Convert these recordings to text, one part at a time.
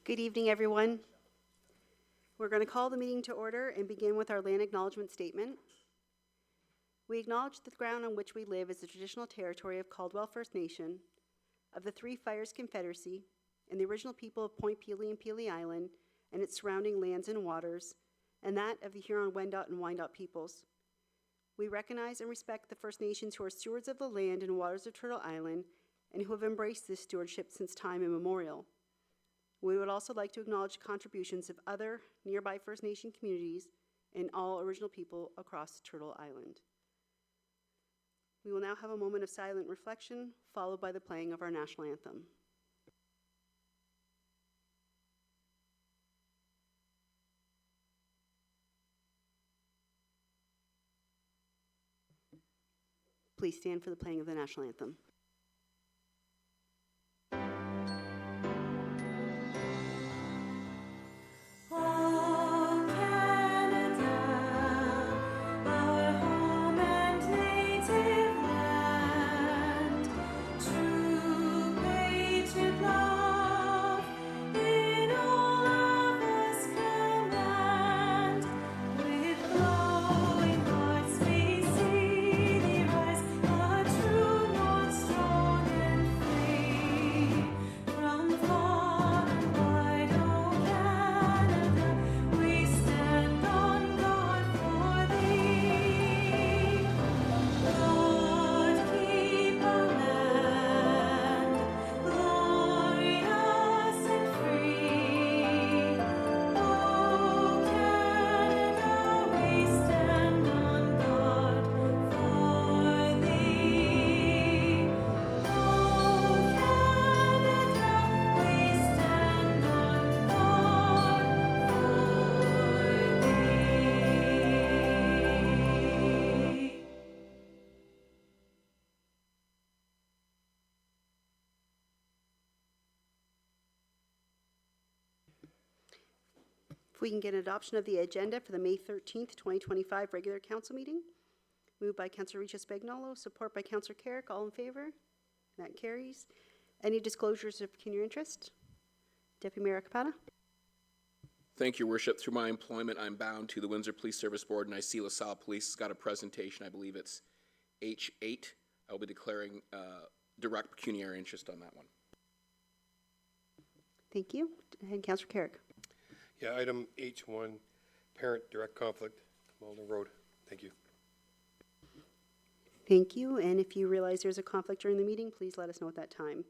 Good evening, everyone. We're going to call the meeting to order and begin with our land acknowledgement statement. We acknowledge the ground on which we live is the traditional territory of Caldwell First Nation, of the Three Fires Confederacy, and the original people of Point Pelee and Pelee Island and its surrounding lands and waters, and that of the Huron-Wendat and Wyandot peoples. We recognize and respect the First Nations who are stewards of the land and waters of Turtle Island and who have embraced this stewardship since time immemorial. We would also like to acknowledge the contributions of other nearby First Nation communities and all original people across Turtle Island. We will now have a moment of silent reflection, followed by the playing of our national anthem. Please stand for the playing of the national anthem. If we can get an adoption of the agenda for the May 13th, 2025 regular council meeting. Moved by Councillor Richa Spagnolo, support by Councillor Carrick. All in favor? That carries. Any disclosures of pecuniary interest? Deputy Mayor Capata. Thank you, Your Worship. Through my employment, I'm bound to the Windsor Police Service Board, and I see LaSalle Police has got a presentation. I believe it's H8. I'll be declaring direct pecuniary interest on that one. Thank you. And Councillor Carrick. Yeah, item H1, parent direct conflict, Malden Road. Thank you. Thank you. And if you realize there's a conflict during the meeting, please let us know at that time.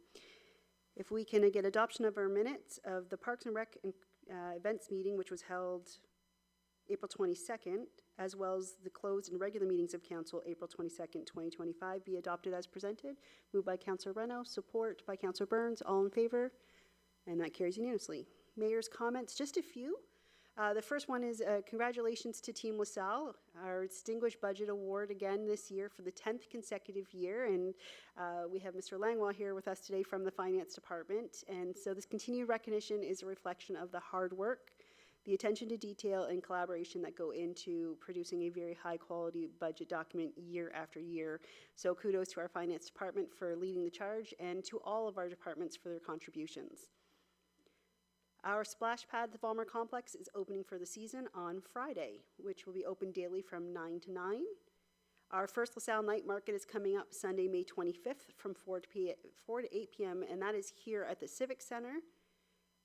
If we can get adoption of our minutes of the Parks and Rec events meeting, which was held April 22nd, as well as the closed and regular meetings of Council April 22nd, 2025, be adopted as presented. Moved by Councillor Reno, support by Councillor Burns. All in favor? And that carries unanimously. Mayor's comments, just a few. The first one is congratulations to Team LaSalle, our Distinguished Budget Award again this year for the 10th consecutive year. And we have Mr. Langlois here with us today from the Finance Department. And so this continued recognition is a reflection of the hard work, the attention to detail, and collaboration that go into producing a very high quality budget document year after year. So kudos to our Finance Department for leading the charge and to all of our departments for their contributions. Our splash pad, the Vollmer Complex, is opening for the season on Friday, which will be open daily from 9 to 9. Our first LaSalle Night Market is coming up Sunday, May 25th from 4 to 8 p.m., and that is here at the Civic Center.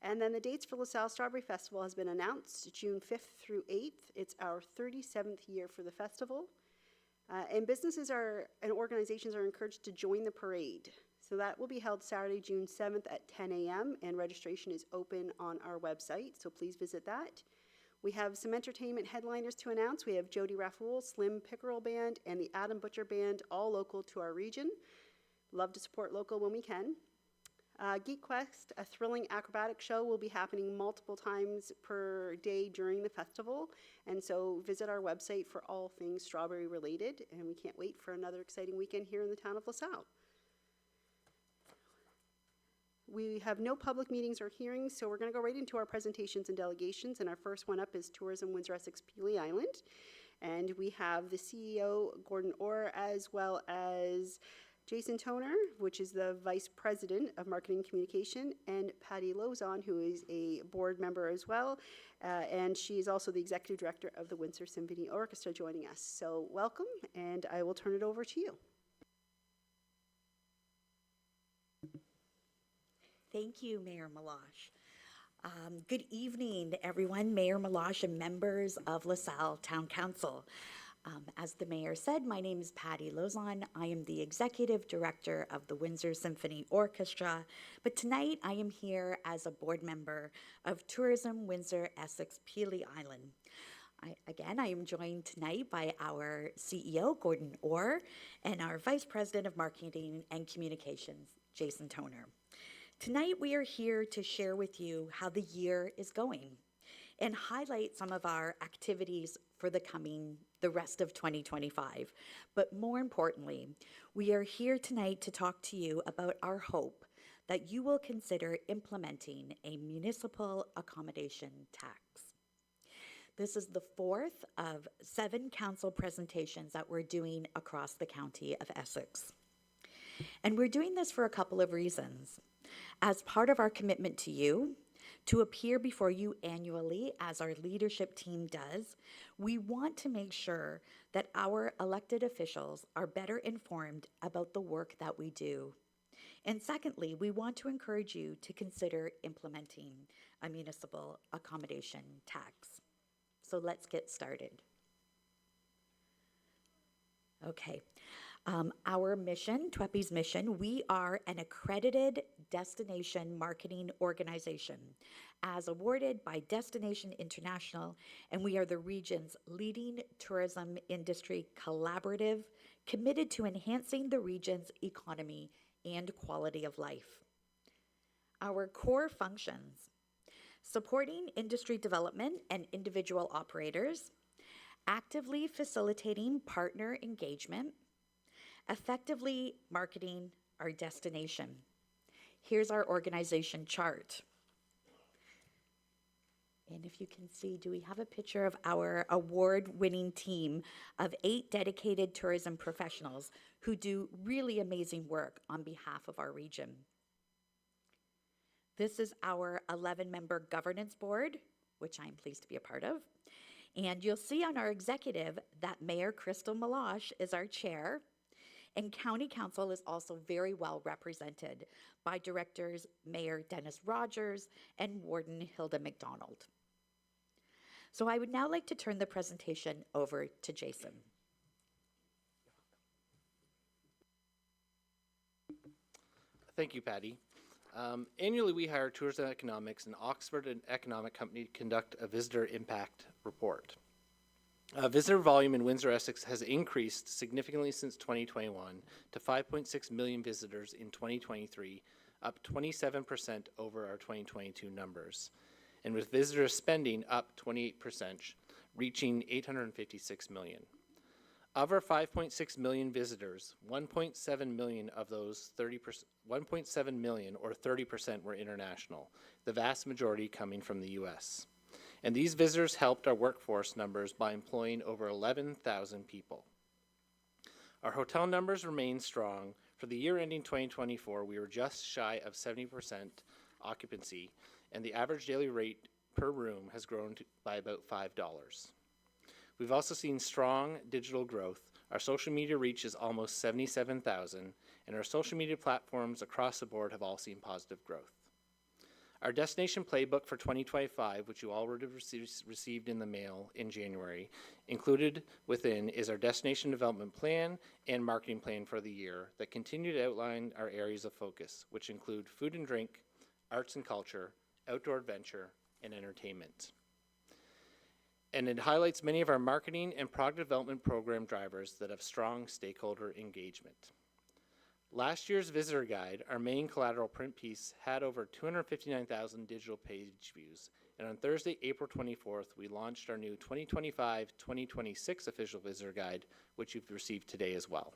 And then the dates for LaSalle Strawberry Festival has been announced, June 5th through 8th. It's our 37th year for the festival. And businesses and organizations are encouraged to join the parade. So that will be held Saturday, June 7th at 10 a.m. and registration is open on our website, so please visit that. We have some entertainment headliners to announce. We have Jody Raffoul, Slim Pickerel Band, and the Adam Butcher Band, all local to our region. Love to support local when we can. Geek Quest, a thrilling acrobatic show, will be happening multiple times per day during the festival, and so visit our website for all things strawberry related, and we can't wait for another exciting weekend here in the town of LaSalle. We have no public meetings or hearings, so we're going to go right into our presentations and delegations. And our first one up is Tourism Windsor, Essex, Pelee Island. And we have the CEO, Gordon Orr, as well as Jason Toner, which is the Vice President of Marketing and Communication, and Patty Lozon, who is a board member as well, and she is also the Executive Director of the Windsor Symphony Orchestra, joining us. So welcome, and I will turn it over to you. Thank you, Mayor Meloche. Good evening, everyone, Mayor Meloche and members of LaSalle Town Council. As the mayor said, my name is Patty Lozon. I am the Executive Director of the Windsor Symphony Orchestra, but tonight I am here as a board member of Tourism Windsor Essex Peely Island. I am joined tonight by our CEO, Gordon Orr, and our Vice President of Marketing and Communications, Jason Toner. Tonight we are here to share with you how the year is going and highlight some of our activities for the rest of 2025. But more importantly, we are here tonight to talk to you about our hope that you will consider implementing a municipal accommodation tax. This is the fourth of 7 council presentations that we're doing across the county of Essex. And we're doing this for a couple of reasons. As part of our commitment to you, to appear before you annually, as our leadership team does, we want to make sure that our elected officials are better informed about the work that we do. And secondly, we want to encourage you to consider implementing a municipal accommodation tax. So let's get started. Okay. Our mission, TWEPI's mission, we are an accredited destination marketing organization as awarded by Destination International, and we are the region's leading tourism industry collaborative committed to enhancing the region's economy and quality of life. Our core functions: supporting industry development and individual operators, actively facilitating partner engagement, effectively marketing our destination. Here's our organization chart. And if you can see, do we have a picture of our award-winning team of 8 dedicated tourism professionals who do really amazing work on behalf of our region? This is our 11-member governance board, which I'm pleased to be a part of. And you'll see on our executive that Mayor Crystal Meloche is our chair, and County Council is also very well represented by Directors Mayor Dennis Rogers and Warden Hilda McDonald. So I would now like to turn the presentation over to Jason. Thank you, Patty. Annually, we hire Tourism Economics and Oxford and Economic Company to conduct a visitor impact report. Visitor volume in Windsor, Essex has increased significantly since 2021 to 5.6 million visitors in 2023, up 27% over our 2022 numbers. And with visitor spending up 28%, reaching $856 million. Of our 5.6 million visitors, 1.7 million of those 1.7 million or 30% were international, the vast majority coming from the U.S. And these visitors helped our workforce numbers by employing over 11,000 people. Our hotel numbers remain strong. For the year ending 2024, we were just shy of 70% occupancy, and the average daily rate per room has grown by about $5. We've also seen strong digital growth. Our social media reach is almost 77,000, and our social media platforms across the board have all seen positive growth. Our destination playbook for 2025, which you all would have received in the mail in January, included within is our destination development plan and marketing plan for the year that continue to outline our areas of focus, which include food and drink, arts and culture, outdoor adventure, and entertainment. And it highlights many of our marketing and product development program drivers that have strong stakeholder engagement. Last year's visitor guide, our main collateral print piece, had over 259,000 digital page views. And on Thursday, April 24th, we launched our new 2025-2026 official visitor guide, which you've received today as well.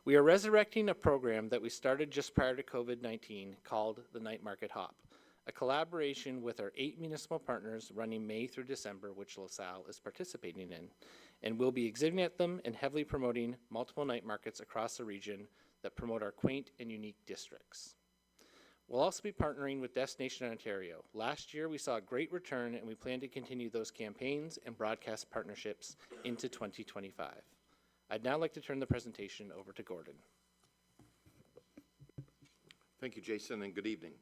We are resurrecting a program that we started just prior to COVID-19 called the Night Market Hop, a collaboration with our 8 municipal partners running May through December, which LaSalle is participating in, and we'll be exhibiting at them and heavily promoting multiple night markets across the region that promote our quaint and unique districts. We'll also be partnering with Destination Ontario. Last year, we saw a great return, and we plan to continue those campaigns and broadcast partnerships into 2025. I'd now like to turn the presentation over to Gordon. Thank you, Jason, and good evening.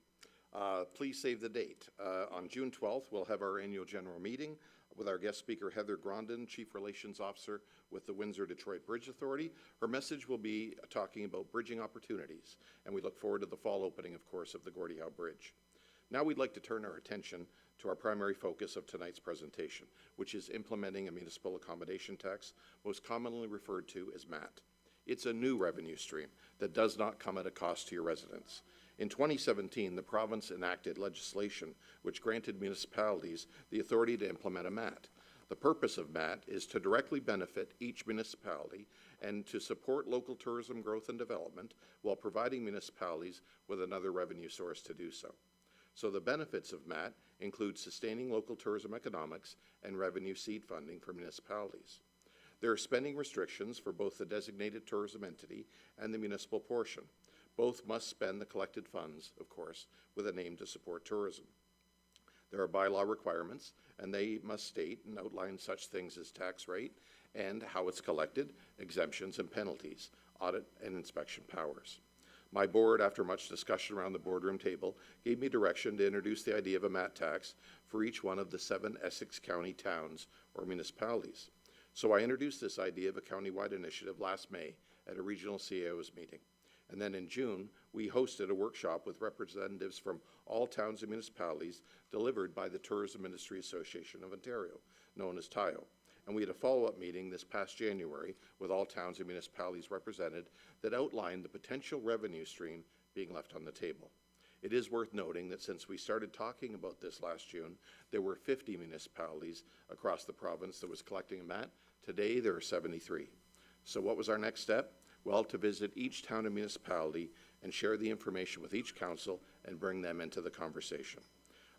Please save the date. On June 12th, we'll have our annual general meeting with our guest speaker, Heather Grondin, Chief Relations Officer with the Windsor-Detroit Bridge Authority. Her message will be talking about bridging opportunities, and we look forward to the fall opening, of course, of the Gordie Howe Bridge. Now we'd like to turn our attention to our primary focus of tonight's presentation, which is implementing a municipal accommodation tax, most commonly referred to as MAT. It's a new revenue stream that does not come at a cost to your residents. In 2017, the province enacted legislation which granted municipalities the authority to implement a MAT. The purpose of MAT is to directly benefit each municipality and to support local tourism growth and development while providing municipalities with another revenue source to do so. So the benefits of MAT include sustaining local tourism economics and revenue seed funding for municipalities. There are spending restrictions for both the designated tourism entity and the municipal portion. Both must spend the collected funds, of course, with an aim to support tourism. There are bylaw requirements, and they must state and outline such things as tax rate and how it's collected, exemptions and penalties, audit and inspection powers. My board, after much discussion around the boardroom table, gave me direction to introduce the idea of a MAT tax for each one of the 7 Essex County towns or municipalities. So I introduced this idea of a countywide initiative last May at a regional CAO's meeting. And then in June, we hosted a workshop with representatives from all towns and municipalities delivered by the Tourism Industry Association of Ontario, known as TIO. And we had a follow-up meeting this past January with all towns and municipalities represented that outlined the potential revenue stream being left on the table. It is worth noting that since we started talking about this last June, there were 50 municipalities across the province that was collecting a MAT. Today, there are 73. So what was our next step? Well, to visit each town and municipality and share the information with each council and bring them into the conversation.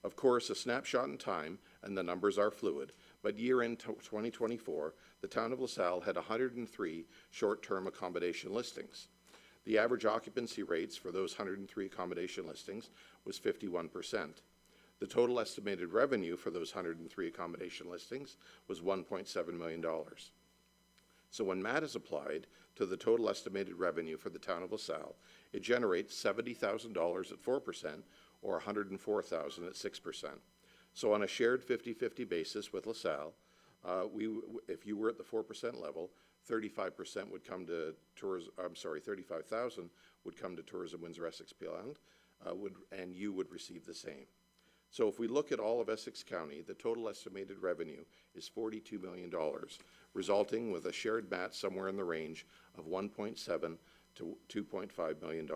Of course, a snapshot in time, and the numbers are fluid, but year-end 2024, the town of LaSalle had 103 short-term accommodation listings. The average occupancy rates for those 103 accommodation listings was 51%. The total estimated revenue for those 103 accommodation listings was $1.7 million. So when MAT is applied to the total estimated revenue for the town of LaSalle, it generates $70,000 at 4% or $104,000 at 6%. So on a shared 50-50 basis with LaSalle, if you were at the 4% level, 35% would come to tourism. I'm sorry, 35,000 would come to Tourism Windsor Essex Peel Island, and you would receive the same. So if we look at all of Essex County, the total estimated revenue is $42 million, resulting with a shared MAT somewhere in the range of $1.7 to $2.5 million.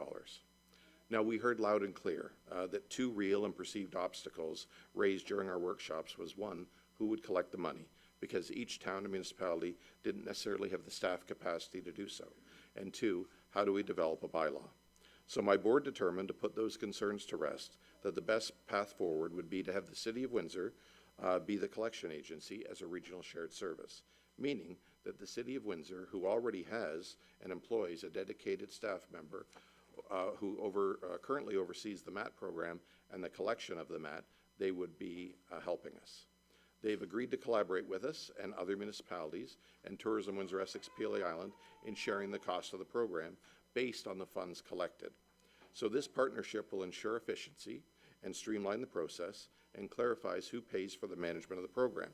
Now, we heard loud and clear that 2 real and perceived obstacles raised during our workshops was, 1, who would collect the money, because each town and municipality didn't necessarily have the staff capacity to do so, and 2, how do we develop a bylaw? So my board determined to put those concerns to rest, that the best path forward would be to have the City of Windsor be the collection agency as a regional shared service, meaning that the City of Windsor, who already has and employs a dedicated staff member who currently oversees the MAT program and the collection of the MAT, they would be helping us. They've agreed to collaborate with us and other municipalities and Tourism Windsor Essex Peel Island in sharing the cost of the program based on the funds collected. So this partnership will ensure efficiency and streamline the process and clarifies who pays for the management of the program.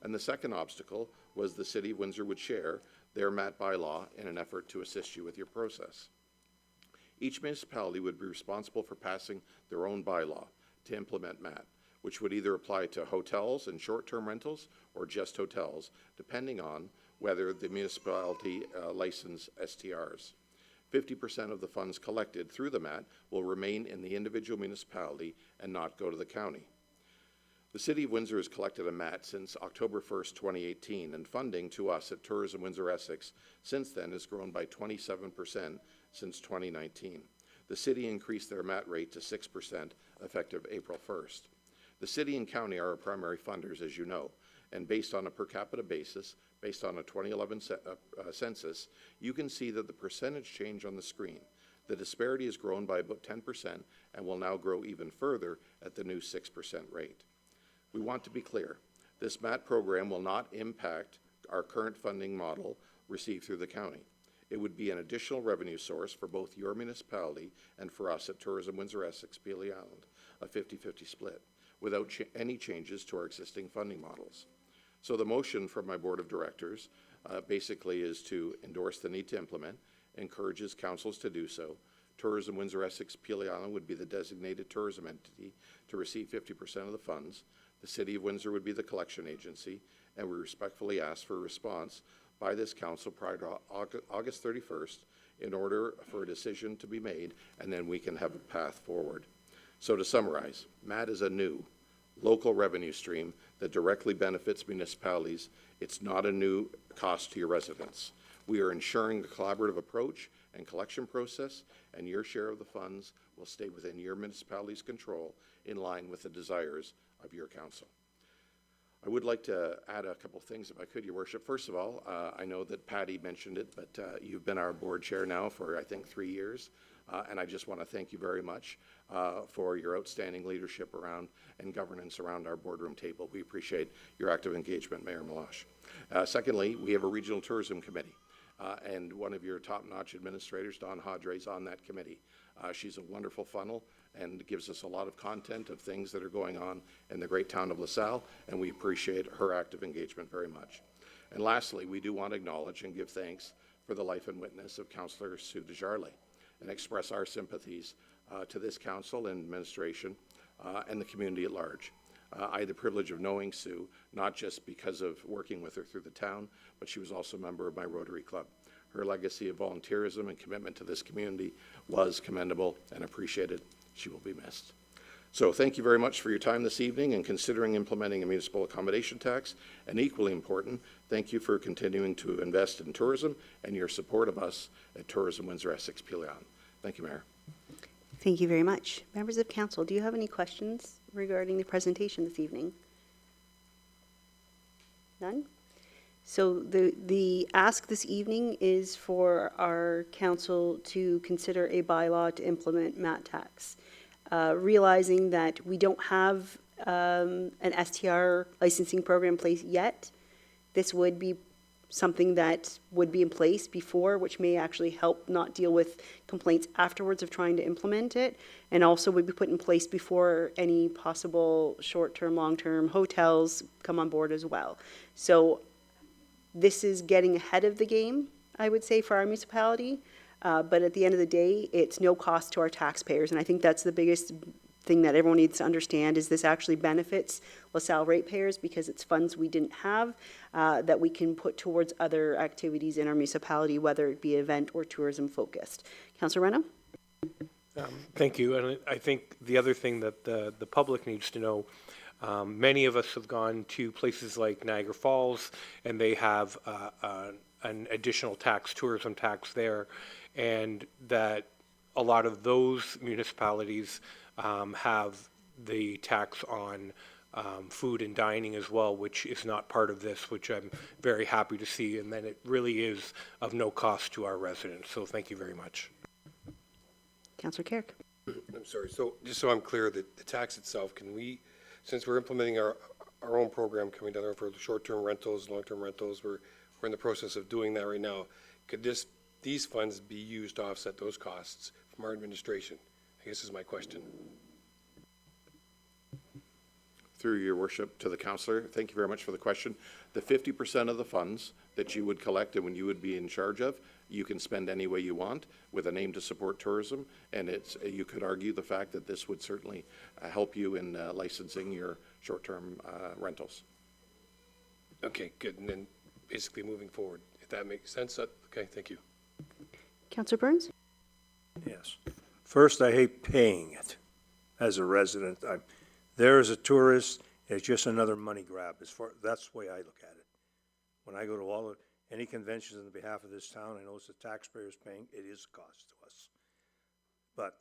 And the second obstacle was the City of Windsor would share their MAT bylaw in an effort to assist you with your process. Each municipality would be responsible for passing their own bylaw to implement MAT, which would either apply to hotels and short-term rentals or just hotels, depending on whether the municipality license STRs. 50% of the funds collected through the MAT will remain in the individual municipality and not go to the county. The City of Windsor has collected a MAT since October 1st, 2018, and funding to us at Tourism Windsor Essex since then has grown by 27% since 2019. The city increased their MAT rate to 6% effective April 1st. The city and county are our primary funders, as you know, and based on a per capita basis, based on a 2011 census, you can see that the percentage change on the screen. The disparity has grown by about 10% and will now grow even further at the new 6% rate. We want to be clear, this MAT program will not impact our current funding model received through the county. It would be an additional revenue source for both your municipality and for us at Tourism Windsor Essex Peely Island, a 50-50 split, without any changes to our existing funding models. So the motion from my board of directors basically is to endorse the need to implement, encourages councils to do so. Tourism Windsor Essex Peely Island would be the designated tourism entity to receive 50% of the funds. The City of Windsor would be the collection agency, and we respectfully ask for a response by this council prior to August 31st in order for a decision to be made, and then we can have a path forward. So to summarize, MAT is a new local revenue stream that directly benefits municipalities. It's not a new cost to your residents. We are ensuring a collaborative approach and collection process, and your share of the funds will stay within your municipality's control in line with the desires of your council. I would like to add a couple things if I could, Your Worship. First of all, I know that Patty mentioned it, but you've been our board chair now for, I think, 3 years. And I just want to thank you very much for your outstanding leadership around and governance around our boardroom table. We appreciate your active engagement, Mayor Meloche. Secondly, we have a regional tourism committee. And one of your top-notch administrators, Dawn Hodre, is on that committee. She's a wonderful funnel and gives us a lot of content of things that are going on in the great town of LaSalle, and we appreciate her active engagement very much. And lastly, we do want to acknowledge and give thanks for the life and witness of Councillor Sue Desjarlais and express our sympathies to this council and administration and the community at large. I had the privilege of knowing Sue, not just because of working with her through the town, but she was also a member of my Rotary Club. Her legacy of volunteerism and commitment to this community was commendable and appreciated. She will be missed. So thank you very much for your time this evening and considering implementing a municipal accommodation tax. And equally important, thank you for continuing to invest in tourism and your support of us at Tourism Windsor Essex Peely Island. Thank you, Mayor. Thank you very much. Members of council, do you have any questions regarding the presentation this evening? None? So the ask this evening is for our council to consider a bylaw to implement MAT tax. Realizing that we don't have an STR licensing program in place yet, this would be something that would be in place before, which may actually help not deal with complaints afterwards of trying to implement it, and also would be put in place before any possible short-term, long-term hotels come on board as well. So this is getting ahead of the game, I would say, for our municipality, but at the end of the day, it's no cost to our taxpayers, and I think that's the biggest thing that everyone needs to understand is this actually benefits LaSalle ratepayers because it's funds we didn't have that we can put towards other activities in our municipality, whether it be event or tourism focused. Councillor Reno? Thank you. And I think the other thing that the public needs to know, many of us have gone to places like Niagara Falls, and they have an additional tax, tourism tax there, and that a lot of those municipalities have the tax on food and dining as well, which is not part of this, which I'm very happy to see, and then it really is of no cost to our residents. So thank you very much. Councillor Carrick? I'm sorry, so just so I'm clear, the tax itself, can we, since we're implementing our own program coming down there for short-term rentals, long-term rentals, we're in the process of doing that right now, could these funds be used to offset those costs from our administration? I guess is my question. Through your worship to the councillor, thank you very much for the question. The 50% of the funds that you would collect and when you would be in charge of, you can spend any way you want with an aim to support tourism. And you could argue the fact that this would certainly help you in licensing your short-term rentals. Okay, good. And then basically moving forward, if that makes sense. Okay, thank you. Councillor Burns? Yes. First, I hate paying it as a resident. I'm there as a tourist. It's just another money grab. That's the way I look at it. When I go to any conventions on behalf of this town, I know it's the taxpayers paying. It is a cost to us. But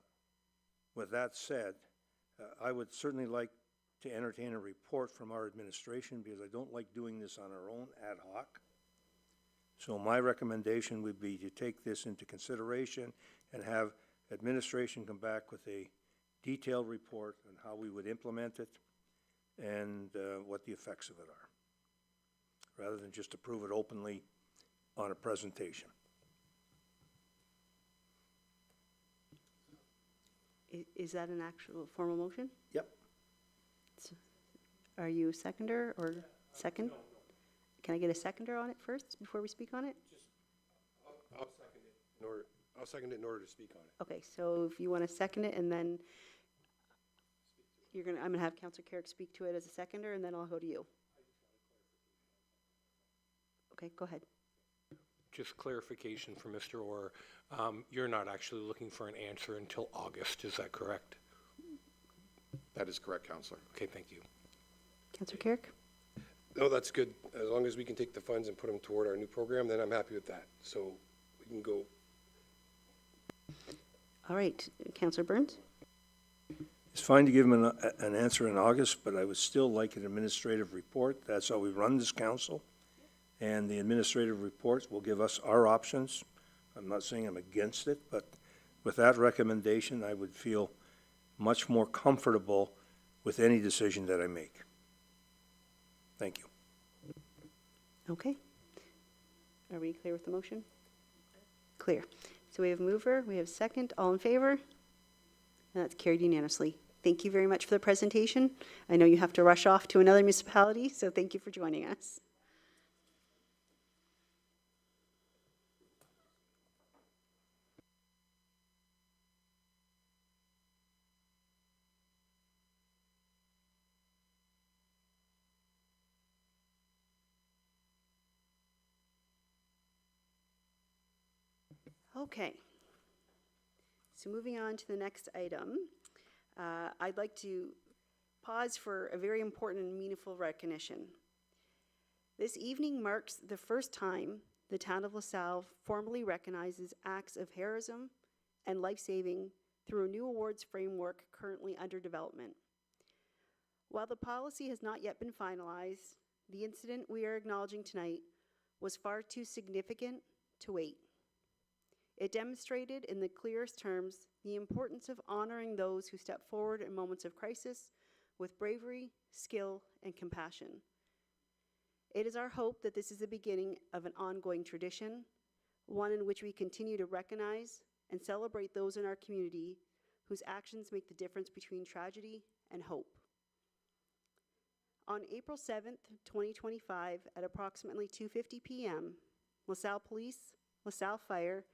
with that said, I would certainly like to entertain a report from our administration because I don't like doing this on our own ad hoc. So my recommendation would be to take this into consideration and have administration come back with a detailed report on how we would implement it and what the effects of it are, rather than just approve it openly on a presentation. Is that an actual formal motion? Yep. Are you a seconder or second? Can I get a seconder on it first before we speak on it? I'll second it in order to speak on it. Okay, so if you want to second it, and then I'm gonna have Councillor Carrick speak to it as a seconder, and then I'll go to you. Okay, go ahead. Just clarification for Mr. Orr, you're not actually looking for an answer until August, is that correct? That is correct, Counselor. Okay, thank you. Councillor Carrick? No, that's good. As long as we can take the funds and put them toward our new program, then I'm happy with that. So we can go. All right, Councillor Burns? It's fine to give them an answer in August, but I would still like an administrative report. That's how we run this council. And the administrative reports will give us our options. I'm not saying I'm against it, but with that recommendation, I would feel much more comfortable with any decision that I make. Thank you. Okay. Are we clear with the motion? Clear. So we have mover, we have second, all in favor? And that's carried unanimously. Thank you very much for the presentation. I know you have to rush off to another municipality, so thank you for joining us. Okay. So moving on to the next item, I'd like to pause for a very important and meaningful recognition. This evening marks the first time the town of LaSalle formally recognizes acts of heroism and life-saving through a new awards framework currently under development. While the policy has not yet been finalized, the incident we are acknowledging tonight was far too significant to wait. It demonstrated in the clearest terms the importance of honoring those who step forward in moments of crisis with bravery, skill, and compassion. It is our hope that this is the beginning of an ongoing tradition, one in which we continue to recognize and celebrate those in our community whose actions make the difference between tragedy and hope. On April 7th, 2025, at approximately 2:50 p.m., LaSalle Police, LaSalle Fire,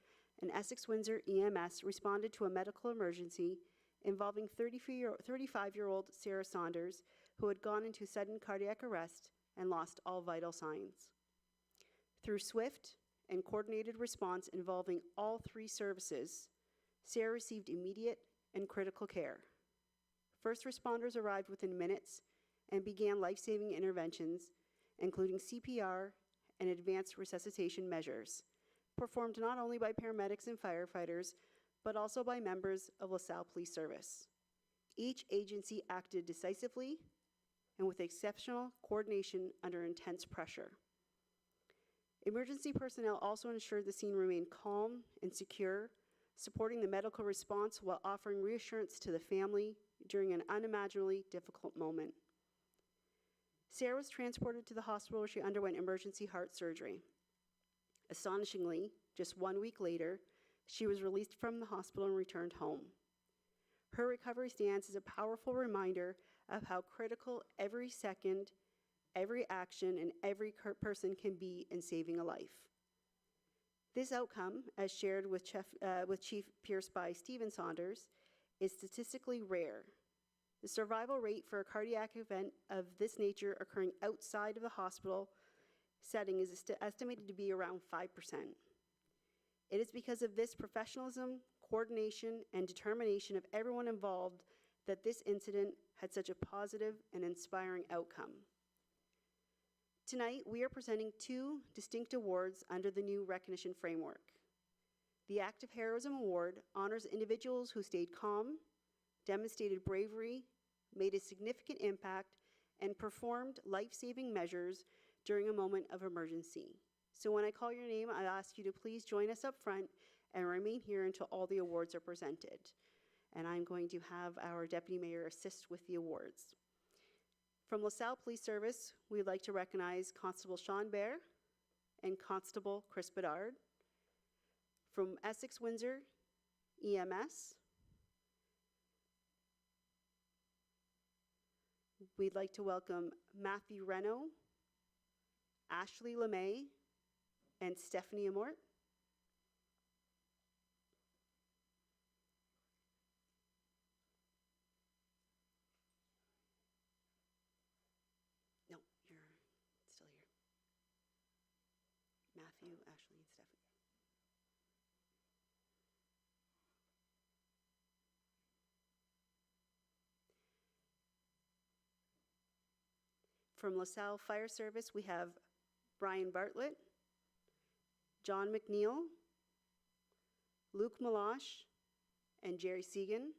and Essex Windsor EMS responded to a medical emergency involving 35-year-old Sarah Saunders, who had gone into sudden cardiac arrest and lost all vital signs. Through swift and coordinated response involving all three services, Sarah received immediate and critical care. First responders arrived within minutes and began life-saving interventions, including CPR and advanced resuscitation measures, performed not only by paramedics and firefighters, but also by members of LaSalle Police Service. Each agency acted decisively and with exceptional coordination under intense pressure. Emergency personnel also ensured the scene remained calm and secure, supporting the medical response while offering reassurance to the family during an unimaginably difficult moment. Sarah was transported to the hospital where she underwent emergency heart surgery. Astonishingly, just 1 week later, she was released from the hospital and returned home. Her recovery stands as a powerful reminder of how critical every second, every action, and every person can be in saving a life. This outcome, as shared with Chief Pierce by Stephen Saunders, is statistically rare. The survival rate for a cardiac event of this nature occurring outside of the hospital setting is estimated to be around 5%. It is because of this professionalism, coordination, and determination of everyone involved that this incident had such a positive and inspiring outcome. Tonight, we are presenting two distinct awards under the new recognition framework. The Act of Heroism Award honors individuals who stayed calm, demonstrated bravery, made a significant impact, and performed life-saving measures during a moment of emergency. So when I call your name, I ask you to please join us up front and remain here until all the awards are presented. And I'm going to have our Deputy Mayor assist with the awards. From LaSalle Police Service, we'd like to recognize Constable Sean Bear and Constable Chris Bedard. From Essex Windsor EMS, we'd like to welcome Matthew Reno, Ashley LeMay, and Stephanie Amort. No, you're still here. Matthew, Ashley, and Stephanie. From LaSalle Fire Service, we have Brian Bartlett, John McNeil, Luke Malash, and Jerry Segan.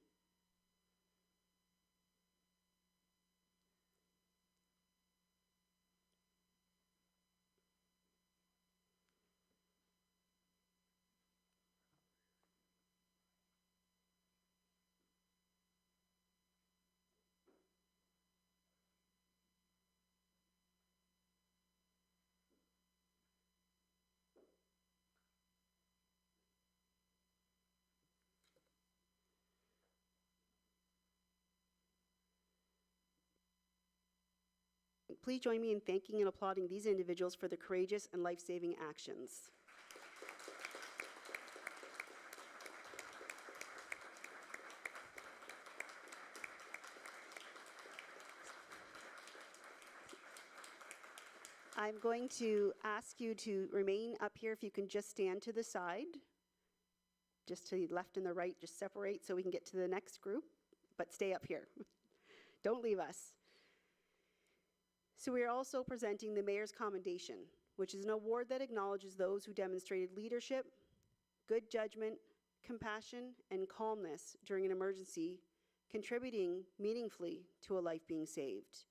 Please join me in thanking and applauding these individuals for their courageous and life-saving actions. I'm going to ask you to remain up here. If you can just stand to the side, just to the left and the right, just separate so we can get to the next group, but stay up here. Don't leave us. So we are also presenting the Mayor's Commendation, which is an award that acknowledges those who demonstrated leadership, good judgment, compassion, and calmness during an emergency, contributing meaningfully to a life being saved.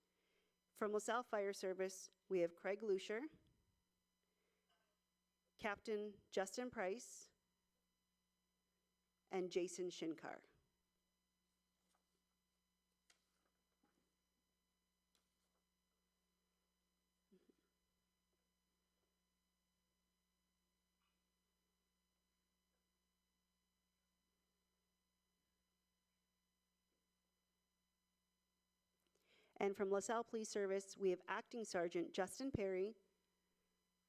From LaSalle Fire Service, we have Craig Lucier, Captain Justin Price, and Jason Shinkar. And from LaSalle Police Service, we have Acting Sergeant Justin Perry,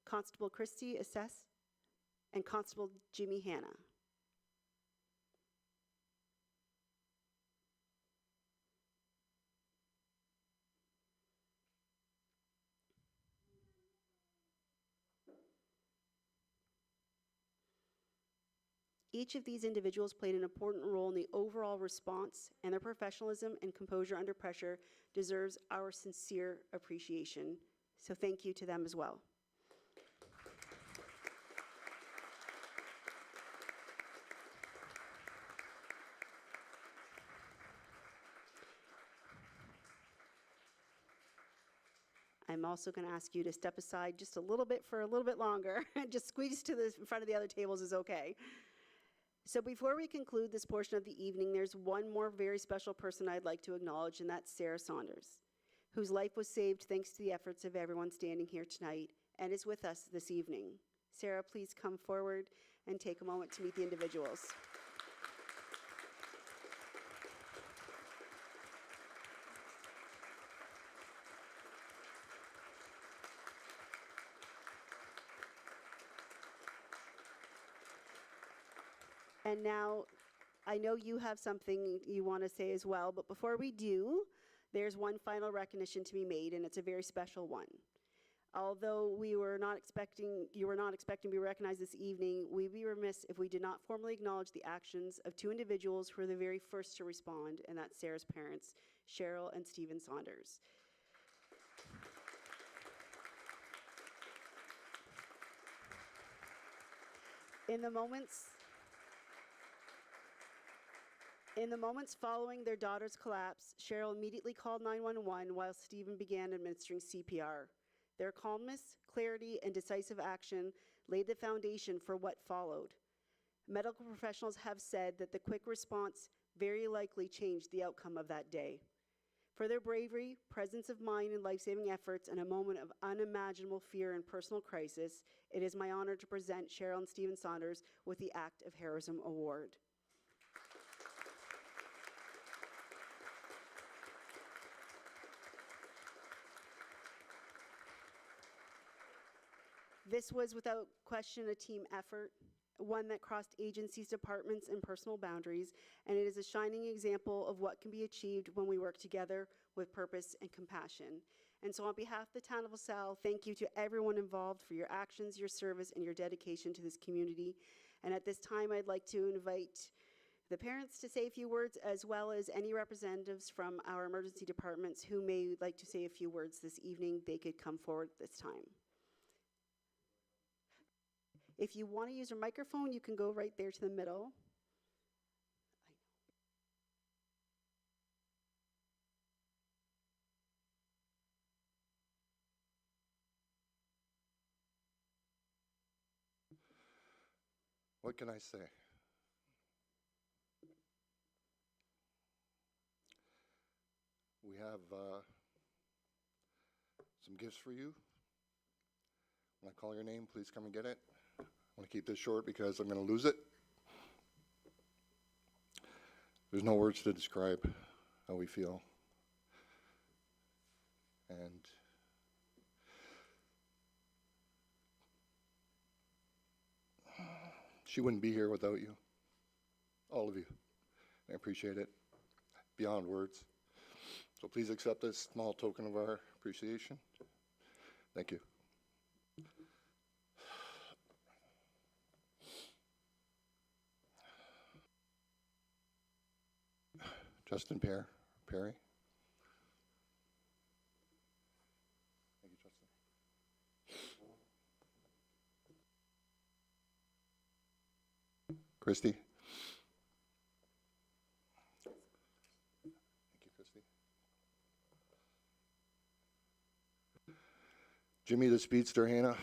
Constable Christy Assess, and Constable Jimmy Hanna. Each of these individuals played an important role in the overall response, and their professionalism and composure under pressure deserves our sincere appreciation. So thank you to them as well. I'm also going to ask you to step aside just a little bit for a little bit longer. Just squeeze to the front of the other tables is okay. So before we conclude this portion of the evening, there's one more very special person I'd like to acknowledge, and that's Sarah Saunders, whose life was saved thanks to the efforts of everyone standing here tonight and is with us this evening. Sarah, please come forward and take a moment to meet the individuals. And now, I know you have something you want to say as well, but before we do, there's one final recognition to be made, and it's a very special one. Although you were not expecting to be recognized this evening, we'd be remiss if we did not formally acknowledge the actions of two individuals who were the very first to respond, and that's Sarah's parents, Cheryl and Stephen Saunders. In the moments following their daughter's collapse, Cheryl immediately called 911 while Stephen began administering CPR. Their calmness, clarity, and decisive action laid the foundation for what followed. Medical professionals have said that the quick response very likely changed the outcome of that day. For their bravery, presence of mind, and life-saving efforts in a moment of unimaginable fear and personal crisis, it is my honor to present Cheryl and Stephen Saunders with the Act of Heroism Award. This was without question a team effort, one that crossed agencies, departments, and personal boundaries, and it is a shining example of what can be achieved when we work together with purpose and compassion. And so on behalf of the town of LaSalle, thank you to everyone involved for your actions, your service, and your dedication to this community. And at this time, I'd like to invite the parents to say a few words, as well as any representatives from our emergency departments who may like to say a few words this evening. They could come forward at this time. If you want to use your microphone, you can go right there to the middle. What can I say? We have some gifts for you. When I call your name, please come and get it. I want to keep this short because I'm going to lose it. There's no words to describe how we feel. And she wouldn't be here without you. All of you. I appreciate it beyond words. So please accept this small token of our appreciation. Thank you. Justin Perry. Thank you, Justin. Christy. Thank you, Christy. Jimmy the Speedster, Hannah.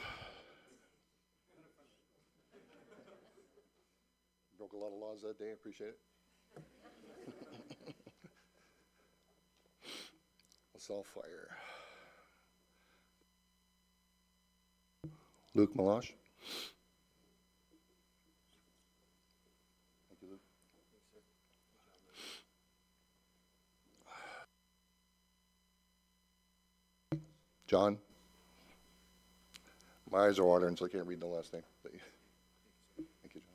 Broke a lot of laws that day, appreciate it. LaSalle Luke Malash. Thank you, Luke. John. My eyes are watering, so I can't read the last name. Thank you, John.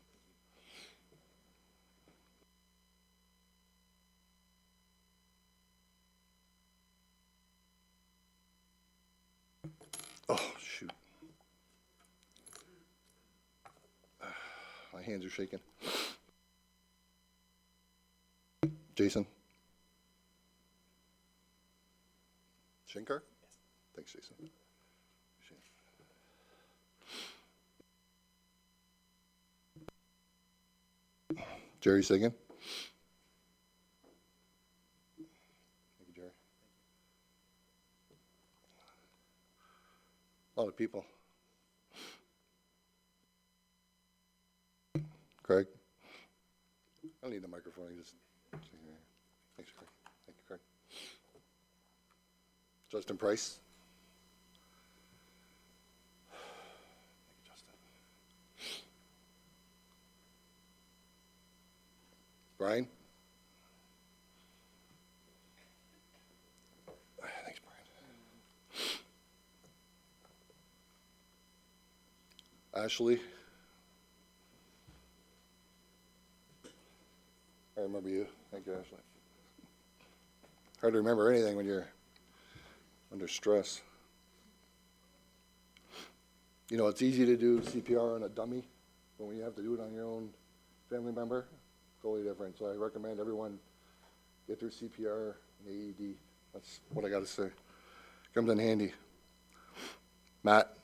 Oh, shoot. My hands are shaking. Jason? Shankar? Yes. Thanks, Jason. Jerry Sagan? Thank you, Jerry. A lot of people. Craig? I don't need the microphone. I just. Thanks, Craig. Thank you, Craig. Justin Price? Thank you, Justin. Brian? Thanks, Brian. Ashley? I remember you. Thank you, Ashley. Hard to remember anything when you're under stress. You know, it's easy to do CPR on a dummy, but when you have to do it on your own family member, totally different. So I recommend everyone get their CPR and AED. That's what I got to say. Comes in handy. Matt.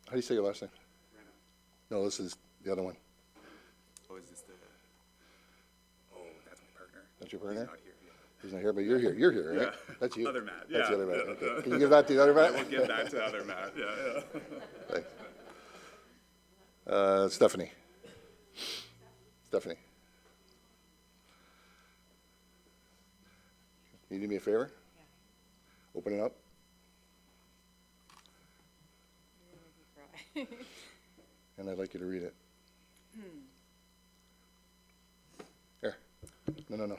How do you say your last name? No, this is the other one. Oh, is this the That's your partner? He's not here, but you're here. You're here, right? That's you. Other Matt, That's the yeah, other Matt. yeah. Okay. Can you give that to the other Matt? We'll give that to other Matt, yeah. Thanks. Stephanie. Stephanie. Can you do me a favor? Open it up. And I'd like you to read it. Here. No.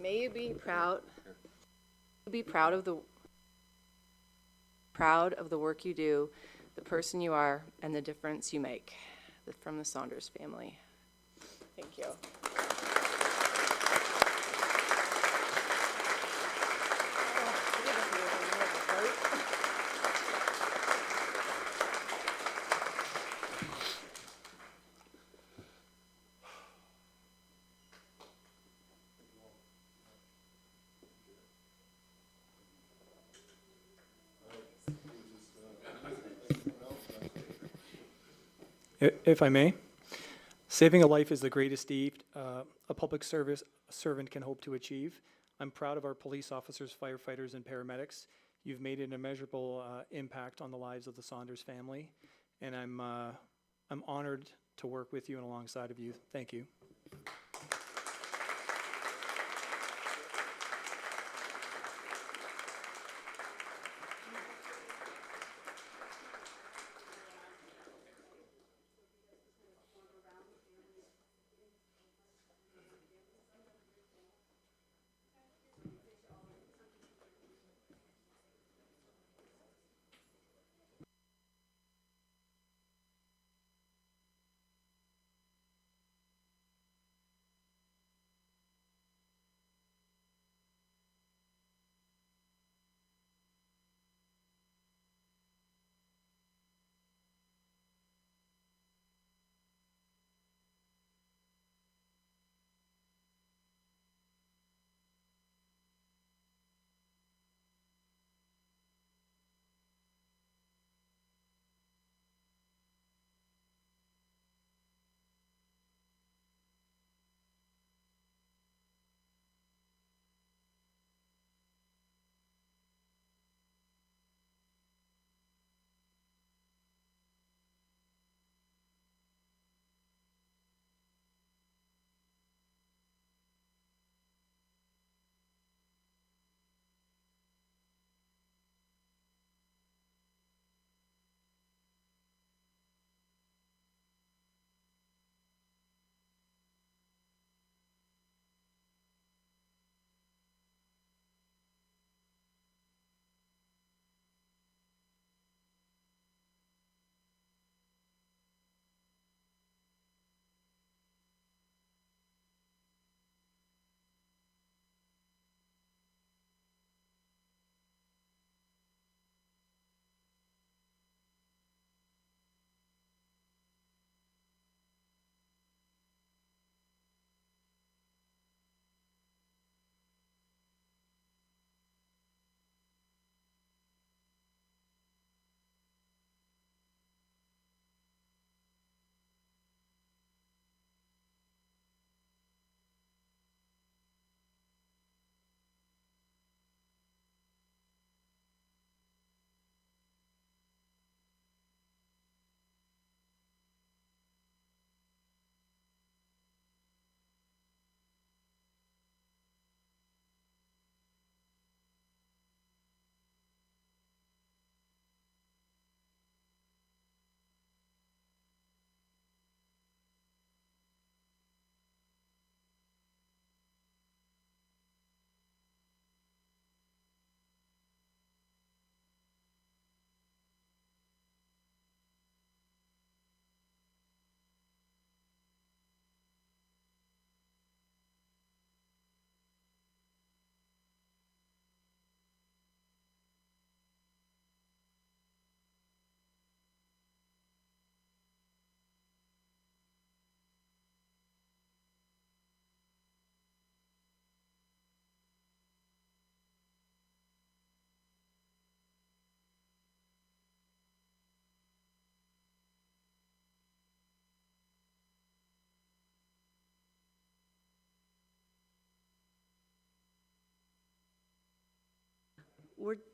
May you be proud of the work you do, the person you are, and the difference you make. From the Saunders family. Thank you. If I may, saving a life is the greatest deed a public servant can hope to achieve. I'm proud of our police officers, firefighters, and paramedics. You've made an immeasurable impact on the lives of the Saunders family, and I'm honored to work with you and alongside of you. Thank you.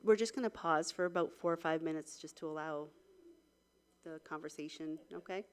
we're just going to pause for about 4 or 5 minutes just to allow the conversation, okay?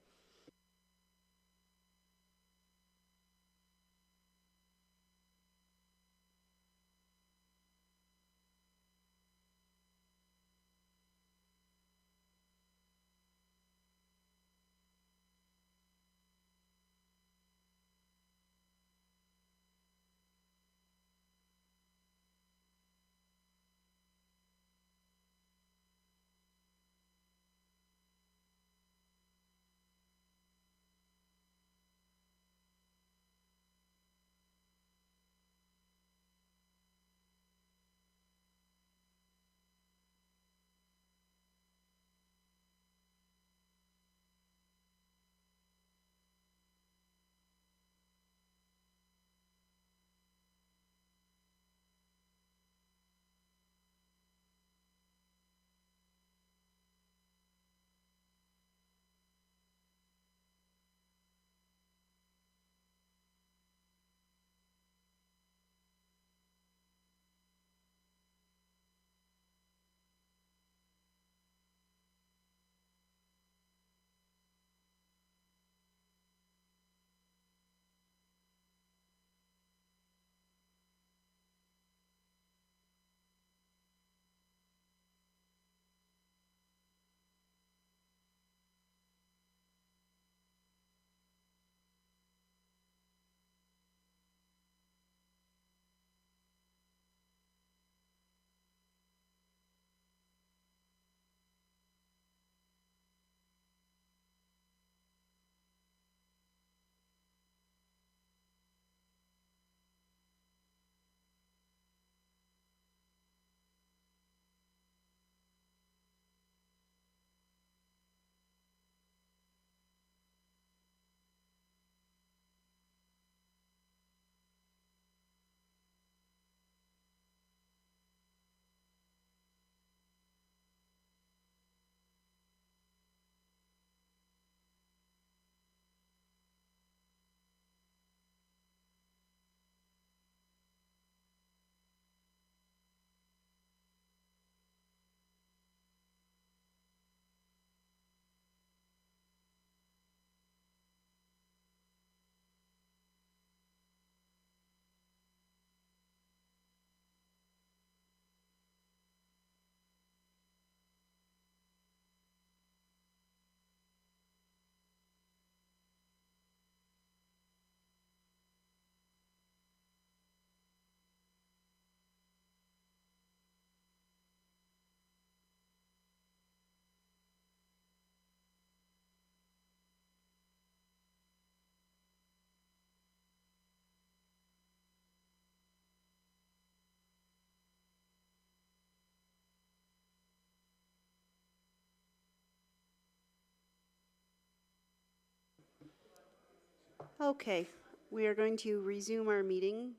Okay, we are going to resume our meeting.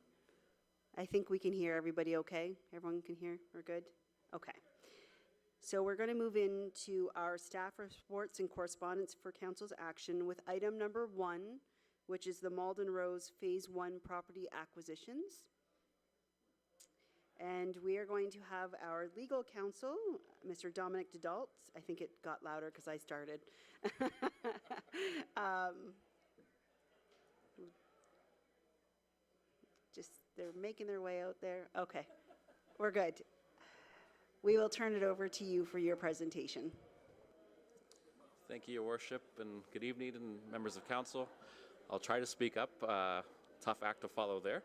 I think we can hear everybody okay? Everyone can hear? We're good? Okay. So we're going to move into our staff reports and correspondence for council's action with item number 1, which is the Malden Rose Phase 1 property acquisitions. And we are going to have our legal counsel, Mr. Dominic DeDalt. I think it got louder because I started. Just, they're making their way out there. Okay, we're good. We will turn it over to you for your presentation. Thank you, Your Worship, and good evening, and members of council. I'll try to speak up. Tough act to follow there.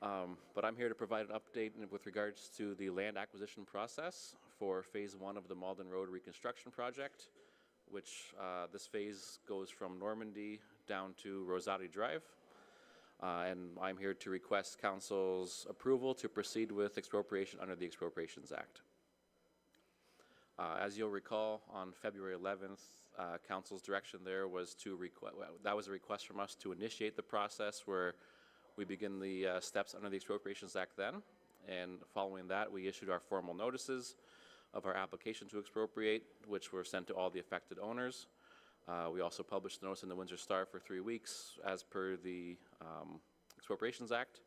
But I'm here to provide an update with regards to the land acquisition process for Phase 1 of the Malden Road Reconstruction Project, which this phase goes from Normandy down to Rosati Drive. And I'm here to request council's approval to proceed with expropriation under the Expropriations Act. As you'll recall, on February 11th, council's direction there was to that was a request from us to initiate the process where we begin the steps under the Expropriations Act then. And following that, we issued our formal notices of our application to expropriate, which were sent to all the affected owners. We also published the notice in the Windsor Star for 3 weeks as per the Expropriations Act.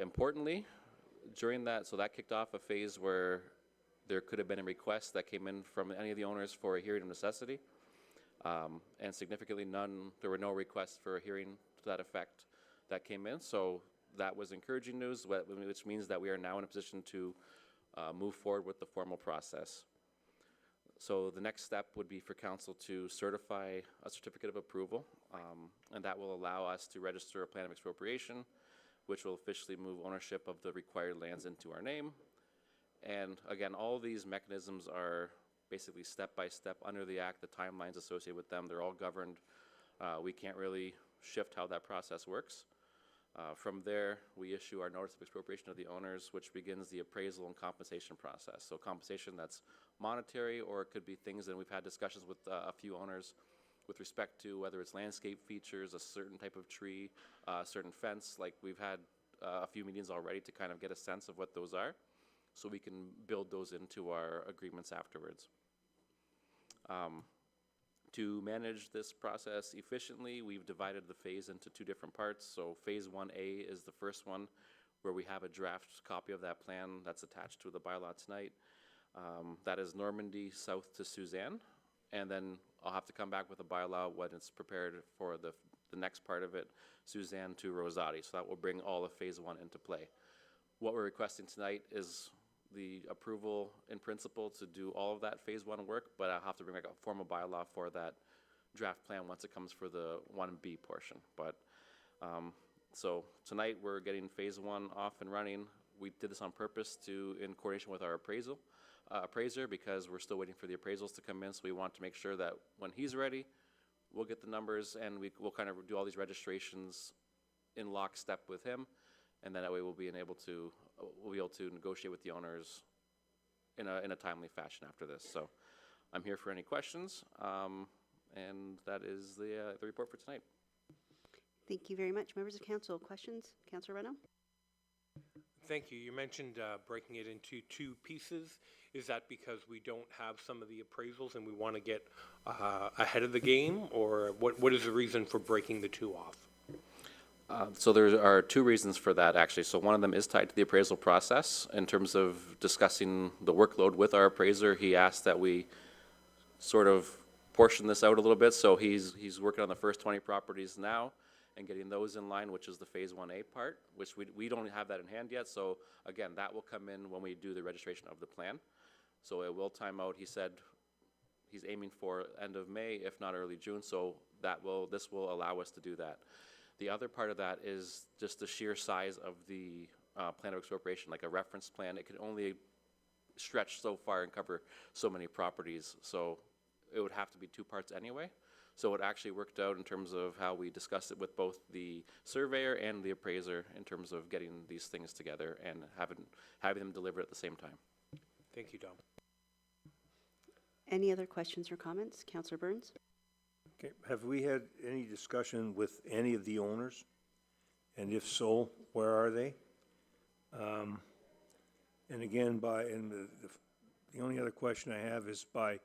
Importantly, during that, so that kicked off a phase where there could have been a request that came in from any of the owners for a hearing of necessity. And significantly there were no requests for a hearing to that effect that came in. So that was encouraging news, which means that we are now in a position to move forward with the formal process. So the next step would be for council to certify a certificate of approval, and that will allow us to register a plan of expropriation, which will officially move ownership of the required lands into our name. And again, all these mechanisms are basically step-by-step under the Act, the timelines associated with them, they're all governed. We can't really shift how that process works. From there, we issue our notice of expropriation of the owners, which begins the appraisal and compensation process. So compensation that's monetary, or it could be things, and we've had discussions with a few owners with respect to whether it's landscape features, a certain type of tree, a certain fence. Like we've had a few meetings already to kind of get a sense of what those are, so we can build those into our agreements afterwards. To manage this process efficiently, we've divided the phase into two different parts. So phase 1A is the first one, where we have a draft copy of that plan that's attached to the bylaw tonight. That is Normandy south to Suzanne, and then I'll have to come back with a bylaw when it's prepared for the next part of it, Suzanne to Rosati. So that will bring all of phase 1 into play. What we're requesting tonight is the approval in principle to do all of that phase 1 work, but I'll have to bring back a formal bylaw for that draft plan once it comes for the 1B portion. But so tonight we're getting phase 1 off and running. We did this on purpose in coordination with our appraiser, because we're still waiting for the appraisals to come in. So we want to make sure that when he's ready, we'll get the numbers and we'll kind of do all these registrations in lockstep with him, and then that way we'll be able to negotiate with the owners in a timely fashion after this. So I'm here for any questions, and that is the report for tonight. Thank you very much. Members of council, questions? Councillor Reno? Thank you. You mentioned breaking it into two pieces. Is that because we don't have some of the appraisals and we want to get ahead of the game, or what is the reason for breaking the two off? So there are two reasons for that, actually. So one of them is tied to the appraisal process. In terms of discussing the workload with our appraiser, he asked that we sort of portion this out a little bit. So he's working on the first 20 properties now and getting those in line, which is the phase 1A part, which we don't have that in hand yet. So again, that will come in when we do the registration of the plan. So it will time out. He said he's aiming for end of May, if not early June. So this will allow us to do that. The other part of that is just the sheer size of the plan of expropriation, like a reference plan. It can only stretch so far and cover so many properties. So it would have to be two parts anyway. So it actually worked out in terms of how we discussed it with both the surveyor and the appraiser in terms of getting these things together and having them deliver at the same time. Thank you, Dom. Any other questions or comments? Councillor Burns? Okay, have we had any discussion with any of the owners? And if so, where are they? And again, the only other question I have is by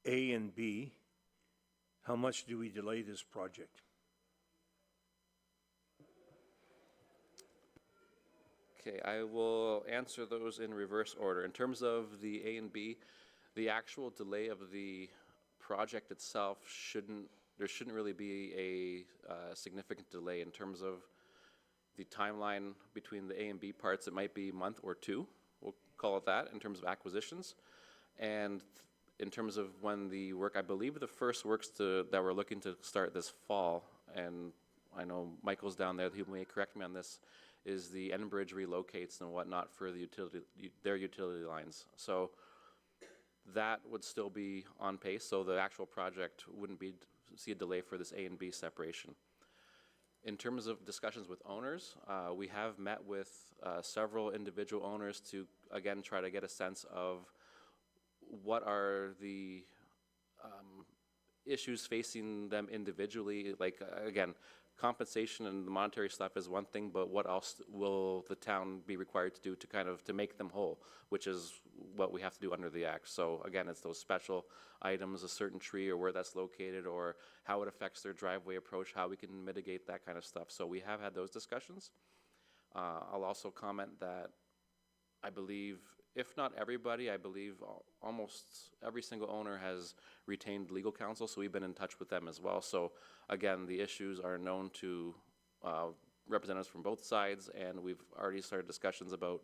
A and B, how much do we delay this project? Okay, I will answer those in reverse order. In terms of the A and B, the actual delay of the project itself there shouldn't really be a significant delay in terms of the timeline between the A and B parts. It might be a month or two, we'll call it that, in terms of acquisitions. And in terms of when the work, I believe the first works that we're looking to start this fall, and I know Michael's down there, he may correct me on this, is the end bridge relocates and whatnot for their utility lines. So that would still be on pace, so the actual project wouldn't see a delay for this A and B separation. In terms of discussions with owners, we have met with several individual owners to, again, try to get a sense of what are the issues facing them individually. Like, again, compensation and the monetary stuff is one thing, but what else will the town be required to do to make them whole, which is what we have to do under the Act. So again, it's those special items, a certain tree or where that's located, or how it affects their driveway approach, how we can mitigate that kind of stuff. So we have had those discussions. I'll also comment that I believe, if not everybody, I believe almost every single owner has retained legal counsel, so we've been in touch with them as well. So again, the issues are known to representatives from both sides, and we've already started discussions about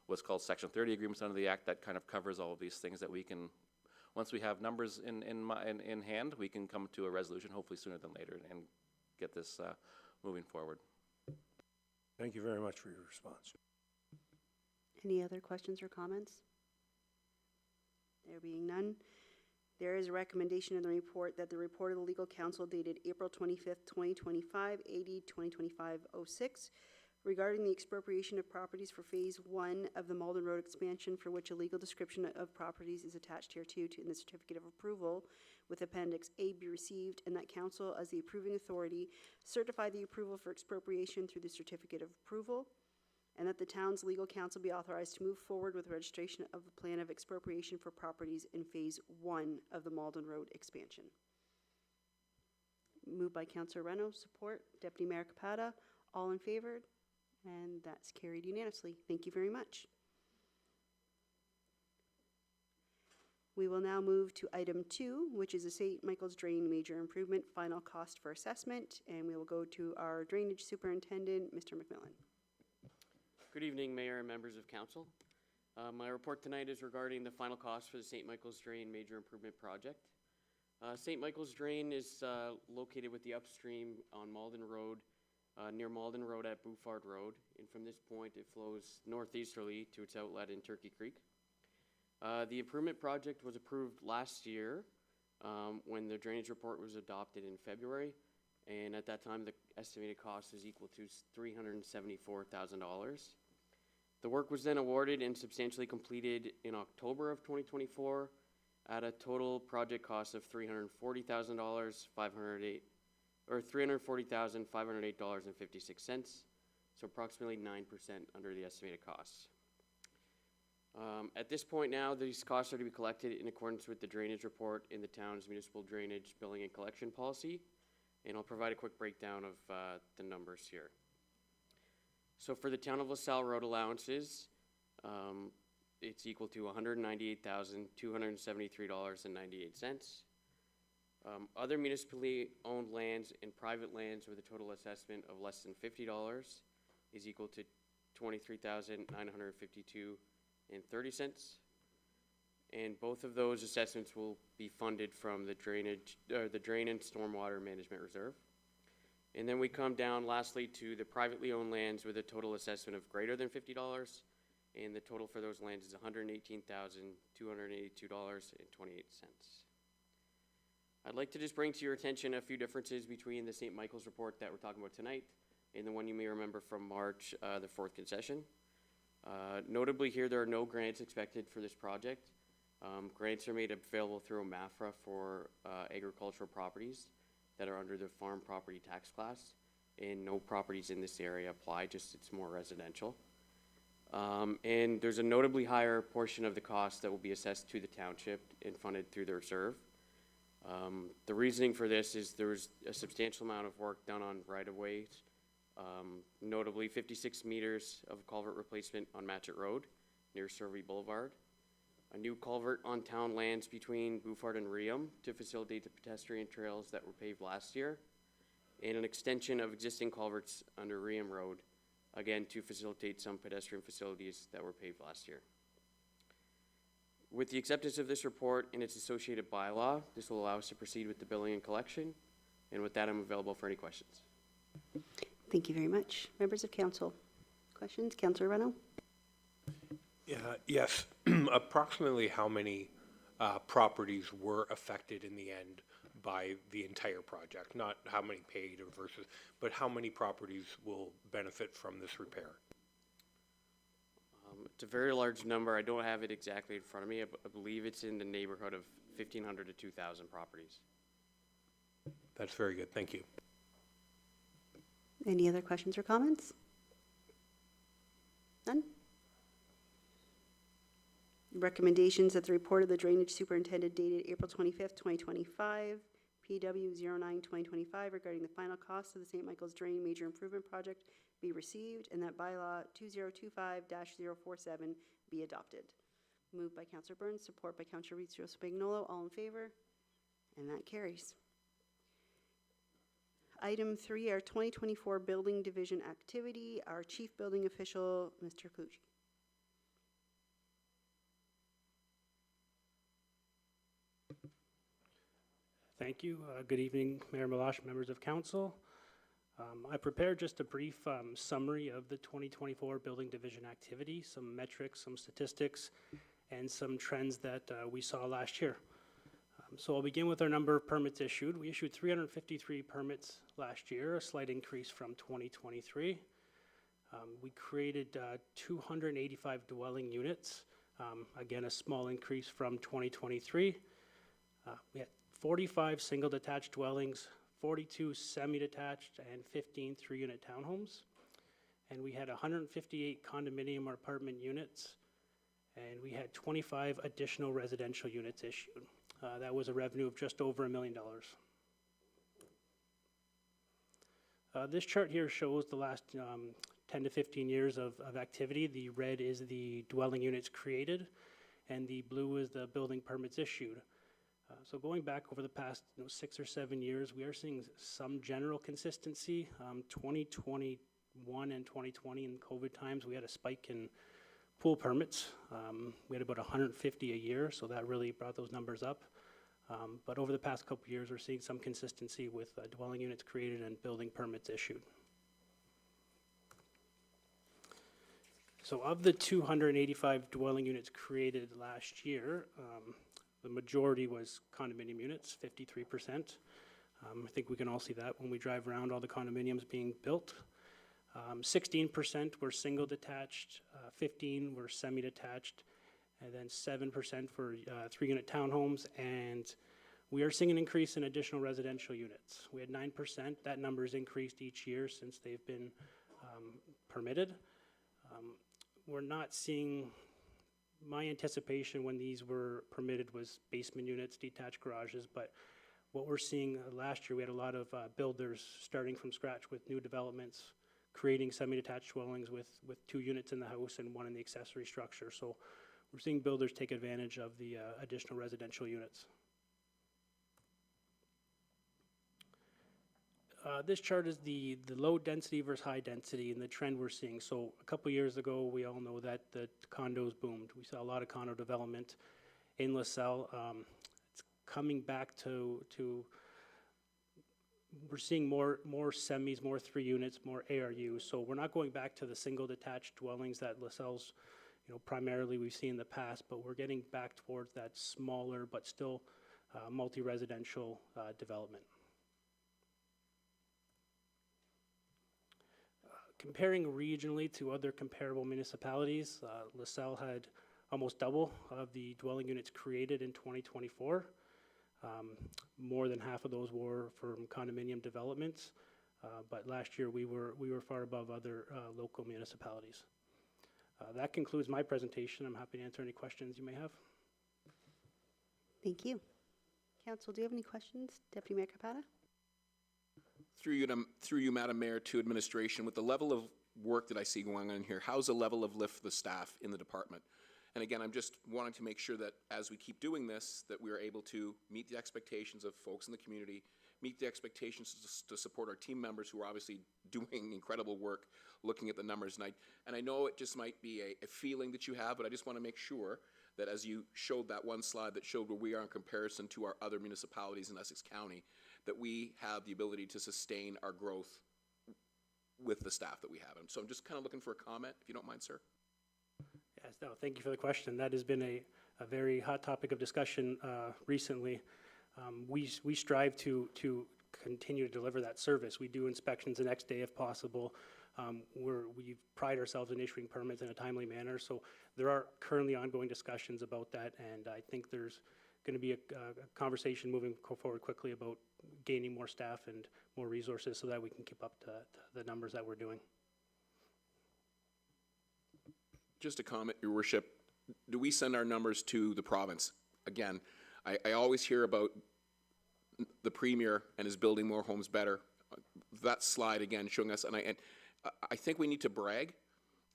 what's called Section 30 agreements under the Act that kind of covers all of these things that we can, once we have numbers in hand, we can come to a resolution hopefully sooner than later and get this moving forward. Thank you very much for your response. Any other questions or comments? There being none, there is a recommendation in the report that the report of the legal counsel dated April 25th, 2025, AD 2025-06, regarding the expropriation of properties for Phase 1 of the Malden Road expansion, for which a legal description of properties is attached hereto in the certificate of approval with Appendix A be received, and that council, as the approving authority, certify the approval for expropriation through the certificate of approval, and that the town's legal counsel be authorized to move forward with registration of the plan of expropriation for properties in Phase 1 of the Malden Road expansion. Moved by Councillor Reno, support Deputy Mayor Capata. All in favor? And that's carried unanimously. Thank you very much. We will now move to item 2, which is a St. Michael's Drain Major Improvement Final Cost for Assessment, and we will go to our Drainage Superintendent, Mr. McMillan. Good evening, Mayor and members of Council. My report tonight is regarding the final cost for the St. Michael's Drain Major Improvement Project. St. Michael's Drain is located with the upstream on Malden Road, near Malden Road at Bouffard Road, and from this point it flows northeasterly to its outlet in Turkey Creek. The improvement project was approved last year when the drainage report was adopted in February, and at that time the estimated cost was equal to $374,000. The work was then awarded and substantially completed in October of 2024 at a total project cost of $340,508.56, so approximately 9% under the estimated costs. At this point now, these costs are to be collected in accordance with the drainage report in the town's municipal drainage billing and collection policy, and I'll provide a quick breakdown of the numbers here. So for the town of LaSalle road allowances, it's equal to $198,273.98. Other municipally owned lands and private lands with a total assessment of less than $50 is equal to $23,952.30. And both of those assessments will be funded from the drain and stormwater management reserve. And then we come down lastly to the privately owned lands with a total assessment of greater than $50, and the total for those lands is $118,282.28. I'd like to just bring to your attention a few differences between the St. Michael's report that we're talking about tonight and the one you may remember from March, the 4th concession. Notably here, there are no grants expected for this project. Grants are made available through a MAFRA for agricultural properties that are under the farm property tax class, and no properties in this area apply, just it's more residential. And there's a notably higher portion of the cost that will be assessed to the township and funded through the reserve. The reasoning for this is there was a substantial amount of work done on right-of-ways, notably 56 meters of culvert replacement on Matchett Road near Survey Boulevard, a new culvert on town lands between Bouffard and Ream to facilitate the pedestrian trails that were paved last year, and an extension of existing culverts under Ream Road, again to facilitate some pedestrian facilities that were paved last year. With the acceptance of this report and its associated bylaw, this will allow us to proceed with the billing and collection, and with that I'm available for any questions. Thank you very much. Members of council, questions? Councillor Reno? Yes. Approximately how many properties were affected in the end by the entire project? Not how many paid or versus, but how many properties will benefit from this repair? It's a very large number. I don't have it exactly in front of me. I believe it's in the neighborhood of 1,500 to 2,000 properties. That's very good. Thank you. Any other questions or comments? None? Recommendations that the report of the drainage superintendent dated April 25th, 2025, PW 09-2025, regarding the final cost of the St. Michael's Drain Major Improvement Project be received, and that bylaw 2025-047 be adopted. Moved by Councillor Burns, support by Councillor Rizzo-Spagnolo. All in favor? And that carries. Item 3, our 2024 Building Division activity. Our Chief Building Official, Mr. Clucci. Thank you. Good evening, Mayor Malash, members of council. I prepared just a brief summary of the 2024 Building Division activity, some metrics, some statistics, and some trends that we saw last year. So I'll begin with our number of permits issued. We issued 353 permits last year, a slight increase from 2023. We created 285 dwelling units, again, a small increase from 2023. We had 45 single detached dwellings, 42 semi-detached, and 15 three-unit townhomes. And we had 158 condominium or apartment units, and we had 25 additional residential units issued. That was a revenue of just over $1 million. This chart here shows the last 10 to 15 years of activity. The red is the dwelling units created, and the blue is the building permits issued. So going back over the past 6 or 7 years, we are seeing some general consistency. 2021 and 2020 in COVID times, we had a spike in pool permits. We had about 150 a year, so that really brought those numbers up. But over the past couple of years, we're seeing some consistency with dwelling units created and building permits issued. So of the 285 dwelling units created last year, the majority was condominium units, 53%. I think we can all see that when we drive around all the condominiums being built. 16% were single detached, 15 were semi-detached, and then 7% for 3-unit townhomes. And we are seeing an increase in additional residential units. We had 9%. That number has increased each year since they've been permitted. We're not seeing. My anticipation when these were permitted was basement units, detached garages, but what we're seeing last year, we had a lot of builders starting from scratch with new developments, creating semi-detached dwellings with 2 units in the house and 1 in the accessory structure. So we're seeing builders take advantage of the additional residential units. This chart is the low density versus high density and the trend we're seeing. So a couple years ago, we all know that the condos boomed. We saw a lot of condo development in LaSalle. It's coming back to we're seeing more semis, more 3 units, more ARUs. So we're not going back to the single detached dwellings that LaSalle's, primarily we've seen in the past, but we're getting back towards that smaller but still multi-residential development. Comparing regionally to other comparable municipalities, LaSalle had almost double of the dwelling units created in 2024. More than half of those were from condominium developments, but last year we were far above other local municipalities. That concludes my presentation. I'm happy to answer any questions you may have. Thank you. Council, do you have any questions? Deputy Mayor Capata? Through you, Madam Mayor, to administration, with the level of work that I see going on here, how's the level of lift for the staff in the department? And again, I'm just wanting to make sure that as we keep doing this, that we are able to meet the expectations of folks in the community, meet the expectations to support our team members who are obviously doing incredible work, looking at the numbers. And I know it just might be a feeling that you have, but I just want to make sure that as you showed that one slide that showed where we are in comparison to our other municipalities in Essex County, that we have the ability to sustain our growth with the staff that we have. And so I'm just kind of looking for a comment, if you don't mind, sir. Yes, no, thank you for the question. That has been a very hot topic of discussion recently. We strive to continue to deliver that service. We do inspections the next day if possible. We pride ourselves in issuing permits in a timely manner. So there are currently ongoing discussions about that, and I think there's going to be a conversation moving forward quickly about gaining more staff and more resources so that we can keep up to the numbers that we're doing. Just a comment, Your Worship. Do we send our numbers to the province? Again, I always hear about the Premier and his building more homes better. That slide again showing us, and I think we need to brag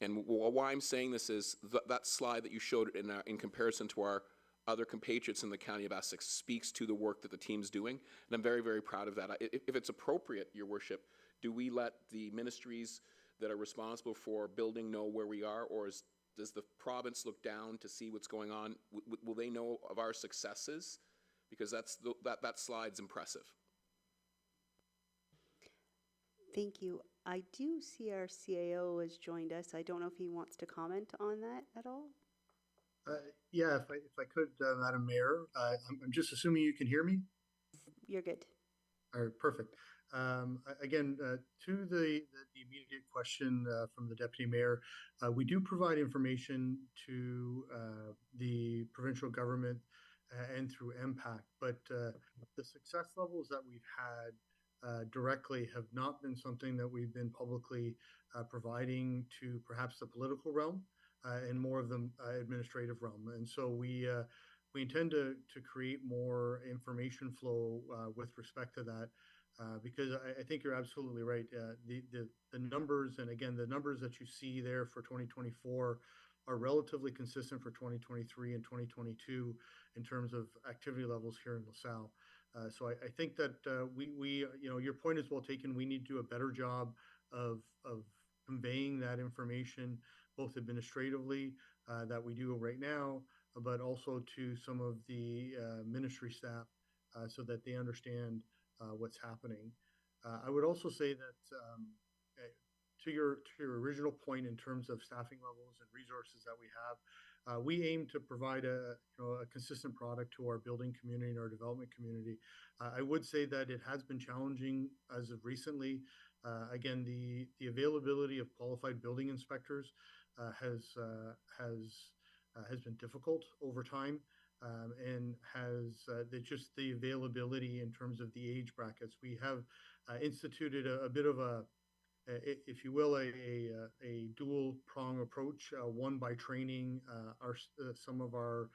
And why I'm saying this is that slide that you showed in comparison to our other compatriots in the county of Essex speaks to the work that the team's doing, and I'm very, very proud of that. If it's appropriate, Your Worship, do we let the ministries that are responsible for building know where we are, or does the province look down to see what's going on? Will they know of our successes? Because that slide's impressive. Thank you. I do see our CAO has joined us. I don't know if he wants to comment on that at all. Yeah, if I could, Madam Mayor, I'm just assuming you can hear me? You're good. All right, perfect. Again, to the immediate question from the Deputy Mayor, we do provide information to the provincial government and through MPAC, but the success levels that we've had directly have not been something that we've been publicly providing to perhaps the political realm and more of the administrative realm. And so we intend to create more information flow with respect to that. Because I think you're absolutely right. The numbers, and again, the numbers that you see there for 2024 are relatively consistent for 2023 and 2022 in terms of activity levels here in LaSalle. So I think that your point is well taken. We need to do a better job of conveying that information, both administratively that we do right now, but also to some of the ministry staff so that they understand what's happening. I would also say that to your original point in terms of staffing levels and resources that we have, we aim to provide a consistent product to our building community and our development community. I would say that it has been challenging as of recently. Again, the availability of qualified building inspectors has been difficult over time. And has just the availability in terms of the age brackets. We have instituted a bit of if you will, a dual prong approach. One by training some of our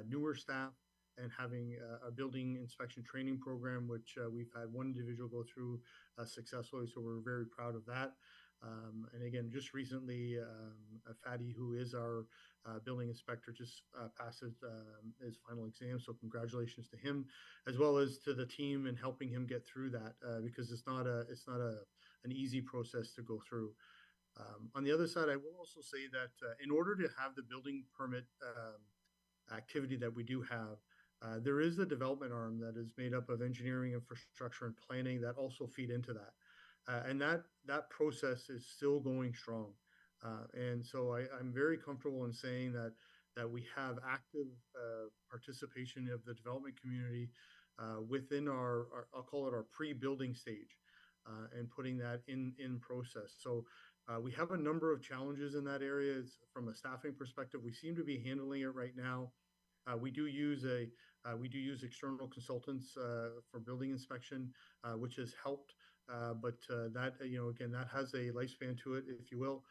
newer staff and having a building inspection training program, which we've had one individual go through successfully. So we're very proud of that. And again, just recently, Fadi, who is our building inspector, just passed his final exam. So congratulations to him, as well as to the team in helping him get through that, because it's not an easy process to go through. On the other side, I will also say that in order to have the building permit activity that we do have, there is a development arm that is made up of engineering, infrastructure, and planning that also feed into that. And that process is still going strong. And so I'm very comfortable in saying that we have active participation of the development community within our I'll call it our pre-building stage, and putting that in process. So we have a number of challenges in that area. From a staffing perspective, we seem to be handling it right now. We do use external consultants for building inspection, which has helped. But that, again, that has a lifespan to it, if you will.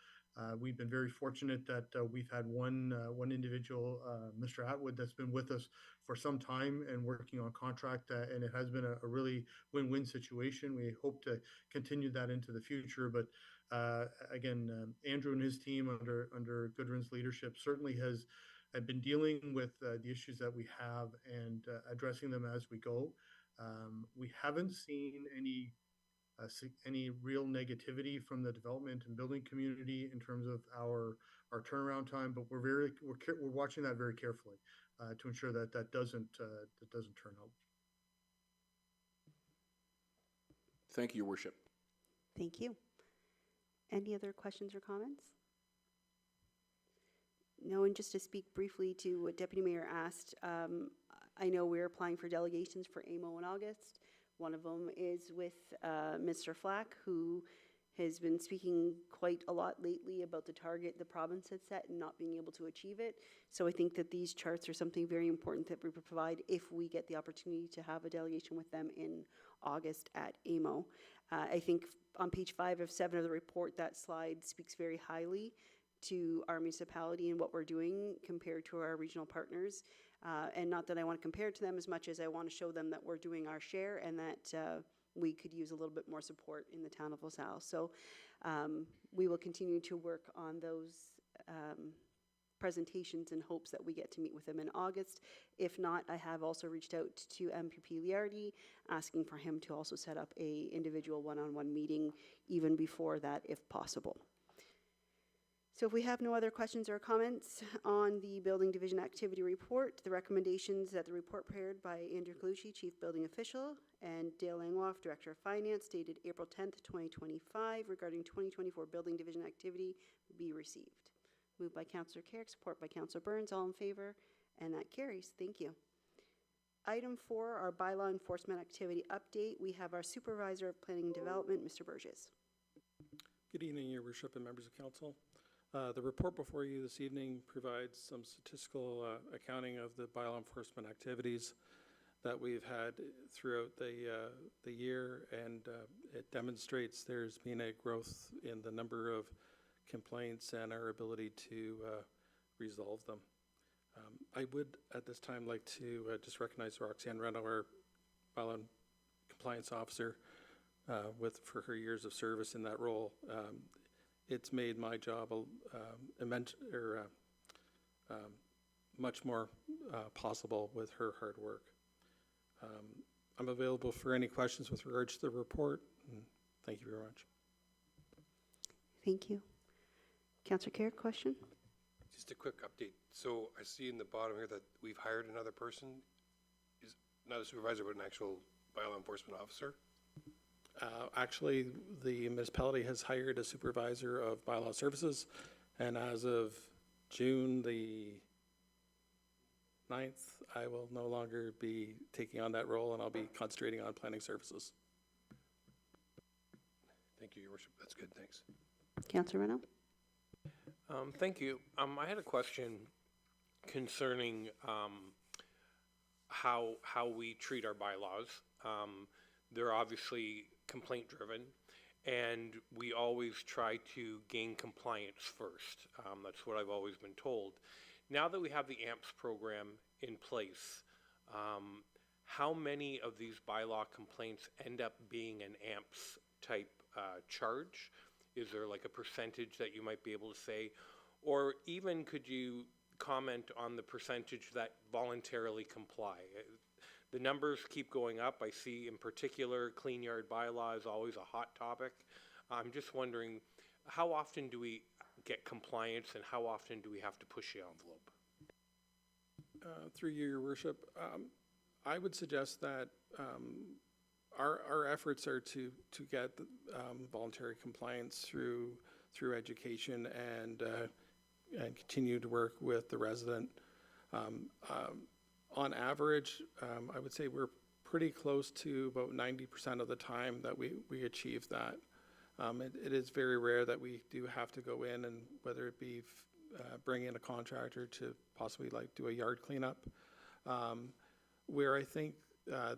We've been very fortunate that we've had one individual, Mr. Atwood, that's been with us for some time and working on contract, and it has been a really win-win situation. We hope to continue that into the future. But again, Andrew and his team under Goodwin's leadership certainly have been dealing with the issues that we have and addressing them as we go. We haven't seen any real negativity from the development and building community in terms of our turnaround time, but we're watching that very carefully to ensure that doesn't turn out. Thank you, Your Worship. Thank you. Any other questions or comments? No, and just to speak briefly to what Deputy Mayor asked, I know we're applying for delegations for AMO in August. One of them is with Mr. Flack, who has been speaking quite a lot lately about the target the province had set and not being able to achieve it. So I think that these charts are something very important that we provide if we get the opportunity to have a delegation with them in August at AMO. I think on page 5 of 7 of the report, that slide speaks very highly to our municipality and what we're doing compared to our regional partners. And not that I want to compare to them as much as I want to show them that we're doing our share and that we could use a little bit more support in the town of LaSalle. So We will continue to work on those presentations in hopes that we get to meet with him in August. If not, I have also reached out to MPP Liardi, asking for him to also set up a individual one-on-one meeting even before that, if possible. So if we have no other questions or comments on the Building Division Activity Report, the recommendations that the report prepared by Andrew Colucci, Chief Building Official, and Dale Langloff, Director of Finance, dated April 10th, 2025, regarding 2024 Building Division activity be received. Moved by Councillor Carrick, support by Councillor Burns. All in favor? And that carries. Thank you. Item 4, our bylaw enforcement activity update. We have our Supervisor of Planning and Development, Mr. Burgess. Good evening, Your Worship and members of council. The report before you this evening provides some statistical accounting of the bylaw enforcement activities that we've had throughout the year, and it demonstrates there's been a growth in the number of complaints and our ability to resolve them. I would at this time like to just recognize Roxanne Reno, our bylaw compliance officer, for her years of service in that role. It's made my job much more possible with her hard work. I'm available for any questions with regards to the report, and thank you very much. Thank you. Councillor Carrick, question? Just a quick update. So I see in the bottom here that we've hired another person, is not a supervisor, but an actual bylaw enforcement officer. Actually, the municipality has hired a supervisor of bylaw services, and as of June the 9th, I will no longer be taking on that role, and I'll be concentrating on planning services. Thank you, Your Worship. That's good. Thanks. Councillor Reno? Thank you. I had a question concerning how we treat our bylaws. They're obviously complaint-driven, and we always try to gain compliance first. That's what I've always been told. Now that we have the AMPS program in place, how many of these bylaw complaints end up being an AMPS type charge? Is there like a percentage that you might be able to say? Or even could you comment on the percentage that voluntarily comply? The numbers keep going up. I see in particular clean yard bylaw is always a hot topic. I'm just wondering, how often do we get compliance and how often do we have to push the envelope? Through you, Your Worship, I would suggest that our efforts are to get voluntary compliance through education and continue to work with the resident. On average, I would say we're pretty close to about 90% of the time that we achieve that. It is very rare that we do have to go in and whether it be bring in a contractor to possibly like do a yard cleanup. Where I think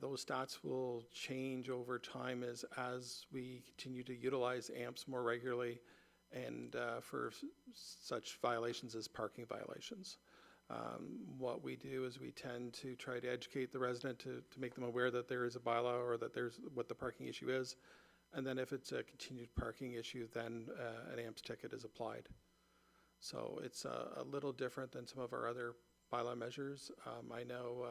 those stats will change over time is as we continue to utilize AMPS more regularly and for such violations as parking violations. What we do is we tend to try to educate the resident to make them aware that there is a bylaw or that there's what the parking issue is. And then if it's a continued parking issue, then an AMPS ticket is applied. So it's a little different than some of our other bylaw measures. I know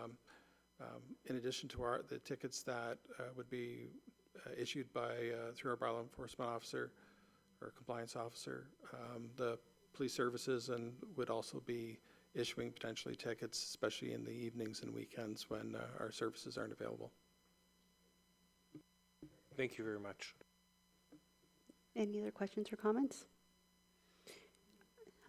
in addition to the tickets that would be issued by through our bylaw enforcement officer or compliance officer, the police services and would also be issuing potentially tickets, especially in the evenings and weekends when our services aren't available. Thank you very much. Any other questions or comments?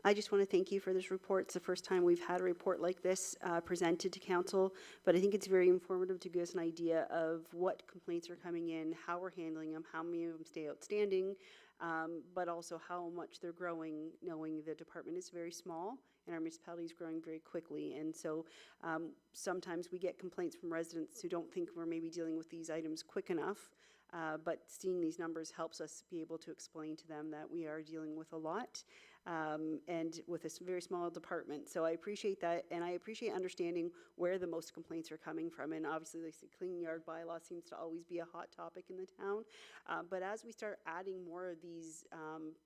I just want to thank you for this report. It's the first time we've had a report like this presented to council, but I think it's very informative to give us an idea of what complaints are coming in, how we're handling them, how many of them stay outstanding, but also how much they're growing, knowing the department is very small and our municipality is growing very quickly. And so sometimes we get complaints from residents who don't think we're maybe dealing with these items quick enough, but seeing these numbers helps us be able to explain to them that we are dealing with a lot. and with a very small department. So I appreciate that, and I appreciate understanding where the most complaints are coming from. And obviously, like the clean yard bylaw seems to always be a hot topic in the town. But as we start adding more of these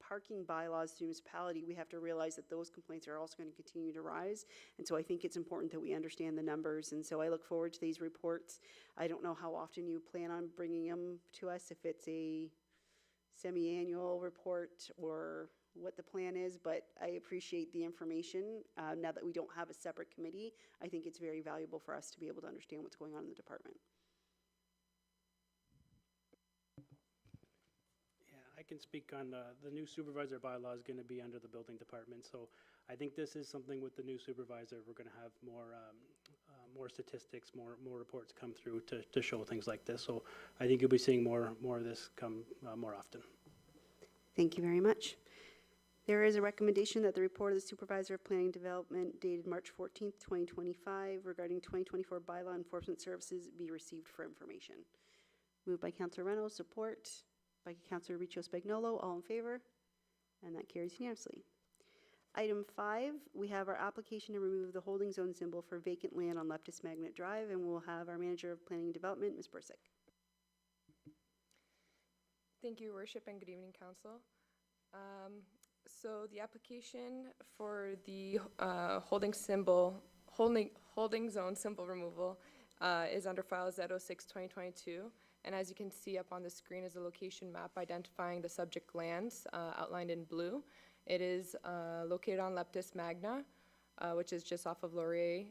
parking bylaws to municipality, we have to realize that those complaints are also going to continue to rise. And so I think it's important that we understand the numbers. And so I look forward to these reports. I don't know how often you plan on bringing them to us, if it's a semi-annual report or what the plan is, but I appreciate the information. Now that we don't have a separate committee, I think it's very valuable for us to be able to understand what's going on in the department. Yeah, I can speak on the new supervisor bylaw is going to be under the building department. So I think this is something with the new supervisor, we're going to have more statistics, more reports come through to show things like this. So I think you'll be seeing more of this come more often. Thank you very much. There is a recommendation that the report of the Supervisor of Planning and Development dated March 14th, 2025 regarding 2024 bylaw enforcement services be received for information. Moved by Councillor Reynolds, support by Councillor Riccio Spagnolo. All in favor? And that carries unanimously. Item 5, we have our application to remove the holding zone symbol for vacant land on Leptis Magnet Drive, and we'll have our Manager of Planning and Development, Ms. Bursick. Thank you, Your Worship, and good evening, Council. So the application for the holding zone symbol removal is under file Z06-2022, and as you can see up on the screen is a location map identifying the subject lands outlined in blue. It is located on Leptis Magna, which is just off of Laurier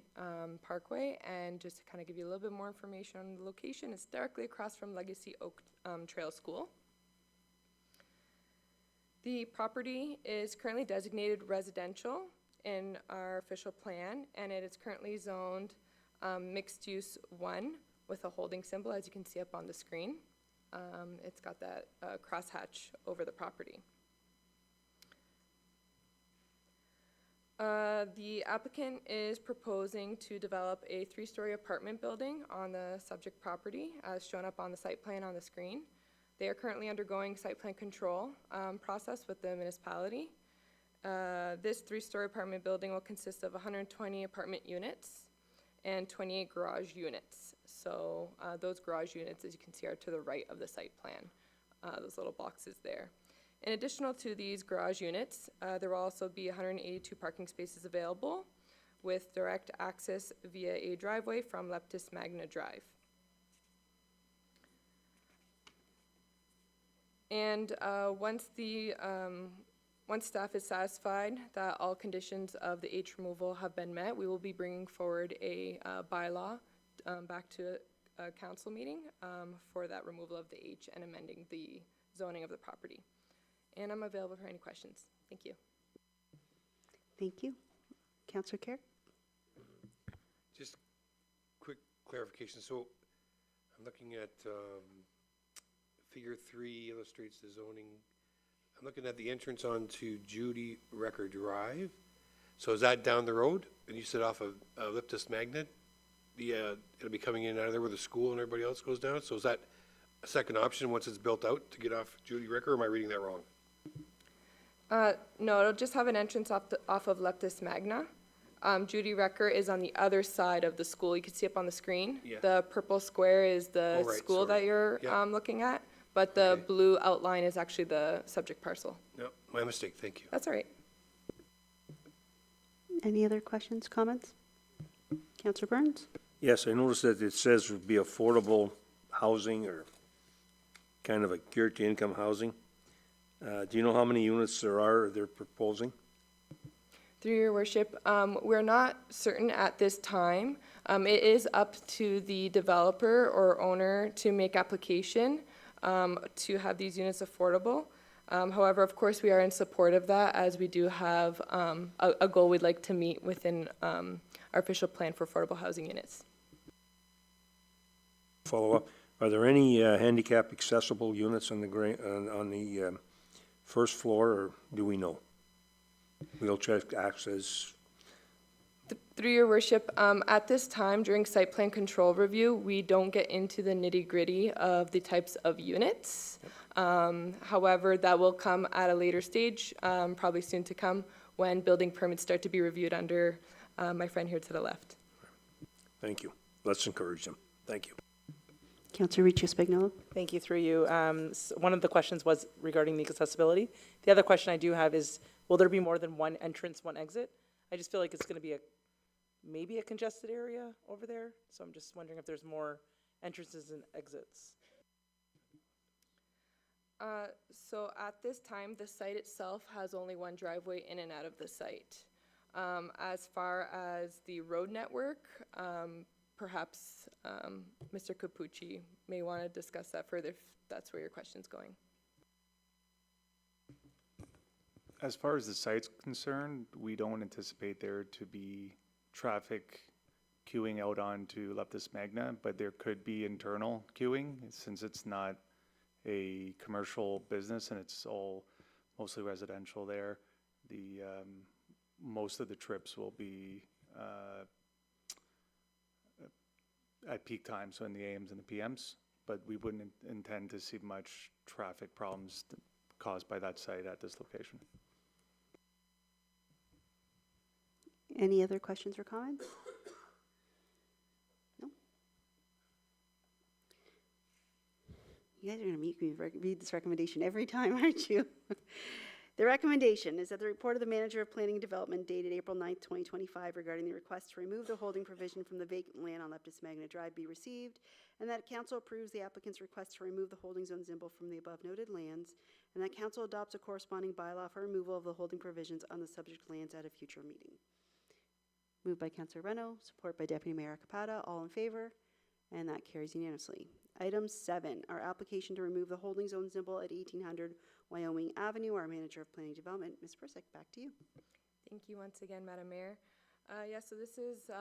Parkway, and just to kind of give you a little bit more information on the location, it's directly across from Legacy Oak Trail School. The property is currently designated residential in our official plan, and it is currently zoned mixed use 1 with a holding symbol, as you can see up on the screen. It's got that crosshatch over the property. The applicant is proposing to develop a 3-story apartment building on the subject property, as shown up on the site plan on the screen. They are currently undergoing site plan control process with the municipality. This 3-story apartment building will consist of 120 apartment units and 28 garage units. So those garage units, as you can see, are to the right of the site plan, those little boxes there. In addition to these garage units, there will also be 182 parking spaces available with direct access via a driveway from Leptis Magna Drive. And once staff is satisfied that all conditions of the H removal have been met, we will be bringing forward a bylaw back to a council meeting for that removal of the H and amending the zoning of the property. And I'm available for any questions. Thank you. Thank you. Councillor Kerr? Just quick clarification. So I'm looking at Figure 3 illustrates the zoning. I'm looking at the entrance onto Judy Recker Drive. So is that down the road? And you said off of Leptis Magnet? It'll be coming in and out of there where the school and everybody else goes down? So is that a second option once it's built out to get off Judy Recker, or am I reading that wrong? No, it'll just have an entrance off of Leptis Magna. Judy Recker is on the other side of the school. You can see up on the screen. Yeah. The purple square is the Oh, right, school sorry. that you're Yeah. looking at, but the Okay. blue outline is actually the subject parcel. No, my mistake. Thank you. That's all right. Any other questions, comments? Councillor Burns? Yes, I noticed that it says it would be affordable housing or kind of a geared to income housing. Do you know how many units they're proposing? Through your worship, we're not certain at this time. It is up to the developer or owner to make application to have these units affordable. However, of course, we are in support of that, as we do have a goal we'd like to meet within our official plan for affordable housing units. Follow up, are there any handicap accessible units on the first floor, or do we know? Wheelchair access, Through your worship, at this time, during site plan control review, we don't get into the nitty-gritty of the types of units. However, that will come at a later stage, probably soon to come, when building permits start to be reviewed under my friend here to the left. Thank you. Let's encourage them. Thank you. Councillor Riccio Spagnuolo. Thank you, through you. One of the questions was regarding the accessibility. The other question I do have is, will there be more than one entrance, one exit? I just feel like it's going to be maybe a congested area over there, so I'm just wondering if there's more entrances and exits. So at this time, the site itself has only one driveway in and out of the site. As far as the road network, perhaps Mr. Capucci may want to discuss that further if that's where your question's going. As far as the site's concerned, we don't anticipate there to be traffic queuing out onto Leptis Magna, but there could be internal queuing since it's not a commercial business and it's all mostly residential there. The most of the trips will be at peak time, so in the AMs and the PMs, but we wouldn't intend to see much traffic problems caused by that site at this location. Any other questions or comments? No? You guys are going to make me read this recommendation every time, aren't you? The recommendation is that the report of the Manager of Planning and Development dated April 9th, 2025 regarding the request to remove the holding provision from the vacant land on Leptis Magna Drive be received, and that Council approves the applicant's request to remove the holding zone symbol from the above noted lands, and that Council adopts a corresponding bylaw for removal of the holding provisions on the subject lands at a future meeting. Moved by Councillor Reno, support by Deputy Mayor Capata. All in favor? And that carries unanimously. Item 7, our application to remove the holding zone symbol at 1800 Wyoming Avenue. Our Manager of Planning Development, Ms. Persick, back to you. Thank you once again, Madam Mayor. So this is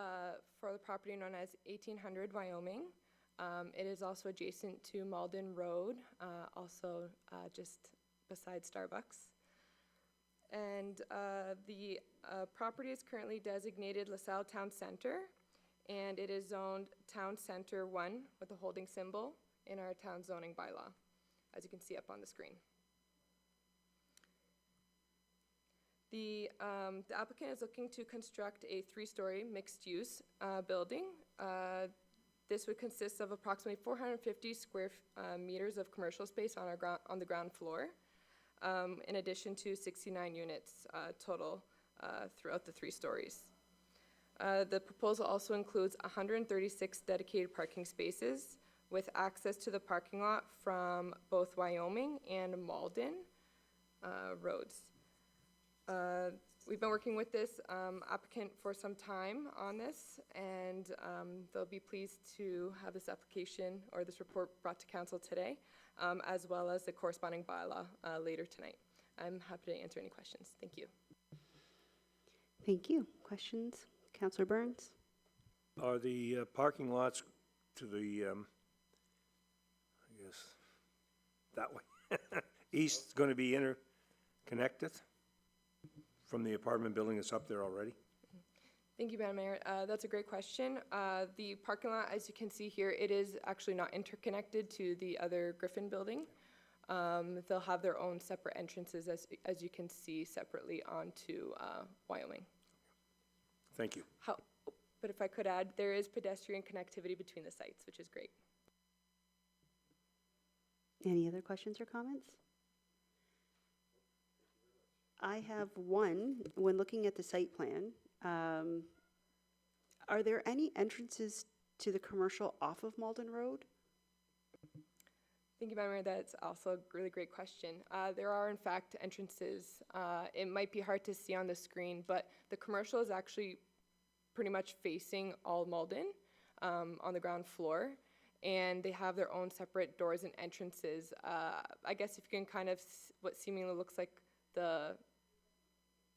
for the property known as 1800 Wyoming. It is also adjacent to Malden Road, also just beside Starbucks. And the property is currently designated LaSalle Town Center, and it is zoned Town Center 1 with a holding symbol in our town zoning bylaw, as you can see up on the screen. The applicant is looking to construct a 3-story mixed-use building. This would consist of approximately 450 square meters of commercial space on the ground floor, in addition to 69 units total throughout the 3 stories. The proposal also includes 136 dedicated parking spaces with access to the parking lot from both Wyoming and Malden roads. We've been working with this applicant for some time on this, and they'll be pleased to have this application or this report brought to council today, as well as the corresponding bylaw later tonight. I'm happy to answer any questions. Thank you. Thank you. Questions? Councillor Burns? Are the parking lots to the, I guess, that way, east going to be interconnected from the apartment building that's up there already? Thank you, Madam Mayor. That's a great question. The parking lot, as you can see here, it is actually not interconnected to the other Griffin building. They'll have their own separate entrances, as you can see, separately onto Wyoming. Thank you. But if I could add, there is pedestrian connectivity between the sites, which is great. Any other questions or comments? I have one. When looking at the site plan, are there any entrances to the commercial off of Malden Road? Thank you, Madam Mayor. That's also a really great question. There are, in fact, entrances. It might be hard to see on the screen, but the commercial is actually pretty much facing all Malden on the ground floor, and they have their own separate doors and entrances. I guess if you can kind of what seemingly looks like the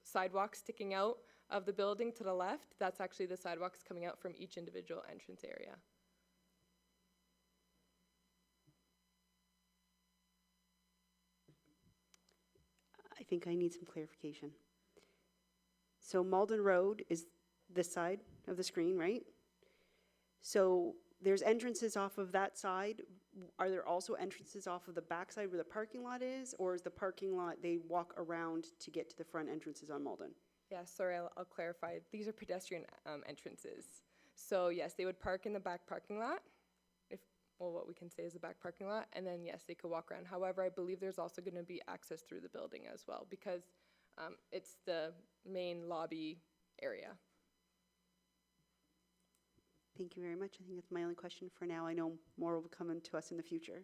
sidewalk sticking out of the building to the left, that's actually the sidewalks coming out from each individual entrance area. I think I need some clarification. So Malden Road is this side of the screen, right? So there's entrances off of that side. Are there also entrances off of the backside where the parking lot is? Or is the parking lot, they walk around to get to the front entrances on Malden? Yeah, sorry, I'll clarify. These are pedestrian entrances. So yes, they would park in the back parking lot, well, what we can say is the back parking lot, and then yes, they could walk around. However, I believe there's also going to be access through the building as well, because it's the main lobby area. Thank you very much. I think that's my only question for now. I know more will come into us in the future.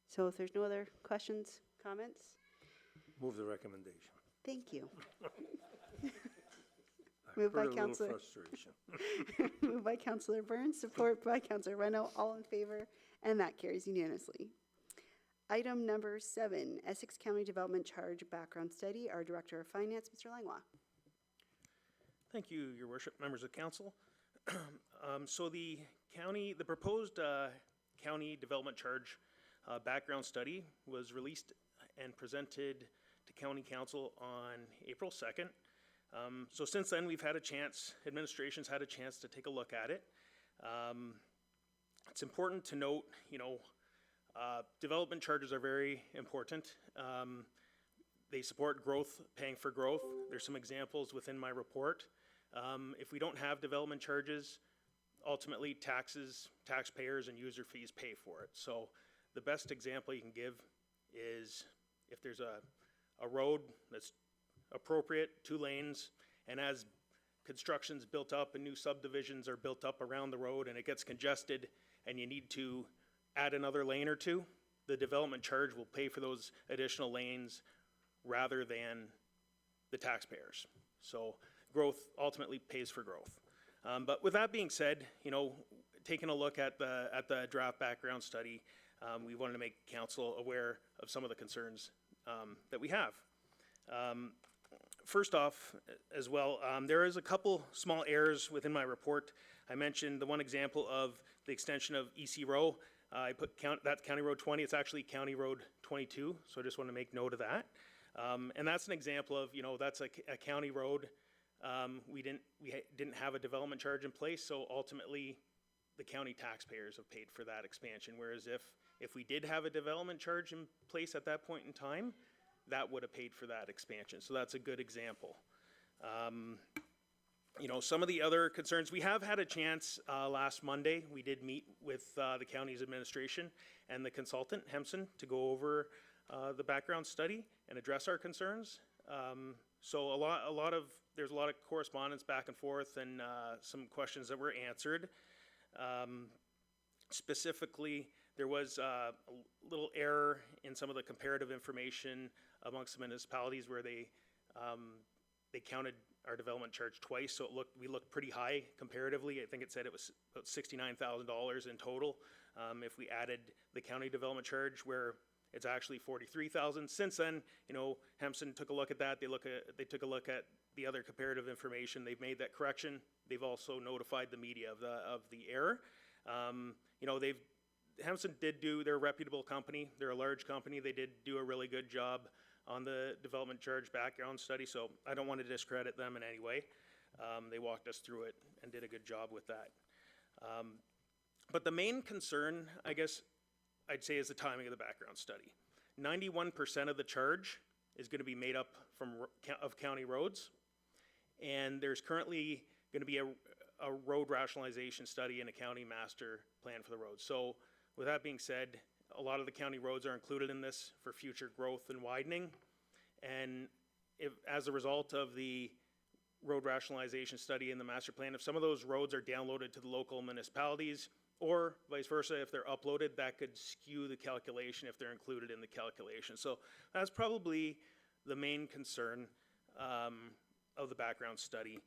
So if there's no other questions, comments? Move the recommendation. Thank you. I Moved by heard a little Councillor. frustration. Moved by Councillor Burns, support by Councillor Reno. All in favor, and that carries unanimously. Item number 7, Essex County Development Charge Background Study. Our Director of Finance, Mr. Langlois. Thank you, Your Worship, members of council. So the proposed county development charge background study was released and presented to county council on April 2nd. So since then, we've had a chance, administration's had a chance to take a look at it. It's important to note, development charges are very important. They support growth, paying for growth. There's some examples within my report. If we don't have development charges, ultimately taxpayers and user fees pay for it. So the best example you can give is if there's a road that's appropriate, 2 lanes, and as construction's built up and new subdivisions are built up around the road and it gets congested and you need to add another lane or 2, the development charge will pay for those additional lanes rather than the taxpayers. So growth ultimately pays for growth. But with that being said, taking a look at the draft background study, we wanted to make council aware of some of the concerns that we have. First off, as well, there is a couple small errors within my report. I mentioned the one example of the extension of EC Row. I put that's County Road 20. It's actually County Road 22, so I just want to make note of that. And that's an example of, that's a county road. We didn't have a development charge in place, so ultimately the county taxpayers have paid for that expansion. Whereas if we did have a development charge in place at that point in time, that would have paid for that expansion. So that's a good example. Some of the other concerns, we have had a chance last Monday. We did meet with the county's administration and the consultant, Hempson, to go over the background study and address our concerns. So there's a lot of correspondence back and forth and some questions that were answered. Specifically, there was a little error in some of the comparative information amongst the municipalities where they counted our development charge twice, so we looked pretty high comparatively. I think it said it was about $69,000 in total. If we added the county development charge, where it's actually $43,000. Since then, Hempson took a look at that. They took a look at the other comparative information. They've made that correction. They've also notified the media of the error. Hempson they're a reputable company. They're a large company. They did do a really good job on the development charge background study, so I don't want to discredit them in any way. They walked us through it and did a good job with that. But the main concern, I guess, I'd say is the timing of the background study. 91% of the charge is going to be made up of county roads, and there's currently going to be a road rationalization study and a county master plan for the roads. So with that being said, a lot of the county roads are included in this for future growth and widening. And as a result of the road rationalization study and the master plan, if some of those roads are downloaded to the local municipalities, or vice versa, if they're uploaded, that could skew the calculation if they're included in the calculation. So that's probably the main concern of the background study.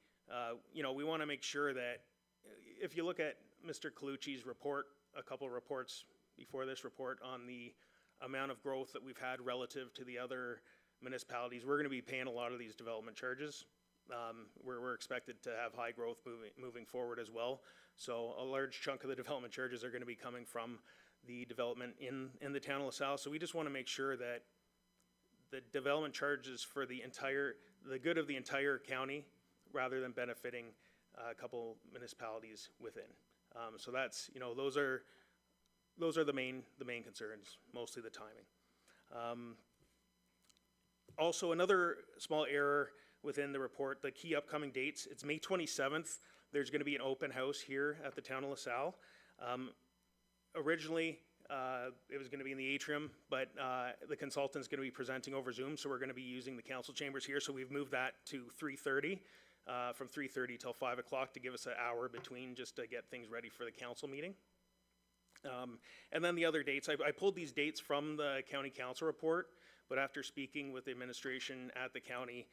We want to make sure that if you look at Mr. Colucci's report, a couple of reports before this report on the amount of growth that we've had relative to the other municipalities, we're going to be paying a lot of these development charges. We're expected to have high growth moving forward as well. So a large chunk of the development charges are going to be coming from the development in the town of LaSalle. So we just want to make sure that the development charges for the good of the entire county rather than benefiting a couple municipalities within. So that's, you know, those are the main concerns, mostly the timing. Also, another small error within the report, the key upcoming dates, it's May 27th. There's going to be an open house here at the town of LaSalle. Originally, it was going to be in the atrium, but the consultant's going to be presenting over Zoom, so we're going to be using the council chambers here. So we've moved that to 3:30, from 3:30 till 5 o'clock to give us an hour between, just to get things ready for the council meeting. And then the other dates, I pulled these dates from the county council report, but after speaking with the administration at the county,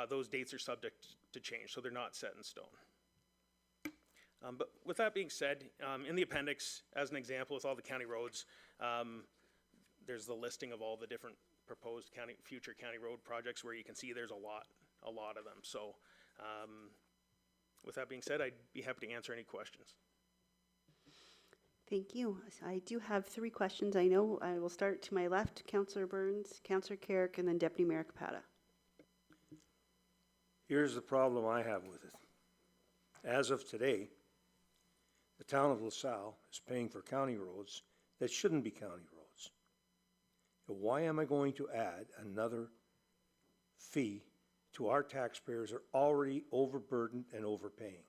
those dates are subject to change, so they're not set in stone. But with that being said, in the appendix, as an example, with all the county roads, there's the listing of all the different proposed future county road projects, where you can see there's a lot of them. So with that being said, I'd be happy to answer any questions. Thank you. I do have 3 questions. I know I will start to my left, Councillor Burns, Councillor Carrick, and then Deputy Mayor Capata. Here's the problem I have with it. As of today, the town of LaSalle is paying for county roads that shouldn't be county roads. So why am I going to add another fee to our taxpayers who are already overburdened and overpaying?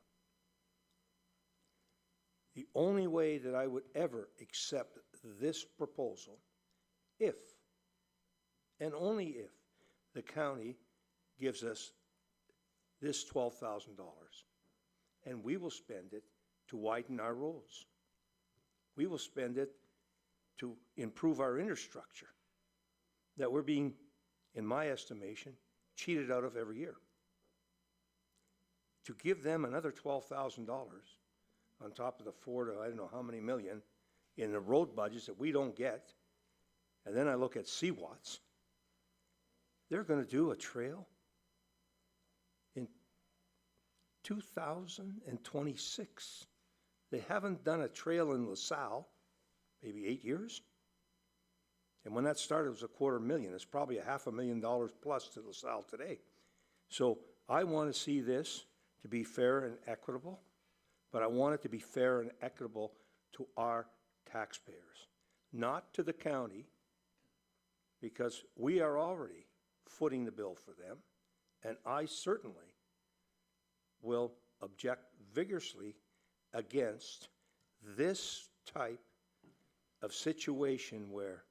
The only way that I would ever accept this proposal, if, and only if, the county gives us this $12,000, and we will spend it to widen our roads. We will spend it to improve our infrastructure that we're being, in my estimation, cheated out of every year. To give them another $12,000 on top of the 4 to I don't know how many million in the road budgets that we don't get, and then I look at CWATS, they're going to do a trail in 2026. They haven't done a trail in LaSalle, maybe 8 years. And when that started, it was $250,000. It's probably $500,000 plus to LaSalle today. So I want to see this to be fair and equitable, but I want it to be fair and equitable to our taxpayers, not to the county, because we are already footing the bill for them, and I certainly will object vigorously against this type of situation where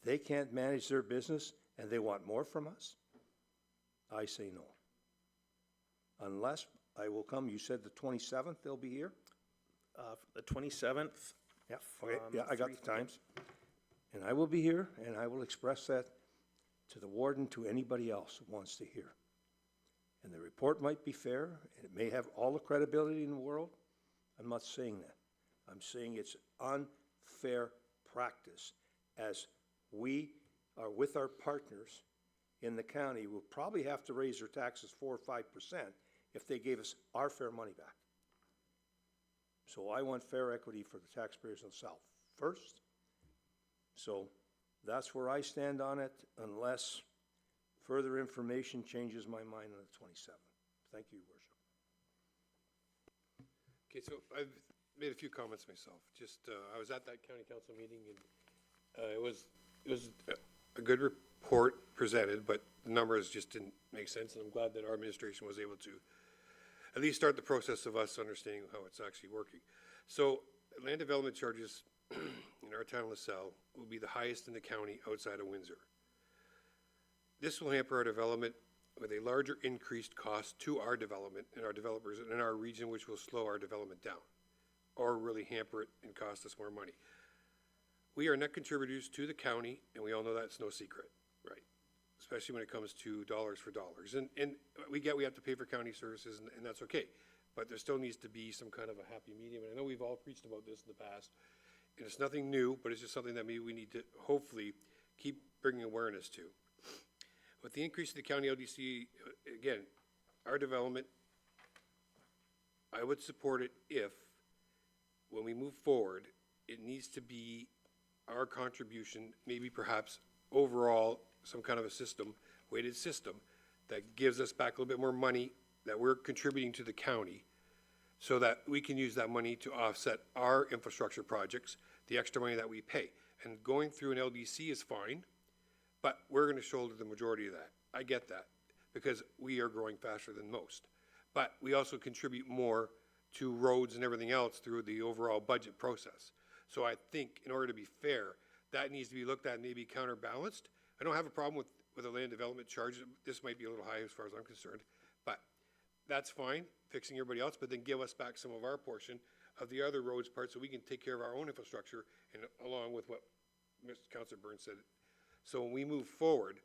they can't manage their business and they want more from us. I say no. Unless I will come, you said the 27th they'll be here? The 27th. Yeah, okay, yeah, I got the times. And I will be here, and I will express that to the warden, to anybody else who wants to hear. And the report might be fair, and it may have all the credibility in the world. I'm not saying that. I'm saying it's unfair practice, as we are with our partners in the county. We'll probably have to raise their taxes 4 or 5% if they gave us our fair money back. So I want fair equity for the taxpayers of the South first. So that's where I stand on it, unless further information changes my mind on the 27th. Thank you, Your Worship. Okay, so I've made a few comments myself. Just, I was at that county council meeting, and it was a good report presented, but the numbers just didn't make sense, and I'm glad that our administration was able to at least start the process of us understanding how it's actually working. So land development charges in our town of LaSalle will be the highest in the county outside of Windsor. This will hamper our development with a larger increased cost to our development and our developers in our region, which will slow our development down or really hamper it and cost us more money. We are net contributors to the county, and we all know that's no secret, right? Especially when it comes to dollars for dollars. And we have to pay for county services, and that's okay. But there still needs to be some kind of a happy medium. And I know we've all preached about this in the past, and it's nothing new, but it's just something that maybe we need to hopefully keep bringing awareness to. With the increase of the county LDC, again, our development, I would support it if, when we move forward, it needs to be our contribution, maybe perhaps overall some kind of a system, weighted system, that gives us back a little bit more money that we're contributing to the county so that we can use that money to offset our infrastructure projects, the extra money that we pay. And going through an LDC is fine, but we're gonna shoulder the majority of that. I get that, because we are growing faster than most. But we also contribute more to roads and everything else through the overall budget process. So I think in order to be fair, that needs to be looked at and maybe counterbalanced. I don't have a problem with a land development charge. This might be a little high as far as I'm concerned, but that's fine, fixing everybody else, but then give us back some of our portion of the other roads part so we can take care of our own infrastructure and along with what Mr. Councilor Burns said. So when we move forward,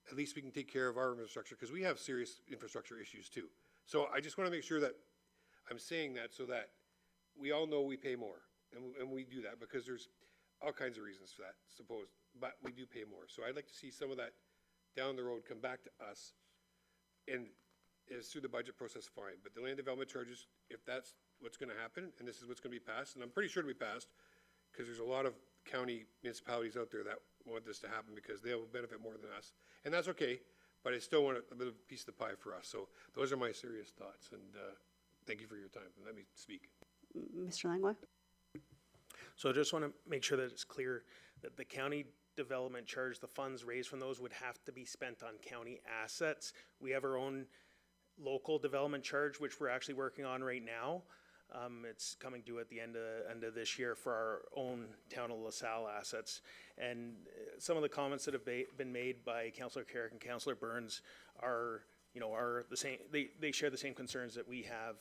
at least we can take care of our infrastructure because we have serious infrastructure issues too. So I just want to make sure that I'm saying that so that we all know we pay more. And we do that because there's all kinds of reasons for that, suppose, but we do pay more. So I'd like to see some of that down the road come back to us. And is through the budget process, fine. But the land development charges, if that's what's going to happen, and this is what's going to be passed, and I'm pretty sure it'll be passed, because there's a lot of county municipalities out there that want this to happen because they'll benefit more than us. And that's okay, but I still want a bit of a piece of the pie for us. So those are my serious thoughts, and thank you for your time. Let me speak. Mr. Langlois? So I just want to make sure that it's clear that the county development charge, the funds raised from those would have to be spent on county assets. We have our own local development charge, which we're actually working on right now. It's coming due at the end of this year for our own town of LaSalle assets. And some of the comments that have been made by Councillor Carrick and Councillor Burns are the same. They share the same concerns that we have,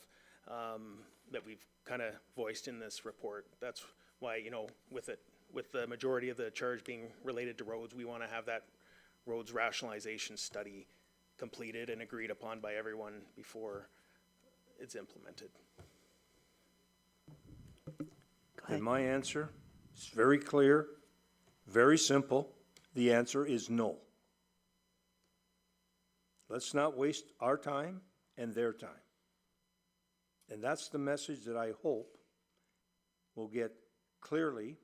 that we've kind of voiced in this report. That's why, with the majority of the charge being related to roads, we want to have that roads rationalization study completed and agreed upon by everyone before it's implemented. And my answer is very clear, very simple. The answer is no. Let's not waste our time and their time. And that's the message that I hope will get clearly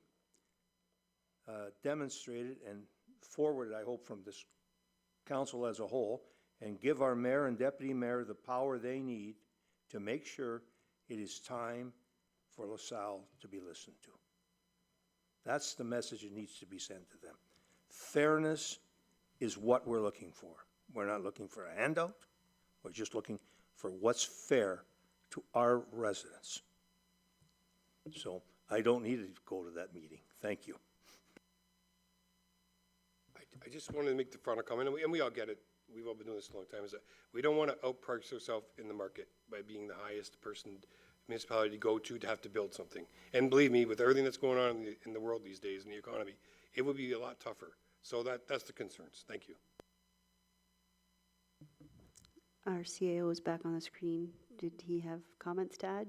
demonstrated and forwarded, I hope, from this council as a whole, and give our mayor and deputy mayor the power they need to make sure it is time for LaSalle to be listened to. That's the message that needs to be sent to them. Fairness is what we're looking for. We're not looking for a handout. We're just looking for what's fair to our residents. So I don't need to go to that meeting. Thank you. I just wanted to make the final comment, and we all get it. We've all been doing this a long time, is that we don't want to outprice ourselves in the market by being the highest municipality to go to have to build something. And believe me, with everything that's going on in the world these days, in the economy, it would be a lot tougher. So that's the concerns. Thank you. Our CAO is back on the screen. Did he have comments to add?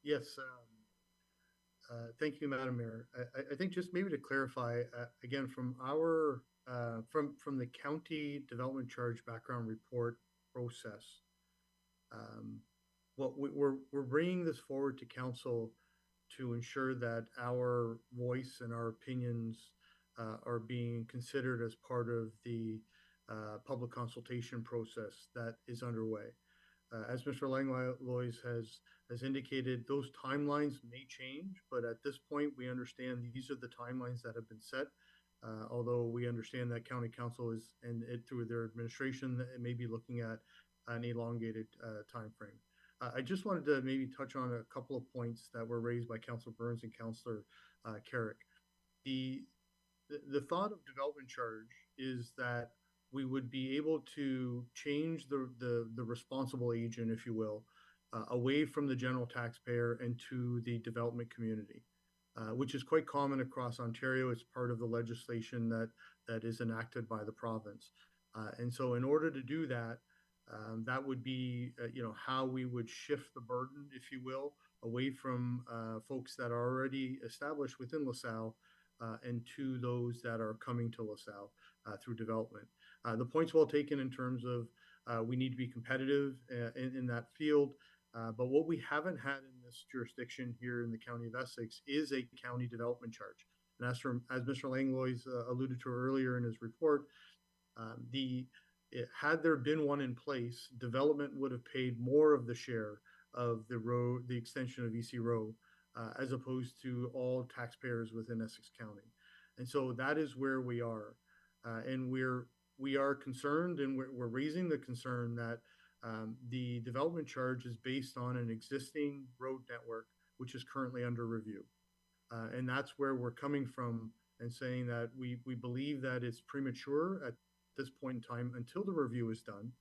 Yes. Thank you, Madam Mayor. I think just maybe to clarify, again, from our, from the county development charge background report process, what we're bringing this forward to council to ensure that our voice and our opinions are being considered as part of the public consultation process that is underway. As Mr. Langlois has indicated, those timelines may change, but at this point, we understand these are the timelines that have been set. Although we understand that county council is, and it through their administration, it may be looking at an elongated time frame. I just wanted to maybe touch on a couple of points that were raised by Councillor Burns and Councillor Carrick. The thought of development charge is that we would be able to change the responsible agent, if you will, away from the general taxpayer and to the development community, which is quite common across Ontario. It's part of the legislation that is enacted by the province. And so in order to do that, that would be, how we would shift the burden, if you will, away from folks that are already established within LaSalle and to those that are coming to LaSalle through development. The point's well taken in terms of we need to be competitive in that field, but what we haven't had in this jurisdiction here in the County of Essex is a county development charge. And as Mr. Langlois alluded to earlier in his report, the had there been one in place, development would have paid more of the share of the road, the extension of EC Row, as opposed to all taxpayers within Essex County. And so that is where we are. And we are concerned, and we're raising the concern that the development charge is based on an existing road network, which is currently under review. And that's where we're coming from and saying that we believe that it's premature at this point in time until the review is done,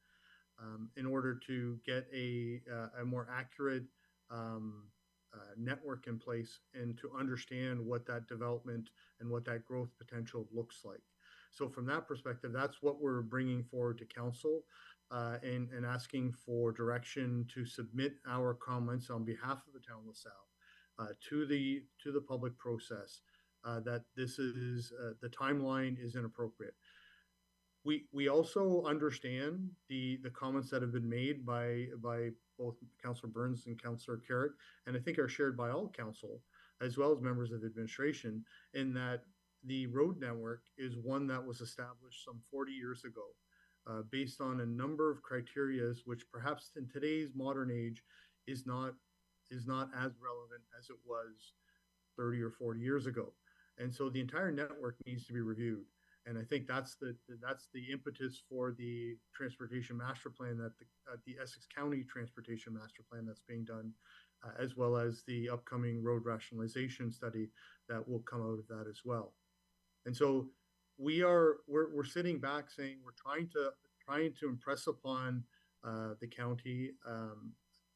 in order to get a more accurate network in place and to understand what that development and what that growth potential looks like. So from that perspective, that's what we're bringing forward to council, and asking for direction to submit our comments on behalf of the town of LaSalle to the public process, that this is the timeline is inappropriate. We also understand the comments that have been made by both Councillor Burns and Councillor Carrick, and I think are shared by all council, as well as members of the administration, in that the road network is one that was established some 40 years ago, based on a number of criteria, which perhaps in today's modern age is not as relevant as it was 30 or 40 years ago. And so the entire network needs to be reviewed. And I think that's the impetus for the transportation master plan, that the Essex County transportation master plan that's being done, as well as the upcoming road rationalization study that will come out of that as well. And so we're sitting back saying we're trying to impress upon the county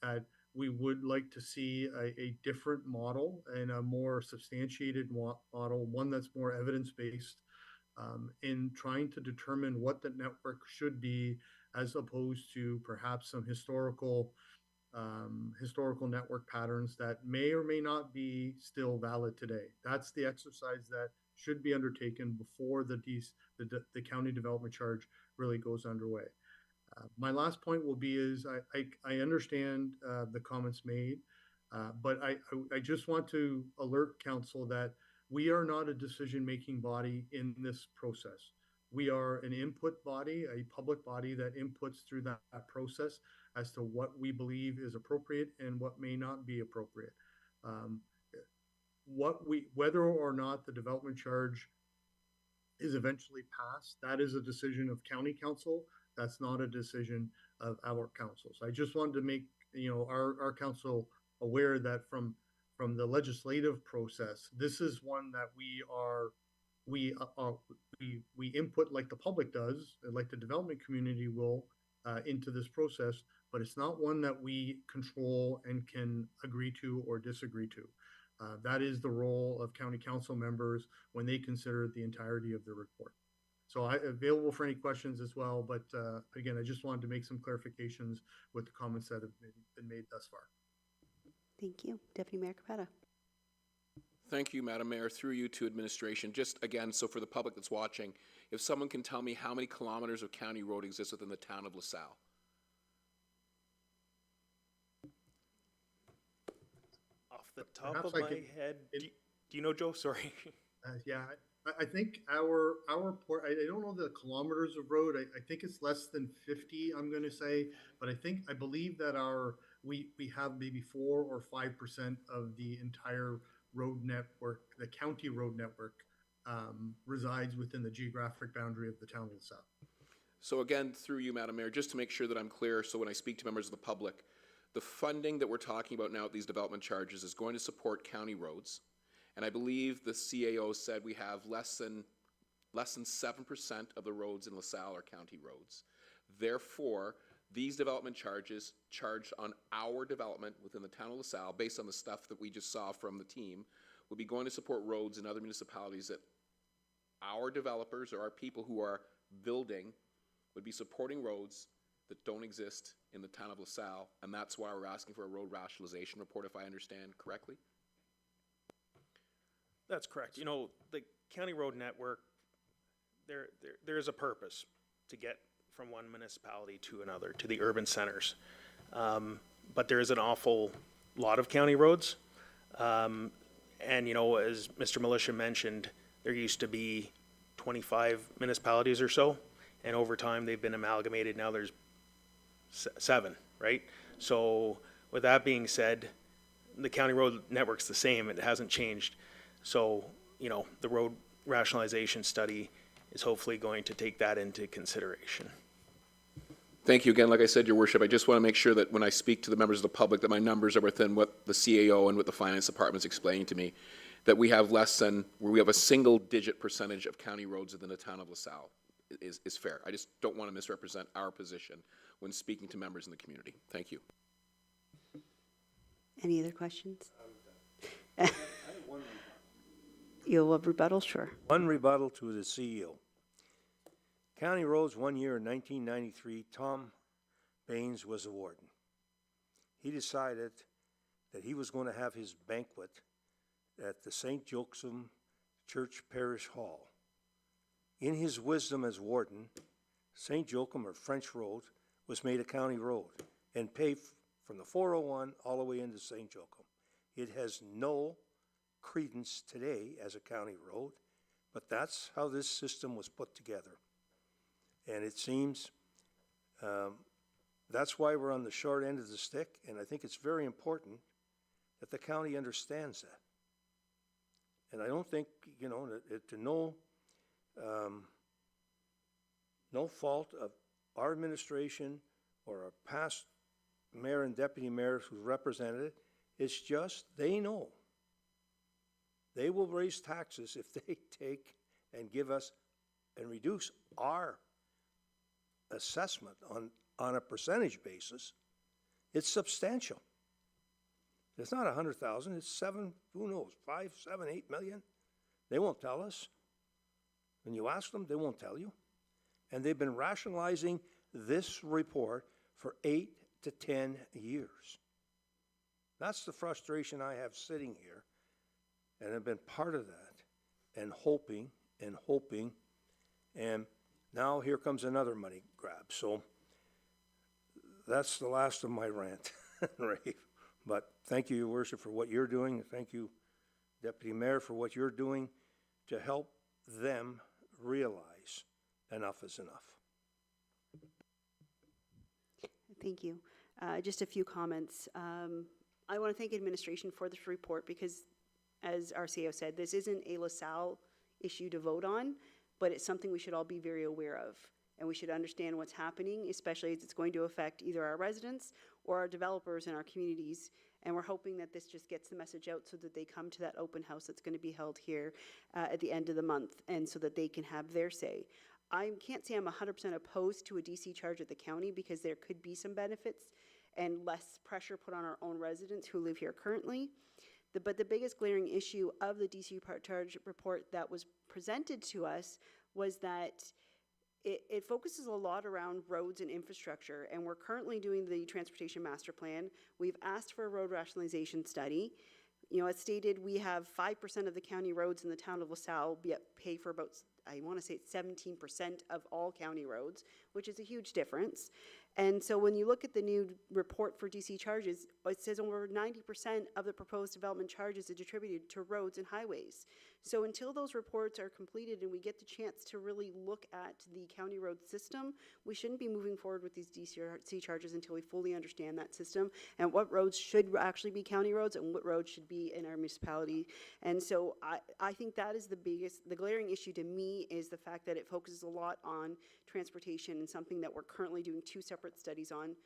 that we would like to see a different model and a more substantiated model, one that's more evidence-based, in trying to determine what the network should be, as opposed to perhaps some historical network patterns that may or may not be still valid today. That's the exercise that should be undertaken before the county development charge really goes underway. My last point will be is I understand the comments made, but I just want to alert council that we are not a decision-making body in this process. We are an input body, a public body that inputs through that process as to what we believe is appropriate and what may not be appropriate. Whether or not the development charge is eventually passed, that is a decision of county council. That's not a decision of our council. So I just wanted to make our council aware that from the legislative process, this is one that we input like the public does, like the development community will, into this process, but it's not one that we control and can agree to or disagree to. That is the role of county council members when they consider the entirety of the report. So I'm available for any questions as well, but again, I just wanted to make some clarifications with the comments that have been made thus far. Thank you. Deputy Mayor Capetta. Thank you, Madam Mayor. Through you to administration. Just again, so for the public that's watching, if someone can tell me how many kilometers of county road exists within the town of LaSalle? Off the top Perhaps of I my can- head, do you know, Joe? Sorry. Yeah, I think our port, I don't know the kilometers of road. I think it's less than 50, I'm going to say, but I believe that we have maybe 4 or 5% of the entire road network, the county road network, resides within the geographic boundary of the town of LaSalle. So again, through you, Madam Mayor, just to make sure that I'm clear, so when I speak to members of the public, the funding that we're talking about now at these development charges is going to support county roads. And I believe the CAO said we have less than 7% of the roads in LaSalle are county roads. Therefore, these development charges charged on our development within the town of LaSalle, based on the stuff that we just saw from the team, will be going to support roads in other municipalities that our developers or our people who are building would be supporting roads that don't exist in the town of LaSalle, and that's why we're asking for a road rationalization report, if I understand correctly? That's correct. You know, the county road network, there is a purpose to get from one municipality to another, to the urban centers. But there is an awful lot of county roads. And, you know, as Mr. Militia mentioned, there used to be 25 municipalities or so. and over time, they've been amalgamated. Now there's 7, right? So with that being said, the county road network's the same. It hasn't changed. So, you know, the road rationalization study is hopefully going to take that into consideration. Thank you again. Like I said, Your Worship, I just want to make sure that when I speak to the members of the public, that my numbers are within what the CAO and what the finance department's explaining to me, that we have a single-digit percentage of county roads within the town of LaSalle is fair. I just don't want to misrepresent our position when speaking to members in the community. Thank you. Any other questions? You'll have rebuttal, sure. One rebuttal to the CEO. County roads, one year in 1993, Tom Baines was a warden. He decided that he was going to have his banquet at the St. Joachim Church Parish Hall. In his wisdom as warden, St. Joachim, or French Road, was made a county road and paved from the 401 all the way into St. Joachim. It has no credence today as a county road, but that's how this system was put together. And it seems that's why we're on the short end of the stick, and I think it's very important that the county understands that. And I don't think, you know, no fault of our administration or our past mayor and deputy mayors who represented it, it's just they know. They will raise taxes if they take and give us and reduce our assessment on a percentage basis. It's substantial. It's not 100,000, it's 7, who knows, 5, 7, 8 million. They won't tell us. When you ask them, they won't tell you. And they've been rationalizing this report for 8 to 10 years. That's the frustration I have sitting here, and I've been part of that, and hoping, and now here comes another money grab. So that's the last of my rant, Ray. But thank you, Your Worship, for what you're doing. Thank you, Deputy Mayor, for what you're doing to help them realize enough is enough. Thank you. Just a few comments. I want to thank administration for this report because, as our CEO said, this isn't a LaSalle issue to vote on, but it's something we should all be very aware of. And we should understand what's happening, especially as it's going to affect either our residents or our developers in our communities. And we're hoping that this just gets the message out so that they come to that open house that's going to be held here at the end of the month, and so that they can have their say. I can't say I'm 100% opposed to a DC charge at the county because there could be some benefits and less pressure put on our own residents who live here currently. But the biggest glaring issue of the DC charge report that was presented to us was that it focuses a lot around roads and infrastructure, and we're currently doing the transportation master plan. We've asked for a road rationalization study. You know, as stated, we have 5% of the county roads in the town of LaSalle pay for about, I want to say it's 17% of all county roads, which is a huge difference. And so when you look at the new report for DC charges, it says over 90% of the proposed development charges are attributed to roads and highways. So until those reports are completed and we get the chance to really look at the county road system, we shouldn't be moving forward with these DC charges until we fully understand that system and what roads should actually be county roads and what roads should be in our municipality. And so I think that is the glaring issue to me is the fact that it focuses a lot on transportation and something that we're currently doing 2 separate studies on.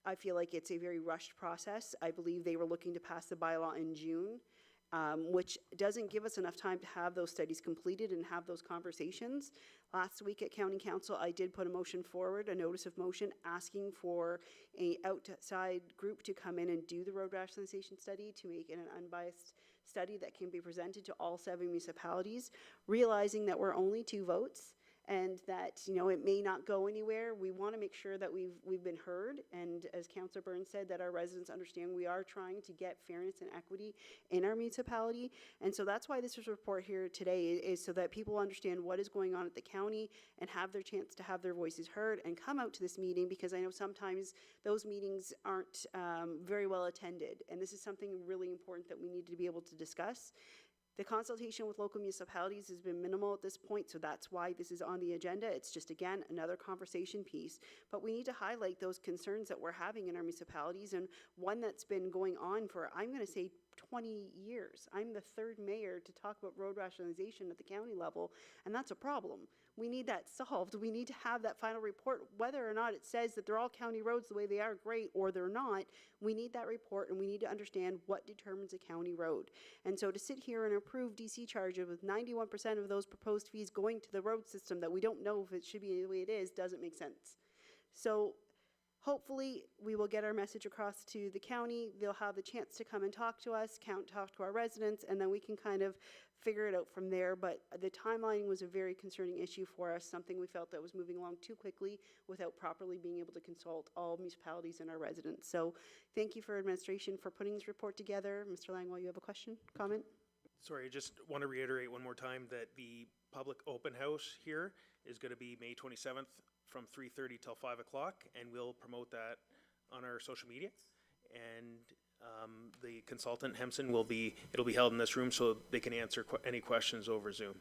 I feel like it's a very rushed process. I believe they were looking to pass the bylaw in June, which doesn't give us enough time to have those studies completed and have those conversations. Last week at County Council, I did put a motion forward, a notice of motion, asking for an outside group to come in and do the road rationalization study to make it an unbiased study that can be presented to all 7 municipalities, realizing that we're only 2 votes. And that, you know, it may not go anywhere. We want to make sure that we've been heard, and as Councillor Burns said, that our residents understand we are trying to get fairness and equity in our municipality. And so that's why this report here today is so that people understand what is going on at the county and have their chance to have their voices heard and come out to this meeting, because I know sometimes those meetings aren't very well attended, and this is something really important that we need to be able to discuss. The consultation with local municipalities has been minimal at this point, so that's why this is on the agenda. It's just, again, another conversation piece. But we need to highlight those concerns that we're having in our municipalities, and one that's been going on for, I'm going to say, 20 years. I'm the third mayor to talk about road rationalization at the county level, and that's a problem. We need that solved. We need to have that final report, whether or not it says that they're all county roads the way they are, great, or they're not. We need that report, and we need to understand what determines a county road. And so to sit here and approve DC charges with 91% of those proposed fees going to the road system that we don't know if it should be the way it is doesn't make sense. So hopefully, we will get our message across to the county. They'll have the chance to come and talk to us, talk to our residents, and then we can kind of figure it out from there. But the timeline was a very concerning issue for us, something we felt that was moving along too quickly without properly being able to consult all municipalities and our residents. So thank you for administration for putting this report together. Mr. Langwell, you have a question, comment? Sorry, I just want to reiterate one more time that the public open house here is going to be May 27th from 3:30 till 5 o'clock, and we'll promote that on our social media. And the consultant, Hemson, it'll be held in this room so they can answer any questions over Zoom.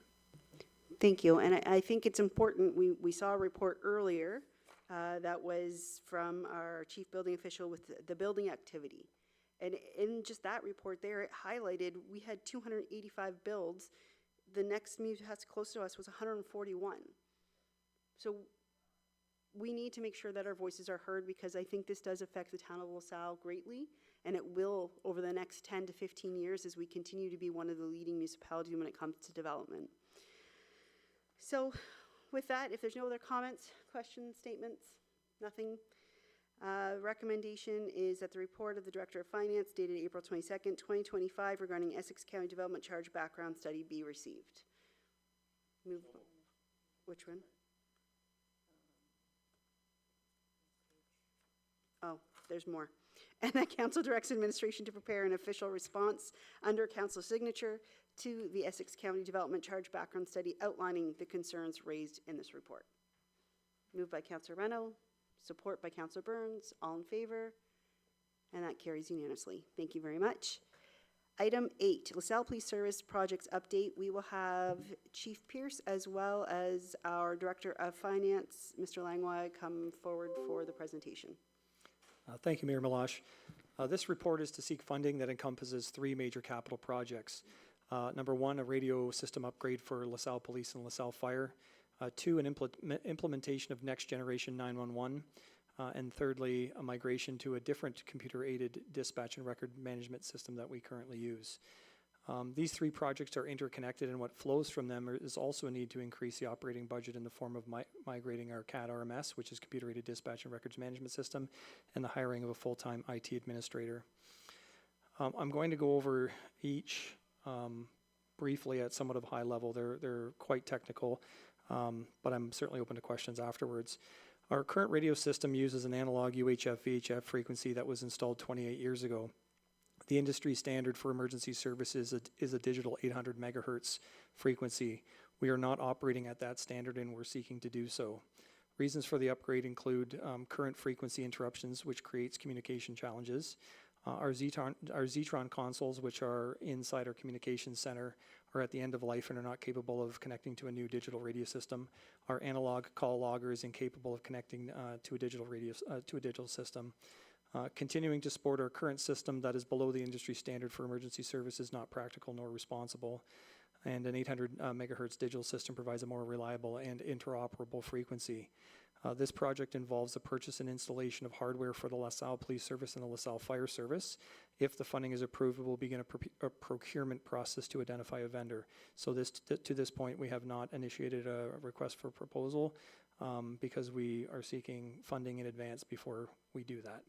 Thank you, and I think it's important, we saw a report earlier that was from our chief building official with the building activity. And in just that report there, it highlighted we had 285 builds. The next house close to us was 141. So we need to make sure that our voices are heard, because I think this does affect the town of LaSalle greatly, and it will over the next 10 to 15 years as we continue to be one of the leading municipalities when it comes to development. So with that, if there's no other comments, questions, statements, nothing, recommendation is that the report of the Director of Finance dated April 22nd, 2025 regarding Essex County Development Charge Background Study be received. Move. Which one? Oh, there's more. And that council directs administration to prepare an official response under council signature to the Essex County Development Charge Background Study outlining the concerns raised in this report. Moved by Councillor Reno, support by Councillor Burns. All in favor? And that carries unanimously. Thank you very much. Item 8, LaSalle Police Service Projects Update. We will have Chief Pierce as well as our Director of Finance, Mr. Langlois, come forward for the presentation. Thank you, Mayor Malash. This report is to seek funding that encompasses 3 major capital projects. Number 1, a radio system upgrade for LaSalle Police and LaSalle Fire. 2, an implementation of next generation 911. And thirdly, a migration to a different computer-aided dispatch and record management system that we currently use. These 3 projects are interconnected, and what flows from them is also a need to increase the operating budget in the form of migrating our CAD RMS, which is computer-aided dispatch and records management system, and the hiring of a full-time IT administrator. I'm going to go over each briefly at somewhat of a high level. They're quite technical, but I'm certainly open to questions afterwards. Our current radio system uses an analog UHF-VHF frequency that was installed 28 years ago. The industry standard for emergency services is a digital 800 megahertz frequency. We are not operating at that standard, and we're seeking to do so. Reasons for the upgrade include current frequency interruptions, which creates communication challenges. Our Zetron consoles, which are inside our communications center, are at the end of life and are not capable of connecting to a new digital radio system. Our analog call logger is incapable of connecting to a digital system. Continuing to support our current system that is below the industry standard for emergency service is not practical nor responsible. And an 800 megahertz digital system provides a more reliable and interoperable frequency. This project involves the purchase and installation of hardware for the LaSalle Police Service and the LaSalle Fire Service. If the funding is approved, we'll begin a procurement process to identify a vendor. So to this point, we have not initiated a request for proposal because we are seeking funding in advance before we do that.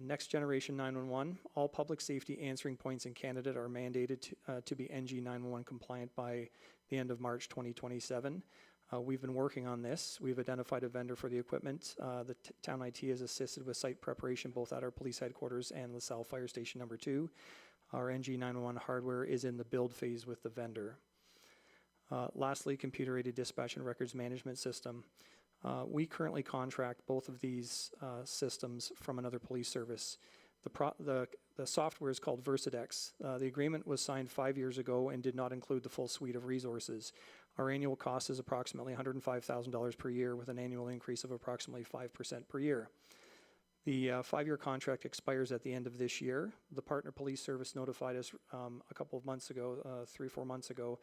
Next generation 911, all public safety answering points in Canada are mandated to be NG 911 compliant by the end of March 2027. We've been working on this. We've identified a vendor for the equipment. The town IT has assisted with site preparation both at our police headquarters and LaSalle Fire Station number 2. Our NG 911 hardware is in the build phase with the vendor. Lastly, computer-aided dispatch and records management system. We currently contract both of these systems from another police service. The software is called Versadex. The agreement was signed 5 years ago and did not include the full suite of resources. Our annual cost is approximately $105,000 per year, with an annual increase of approximately 5% per year. The 5-year contract expires at the end of this year. The partner police service notified us a couple of months ago, 3-4 months ago,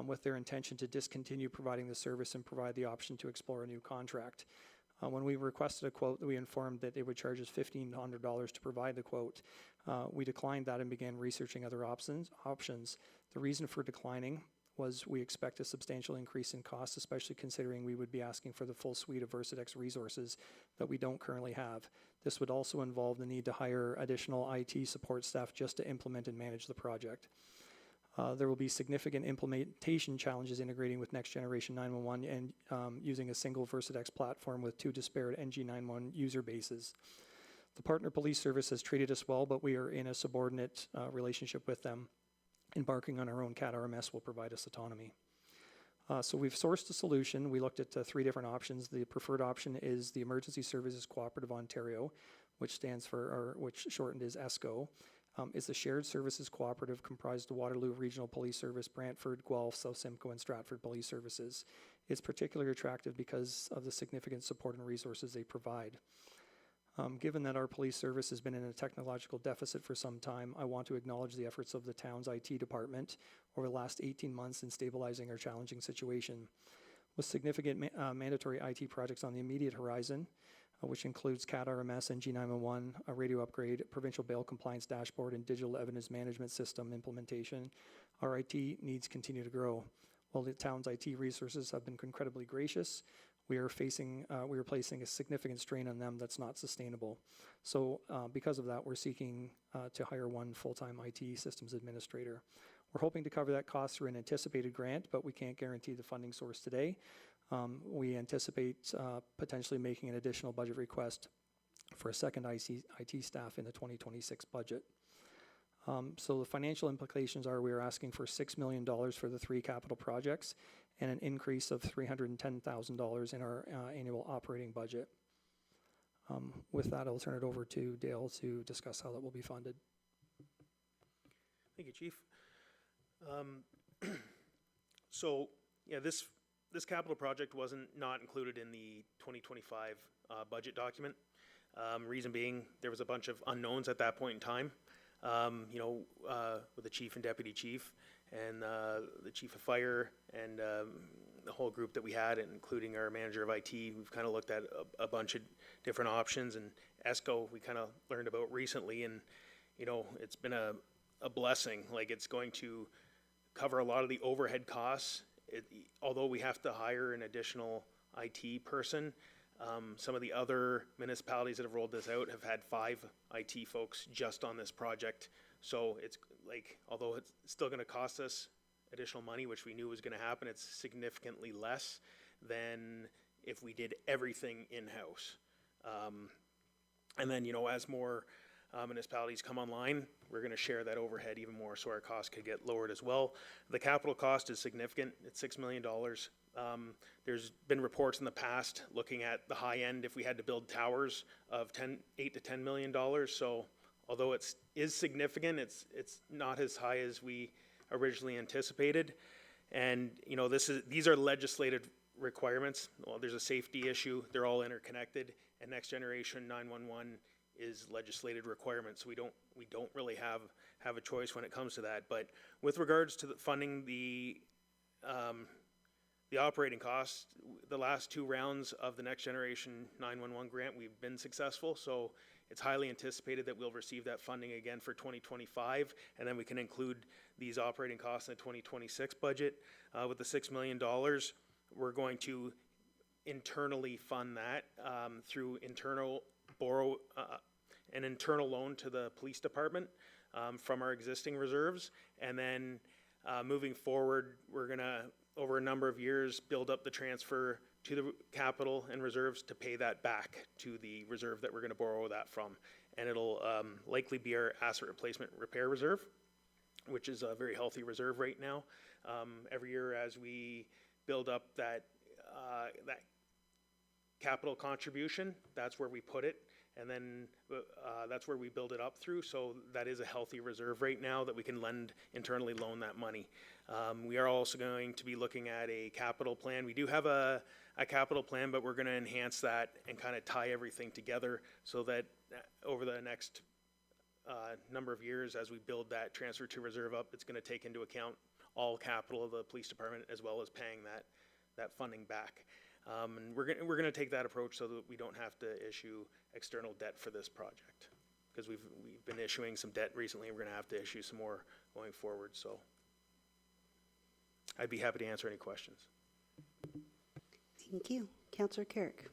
with their intention to discontinue providing the service and provide the option to explore a new contract. When we requested a quote, we informed that they would charge us $1,500 to provide the quote. We declined that and began researching other options. The reason for declining was we expect a substantial increase in costs, especially considering we would be asking for the full suite of Versadex resources that we don't currently have. This would also involve the need to hire additional IT support staff just to implement and manage the project. There will be significant implementation challenges integrating with Next Generation 911 and using a single Versadex platform with 2 disparate NG911 user bases. The partner police service has treated us well, but we are in a subordinate relationship with them. Embarking on our own CAD RMS will provide us autonomy. So we've sourced a solution. We looked at 3 different options. The preferred option is the Emergency Services Cooperative Ontario, which stands for, or which shortened is ESCO. It's a shared services cooperative comprised of Waterloo Regional Police Service, Brantford, Guelph, South Simcoe, and Stratford Police Services. It's particularly attractive because of the significant support and resources they provide. Given that our police service has been in a technological deficit for some time, I want to acknowledge the efforts of the town's IT department over the last 18 months in stabilizing our challenging situation. With significant mandatory IT projects on the immediate horizon, which includes CAD RMS, NG911, a radio upgrade, provincial bail compliance dashboard, and digital evidence management system implementation, our IT needs continue to grow. While the town's IT resources have been incredibly gracious, we are placing a significant strain on them that's not sustainable. So because of that, we're seeking to hire 1 full-time IT systems administrator. We're hoping to cover that cost through an anticipated grant, but we can't guarantee the funding source today. We anticipate potentially making an additional budget request for a second IT staff in the 2026 budget. So the financial implications are we are asking for $6 million for the 3 capital projects and an increase of $310,000 in our annual operating budget. With that, I'll turn it over to Dale to discuss how that will be funded. Thank you, Chief. So, yeah, this capital project wasn't not included in the 2025 budget document. Reason being, there was a bunch of unknowns at that point in time. With the chief and deputy chief and the chief of fire and the whole group that we had, including our manager of IT, we've kind of looked at a bunch of different options, and ESCO we kind of learned about recently, and it's been a blessing. Like, it's going to cover a lot of the overhead costs. Although we have to hire an additional IT person, some of the other municipalities that have rolled this out have had 5 IT folks just on this project. So it's like, although it's still going to cost us additional money, which we knew was going to happen, it's significantly less than if we did everything in-house. And then, as more municipalities come online, we're going to share that overhead even more, so our costs could get lowered as well. The capital cost is significant. It's $6 million. There's been reports in the past looking at the high end if we had to build towers of $8 to $10 million. So although it is significant, it's not as high as we originally anticipated. And these are legislated requirements. Well, there's a safety issue. They're all interconnected, and Next Generation 911 is legislated requirements. We don't really have a choice when it comes to that. But with regards to funding the operating costs, the last 2 rounds of the Next Generation 911 grant, we've been successful. So it's highly anticipated that we'll receive that funding again for 2025, and then we can include these operating costs in the 2026 budget. With the $6 million, we're going to internally fund that through an internal loan to the police department from our existing reserves. And then moving forward, we're going to, over a number of years, build up the transfer to the capital and reserves to pay that back to the reserve that we're going to borrow that from. And it'll likely be our asset replacement repair reserve, which is a very healthy reserve right now. Every year as we build up that capital contribution, that's where we put it. and then that's where we build it up through. So that is a healthy reserve right now that we can internally loan that money. We are also going to be looking at a capital plan. We do have a capital plan, but we're going to enhance that and kind of tie everything together so that over the next number of years, as we build that transfer to reserve up, it's going to take into account all capital of the police department as well as paying that funding back. And we're going to take that approach so that we don't have to issue external debt for this project, because we've been issuing some debt recently. We're going to have to issue some more going forward. So I'd be happy to answer any questions. Thank you. Councillor Carrick.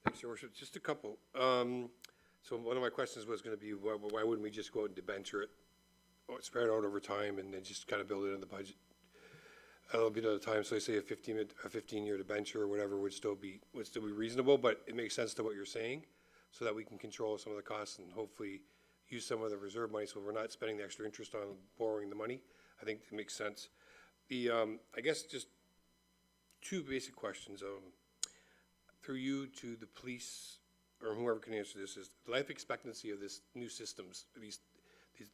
Thanks, Your Worship. Just a couple. So one of my questions was going to be, why wouldn't we just go out and debenture it, or spread it out over time, and then just kind of build it in the budget a little bit at a time? So I say a 15-year debenture or whatever would still be reasonable, but it makes sense to what you're saying, so that we can control some of the costs and hopefully use some of the reserve money, so we're not spending the extra interest on borrowing the money. I think it makes sense. I guess just two basic questions. Through you to the police, or whoever can answer this, is the life expectancy of this new systems,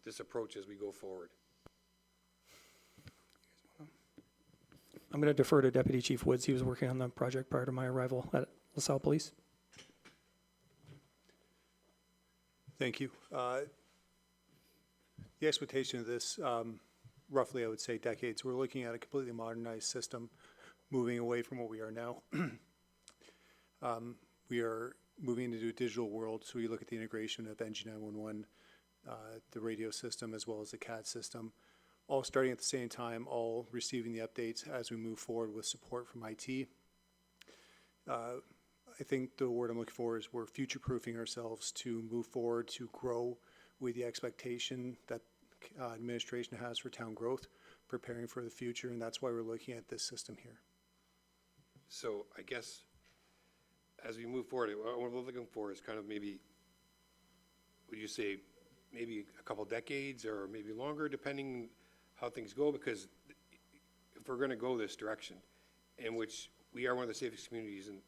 this approach as we go forward? I'm going to defer to Deputy Chief Woods. He was working on the project prior to my arrival at LaSalle Police. Thank you. The expectation of this, roughly, I would say decades. We're looking at a completely modernized system, moving away from what we are now. We are moving into a digital world, so we look at the integration of NG911, the radio system, as well as the CAD system, all starting at the same time, all receiving the updates as we move forward with support from IT. I think the word I'm looking for is we're future-proofing ourselves to move forward, to grow with the expectation that administration has for town growth, preparing for the future, and that's why we're looking at this system here. So I guess as we move forward, what we're looking for is kind of maybe, would you say, maybe a couple decades or maybe longer, depending how things go? Because if we're going to go this direction, in which we are one of the safest communities in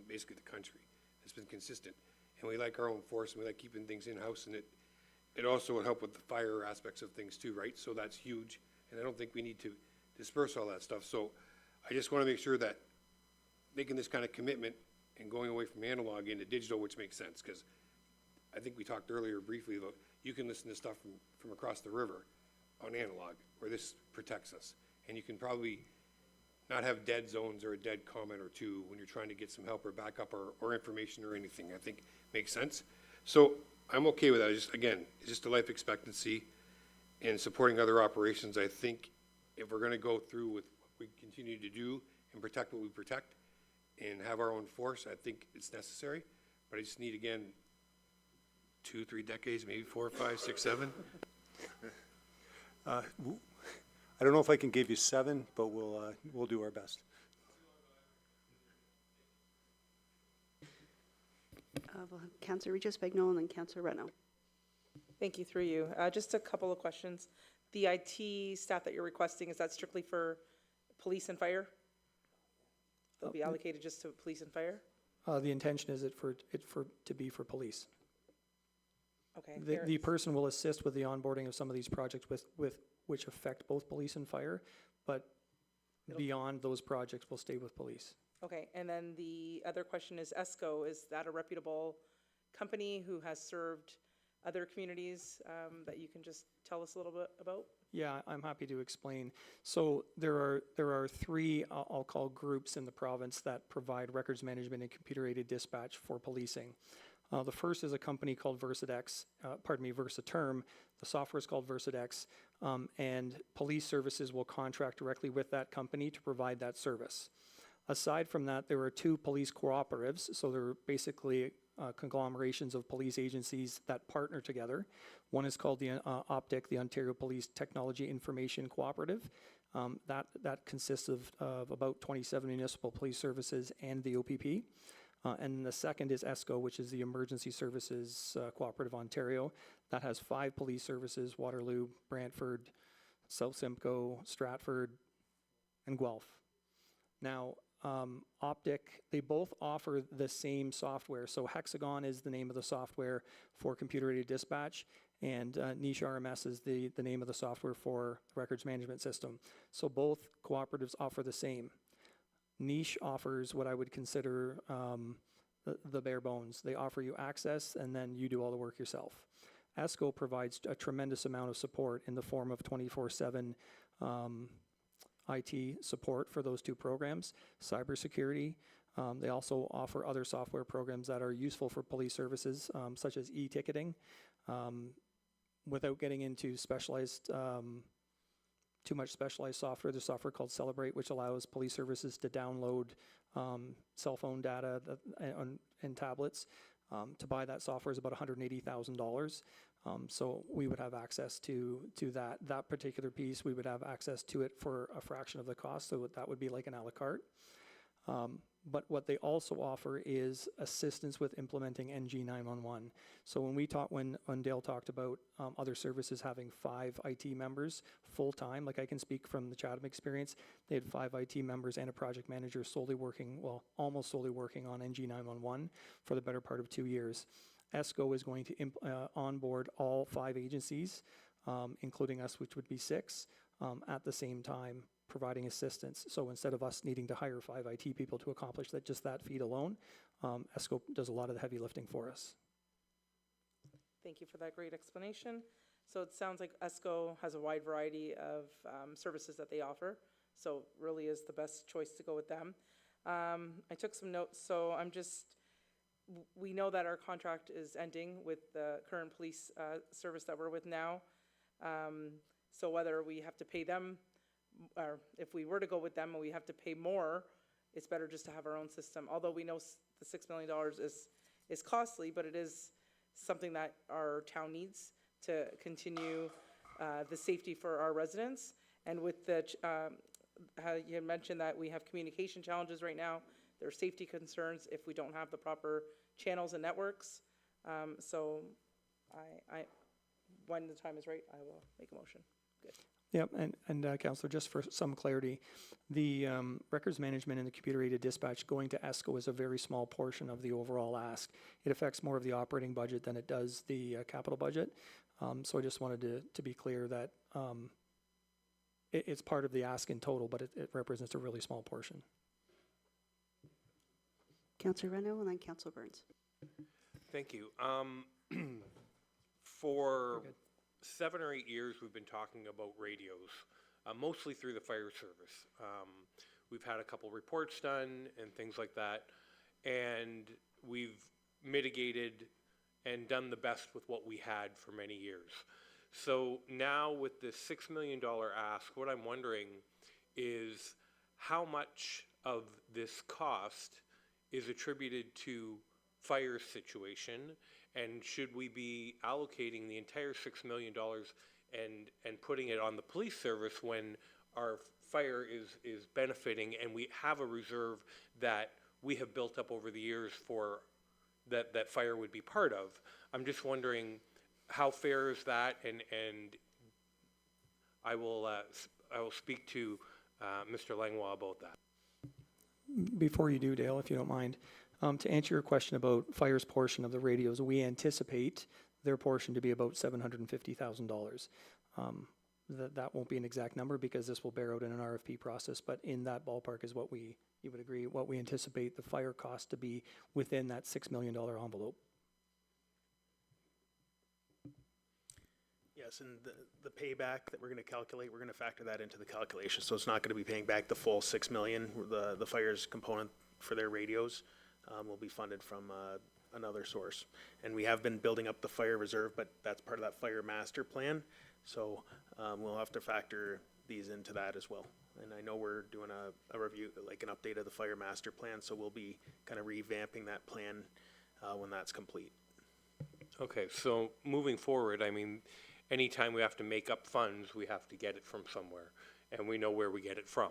basically the country, it's been consistent, and we like our own force, and we like keeping things in-house, and it also would help with the fire aspects of things too, right? So that's huge, and I don't think we need to disperse all that stuff. So I just want to make sure that making this kind of commitment and going away from analog into digital, which makes sense, because I think we talked earlier briefly about you can listen to stuff from across the river on analog, where this protects us, and you can probably not have dead zones or a dead comment or two when you're trying to get some help or backup or information or anything. I think makes sense. So I'm okay with that. Just, again, it's just a life expectancy and supporting other operations. I think if we're going to go through with what we continue to do and protect what we protect and have our own force, I think it's necessary. But I just need, again, 2-3 decades, maybe 4, 5, 6, 7. I don't know if I can give you 7, but we'll do our best. We'll have Councillor Regis Bagnol and then Councillor Reno. Thank you, through you. Just a couple of questions. The IT staff that you're requesting, is that strictly for police and fire? They'll be allocated just to police and fire? The intention is to be for police. Okay. The person will assist with the onboarding of some of these projects which affect both police and fire, but beyond those projects will stay with police. Okay, and then the other question is ESCO, is that a reputable company who has served other communities that you can just tell us a little bit about? Yeah, I'm happy to explain. So there are 3, I'll call groups in the province that provide records management and computer-aided dispatch for policing. The first is a company called Versaterm. The software is called Versadex, and police services will contract directly with that company to provide that service. Aside from that, there are 2 police cooperatives, so they're basically conglomerations of police agencies that partner together. One is called the OPTIC, the Ontario Police Technology Information Cooperative. That consists of about 27 municipal police services and the OPP. And the second is ESCO, which is the Emergency Services Cooperative Ontario. That has 5 police services: Waterloo, Brantford, South Simcoe, Stratford, and Guelph. Now, Optic, they both offer the same software. So Hexagon is the name of the software for computer-aided dispatch, and Niche RMS is the name of the software for the records management system. So both cooperatives offer the same. Niche offers what I would consider the bare bones. They offer you access, and then you do all the work yourself. ESCO provides a tremendous amount of support in the form of 24/7 IT support for those two programs, cybersecurity. They also offer other software programs that are useful for police services, such as e-ticketing. Without getting into specialized, too much specialized software, there's software called Celebrate, which allows police services to download cell phone data and tablets. To buy that software is about $180,000. So we would have access to that particular piece. We would have access to it for a fraction of the cost, so that would be like an a la carte. But what they also offer is assistance with implementing NG 911. So when Dale talked about other services having 5 IT members full-time, like I can speak from the Chatham experience, they had 5 IT members and a project manager solely working, well, almost solely working on NG 911 for the better part of 2 years. ESCO is going to onboard all 5 agencies, including us, which would be 6, at the same time, providing assistance. So instead of us needing to hire 5 IT people to accomplish that feat alone, ESCO does a lot of the heavy lifting for us. Thank you for that great explanation. So it sounds like ESCO has a wide variety of services that they offer, so really is the best choice to go with them. I took some notes, so we know that our contract is ending with the current police service that we're with now. So whether we have to pay them, or if we were to go with them and we have to pay more, it's better just to have our own system. Although we know the $6 million is costly, but it is something that our town needs to continue the safety for our residents. And with how you had mentioned that we have communication challenges right now, there are safety concerns if we don't have the proper channels and networks. So when the time is right, I will make a motion. Good. Yep, and Councillor, just for some clarity, the records management and the computer-aided dispatch going to ESCO is a very small portion of the overall ask. It affects more of the operating budget than it does the capital budget. So I just wanted to be clear that it's part of the ask in total, but it represents a really small portion. Councillor Reno and then Councillor Burns. Thank you. For 7 or 8 years, we've been talking about radios, mostly through the fire service. We've had a couple reports done and things like that, and we've mitigated and done the best with what we had for many years. So now with this $6 million ask, what I'm wondering is how much of this cost is attributed to fire situation, and should we be allocating the entire $6 million and putting it on the police service when our fire is benefiting and we have a reserve that we have built up over the years for that fire would be part of? I'm just wondering how fair is that, and I will speak to Mr. Langlois about that. Before you do, Dale, if you don't mind, to answer your question about fire's portion of the radios, we anticipate their portion to be about $750,000. That won't be an exact number because this will bear out in an RFP process, but in that ballpark is what you would agree, what we anticipate the fire cost to be within that $6 million envelope. Yes, and the payback that we're going to calculate, we're going to factor that into the calculation. So it's not going to be paying back the full $6 million. The fire's component for their radios will be funded from another source. And we have been building up the fire reserve, but that's part of that fire master plan. So we'll have to factor these into that as well. And I know we're doing a review, like an update of the fire master plan. So we'll be kind of revamping that plan when that's complete. Okay, so moving forward, I mean, anytime we have to make up funds, we have to get it from somewhere, and we know where we get it from.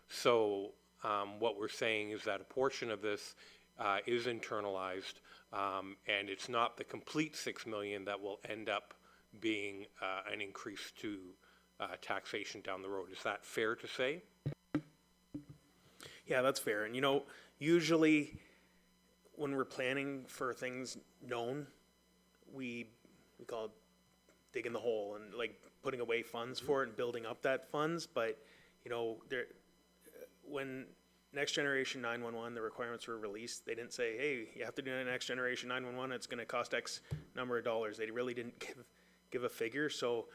So what we're saying is that a portion of this is internalized, and it's not the complete $6 million that will end up being an increase to taxation down the road. Is that fair to say? Yeah, that's fair. And usually when we're planning for things known, we call it digging the hole and like putting away funds for it and building up that funds. But, when Next Generation 911, the requirements were released, they didn't say, hey, you have to do Next Generation 911, it's gonna cost X number of dollars. They really didn't give a figure, so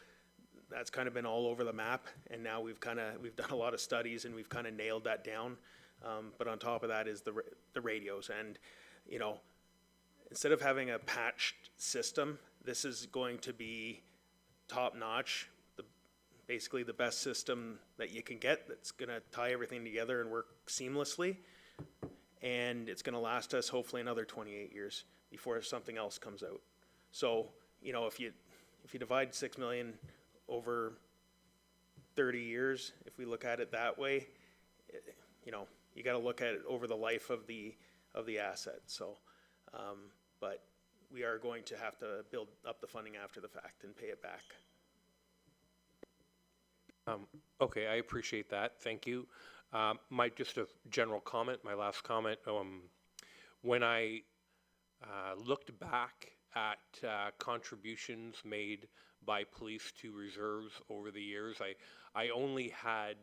that's kind of been all over the map, and now we've done a lot of studies and we've kind of nailed that down. But on top of that is the radios, and, instead of having a patched system, this is going to be top-notch, basically the best system that you can get that's going to tie everything together and work seamlessly. And it's going to last us hopefully another 28 years before something else comes out. So, if you divide 6 million over 30 years, if we look at it that way, you got to look at it over the life of the asset. So, but we are going to have to build up the funding after the fact and pay it back. Okay, I appreciate that. Thank you. Just a general comment, my last comment. When I looked back at contributions made by police to reserves over the years, I only had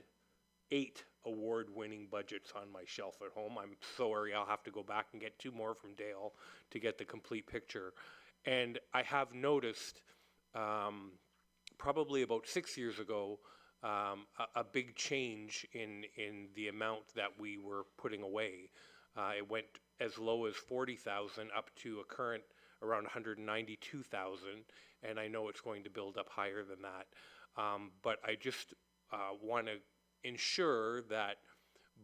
8 award-winning budgets on my shelf at home. I'm sorry, I'll have to go back and get 2 more from Dale to get the complete picture. And I have noticed, probably about 6 years ago, a big change in the amount that we were putting away. It went as low as 40,000 up to a current around 192,000, and I know it's going to build up higher than that. But I just want to ensure that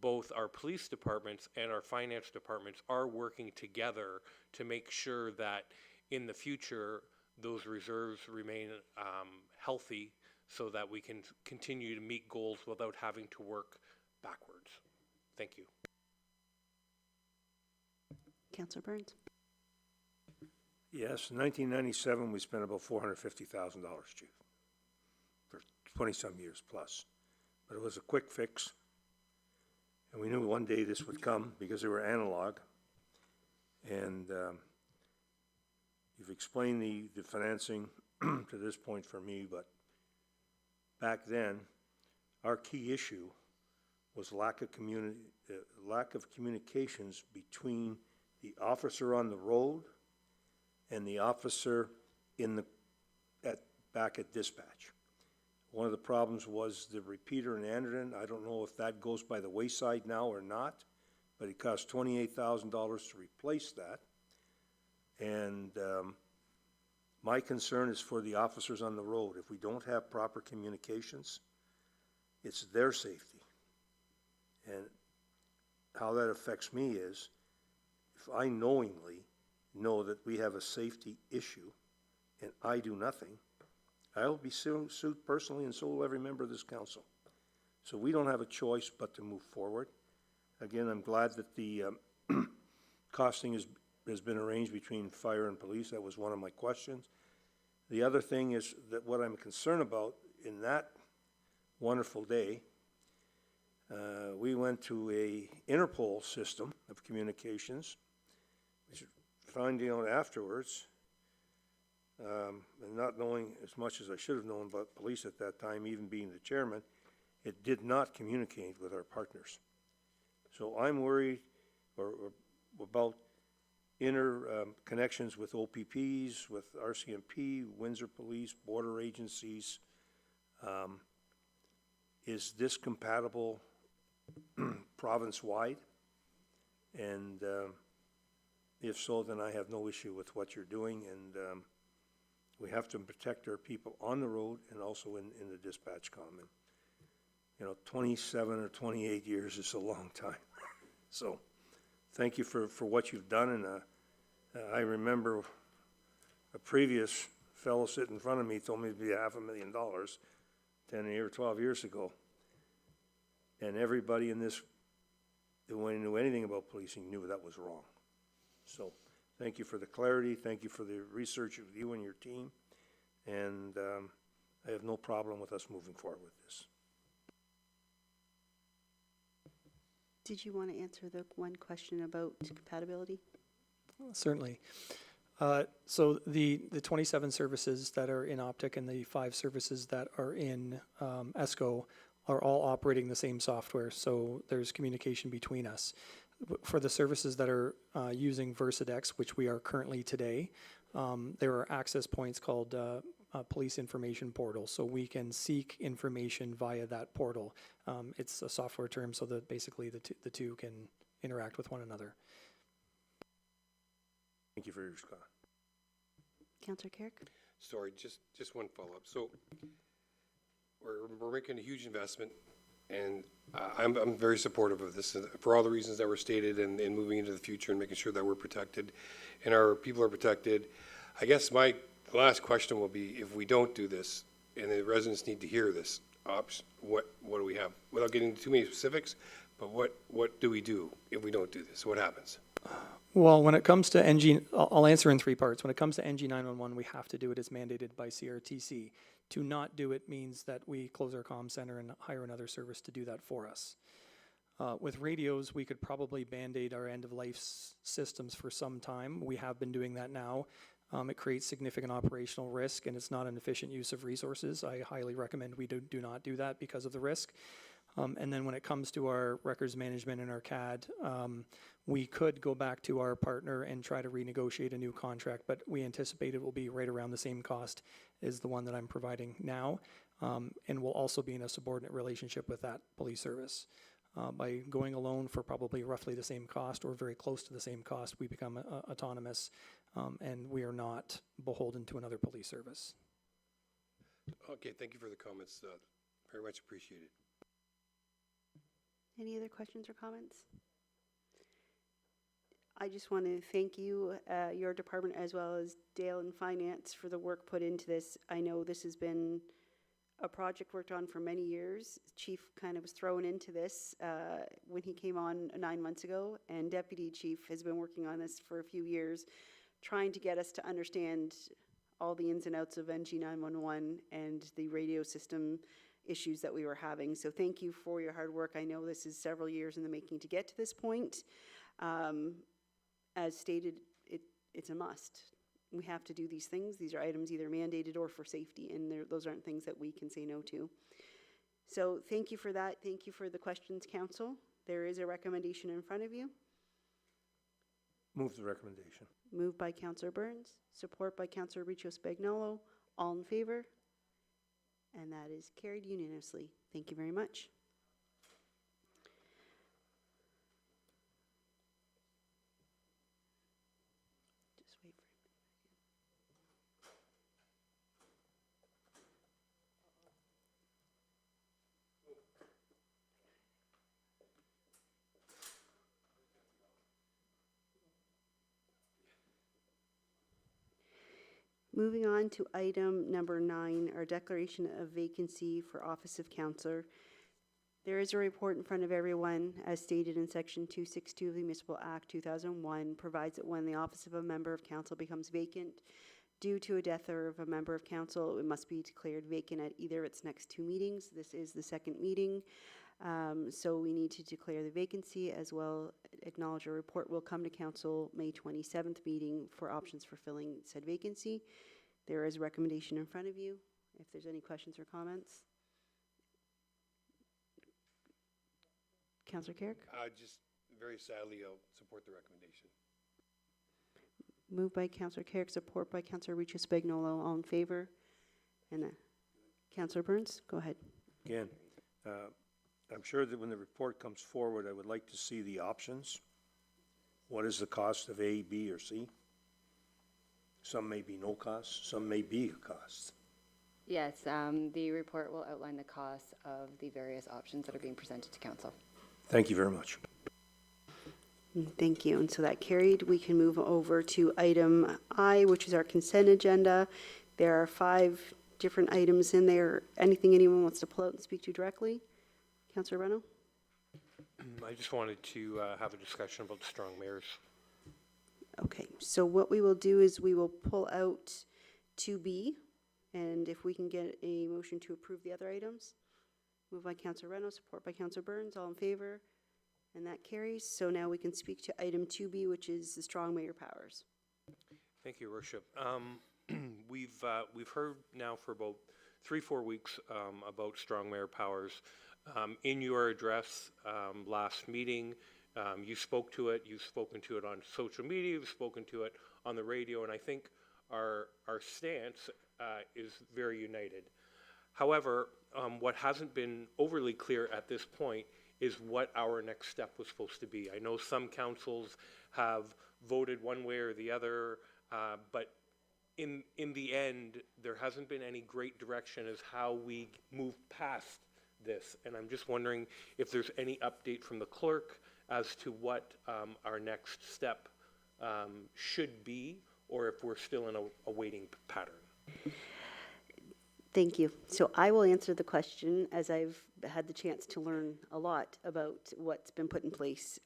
both our police departments and our finance departments are working together to make sure that in the future those reserves remain healthy, so that we can continue to meet goals without having to work backwards. Thank you. Councillor Burns. Yes, in 1997, we spent about $450,000, Chief, for 20-some years plus. But it was a quick fix, and we knew one day this would come because they were analog. And you've explained the financing to this point for me, but back then, our key issue was lack of communications between the officer on the road and the officer back at dispatch. One of the problems was the repeater in Anderton. I don't know if that goes by the wayside now or not, but it cost $28,000 to replace that. And my concern is for the officers on the road. If we don't have proper communications, it's their safety. And how that affects me is, if I knowingly know that we have a safety issue and I do nothing, I'll be sued personally, and so will every member of this council. So we don't have a choice but to move forward. Again, I'm glad that the costing has been arranged between fire and police. That was one of my questions. The other thing is that what I'm concerned about in that wonderful day, we went to a Interpol system of communications, which finding out afterwards, and not knowing as much as I should have known about police at that time, even being the chairman, it did not communicate with our partners. So I'm worried about connections with OPPs, with RCMP, Windsor Police, border agencies. Is this compatible province-wide? And if so, then I have no issue with what you're doing, and we have to protect our people on the road and also in the dispatch common. 27 or 28 years is a long time. So thank you for what you've done, and I remember a previous fellow sitting in front of me told me it'd be $500,000 10 or 12 years ago. And everybody in this who knew anything about policing knew that was wrong. So thank you for the clarity. Thank you for the research of you and your team. And I have no problem with us moving forward with this. Did you want to answer the one question about compatibility? Certainly. So the 27 services that are in Optic and the 5 services that are in ESCO are all operating the same software, so there's communication between us. For the services that are using Versadex, which we are currently today, there are access points called Police Information Portal, so we can seek information via that portal. It's a software term so that basically the two can interact with one another. Thank you for your response. Councillor Carrick? Sorry, just one follow-up. So we're making a huge investment, and I'm very supportive of this for all the reasons that were stated and moving into the future and making sure that we're protected and our people are protected. I guess my last question will be, if we don't do this and the residents need to hear this, what do we have? Without getting into too many specifics, but what do we do if we don't do this? What happens? Well, when it comes to NG, I'll answer in 3 parts. When it comes to NG 911, we have to do it as mandated by CRTC. To not do it means that we close our comm center and hire another service to do that for us. With radios, we could probably band-aid our end-of-life systems for some time. We have been doing that now. It creates significant operational risk, and it's not an efficient use of resources. I highly recommend we do not do that because of the risk. And then when it comes to our records management and our CAD, we could go back to our partner and try to renegotiate a new contract, but we anticipate it will be right around the same cost as the one that I'm providing now, and will also be in a subordinate relationship with that police service. By going alone for probably roughly the same cost or very close to the same cost, we become autonomous, and we are not beholden to another police service. Okay, thank you for the comments. Very much appreciated. Any other questions or comments? I just want to thank you, your department, as well as Dale in Finance, for the work put into this. I know this has been a project worked on for many years. Chief kind of was thrown into this when he came on 9 months ago, and Deputy Chief has been working on this for a few years, trying to get us to understand all the ins and outs of NG 911 and the radio system issues that we were having. So thank you for your hard work. I know this is several years in the making to get to this point. As stated, it's a must. We have to do these things. These are items either mandated or for safety, and those aren't things that we can say no to. So thank you for that. Thank you for the questions, Council. There is a recommendation in front of you. Move the recommendation. Moved by Councillor Burns, support by Councillor Riccio Spagnolo. All in favor? And that is carried unanimously. Thank you very much. Just wait for him. Moving on to item number 9, our declaration of vacancy for Office of Councillor. There is a report in front of everyone, as stated in Section 262 of the Municipal Act 2001, provides that when the office of a member of council becomes vacant due to a death of a member of council, it must be declared vacant at either of its next 2 meetings. This is the 2nd meeting, so we need to declare the vacancy, as well acknowledge a report will come to council May 27th meeting for options for filling said vacancy. There is a recommendation in front of you. If there's any questions or comments. Councillor Carrick? Just very sadly, I'll support the recommendation. Moved by Councillor Carrick, support by Councillor Riccio Spagnolo. All in favor? And Councillor Burns, go ahead. Again, I'm sure that when the report comes forward, I would like to see the options. What is the cost of A, B, or C? Some may be no cost, some may be a cost. Yes, the report will outline the costs of the various options that are being presented to council. Thank you very much. Thank you. And so that carried. We can move over to item I, which is our consent agenda. There are 5 different items in there. Anything anyone wants to pull out and speak to directly? Councillor Reno? I just wanted to have a discussion about the strong mayors. Okay, so what we will do is we will pull out 2B, and if we can get a motion to approve the other items. Moved by Councillor Reno, support by Councillor Burns. All in favor? And that carries. So now we can speak to item 2B, which is the strong mayor powers. Thank you, Your Worship. We've heard now for about 3-4 weeks about strong mayor powers. In your address last meeting, you spoke to it. You've spoken to it on social media. You've spoken to it on the radio, and I think our stance is very united. However, what hasn't been overly clear at this point is what our next step was supposed to be. I know some councils have voted one way or the other, but in the end, there hasn't been any great direction as how we move past this. And I'm just wondering if there's any update from the clerk as to what our next step should be, or if we're still in a waiting pattern. Thank you. So I will answer the question as I've had the chance to learn a lot about what's been put in place.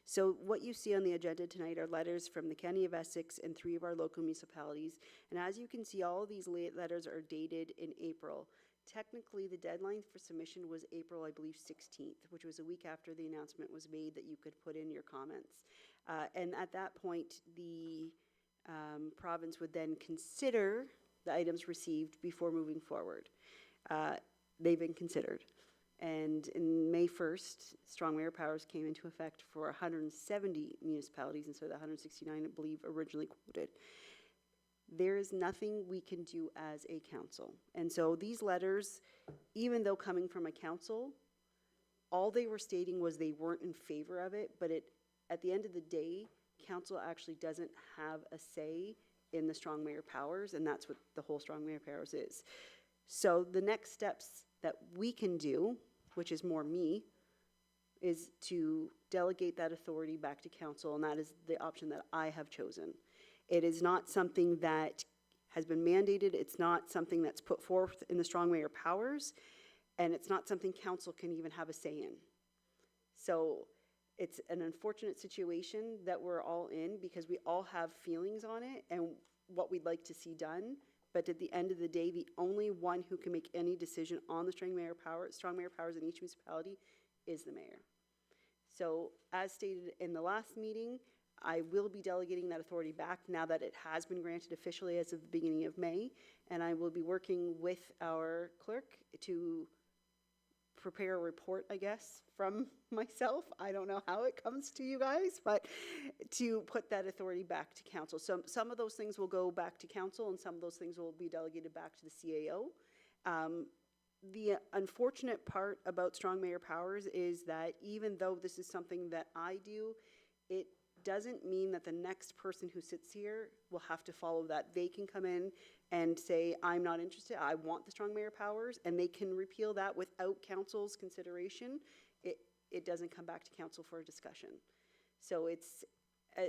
So what you see on the agenda tonight are letters from the County of Essex and 3 of our local municipalities. And as you can see, all of these letters are dated in April. Technically, the deadline for submission was April, I believe, 16th, which was a week after the announcement was made that you could put in your comments. And at that point, the province would then consider the items received before moving forward. They've been considered. And in May 1st, strong mayor powers came into effect for 170 municipalities instead of the 169, I believe, originally quoted. There is nothing we can do as a council. And so these letters, even though coming from a council, all they were stating was they weren't in favor of it, but at the end of the day, council actually doesn't have a say in the strong mayor powers, and that's what the whole strong mayor powers is. So the next steps that we can do, which is more me, is to delegate that authority back to council, and that is the option that I have chosen. It is not something that has been mandated. It's not something that's put forth in the strong mayor powers, and it's not something council can even have a say in. So it's an unfortunate situation that we're all in because we all have feelings on it and what we'd like to see done. But at the end of the day, the only one who can make any decision on the strong mayor powers in each municipality is the mayor. So as stated in the last meeting, I will be delegating that authority back now that it has been granted officially as of the beginning of May. And I will be working with our clerk to prepare a report, I guess, from myself. I don't know how it comes to you guys, but to put that authority back to council. So some of those things will go back to council and some of those things will be delegated back to the CAO. The unfortunate part about strong mayor powers is that even though this is something that I do, it doesn't mean that the next person who sits here will have to follow that. They can come in and say, I'm not interested, I want the strong mayor powers, and they can repeal that without council's consideration. It doesn't come back to council for a discussion. So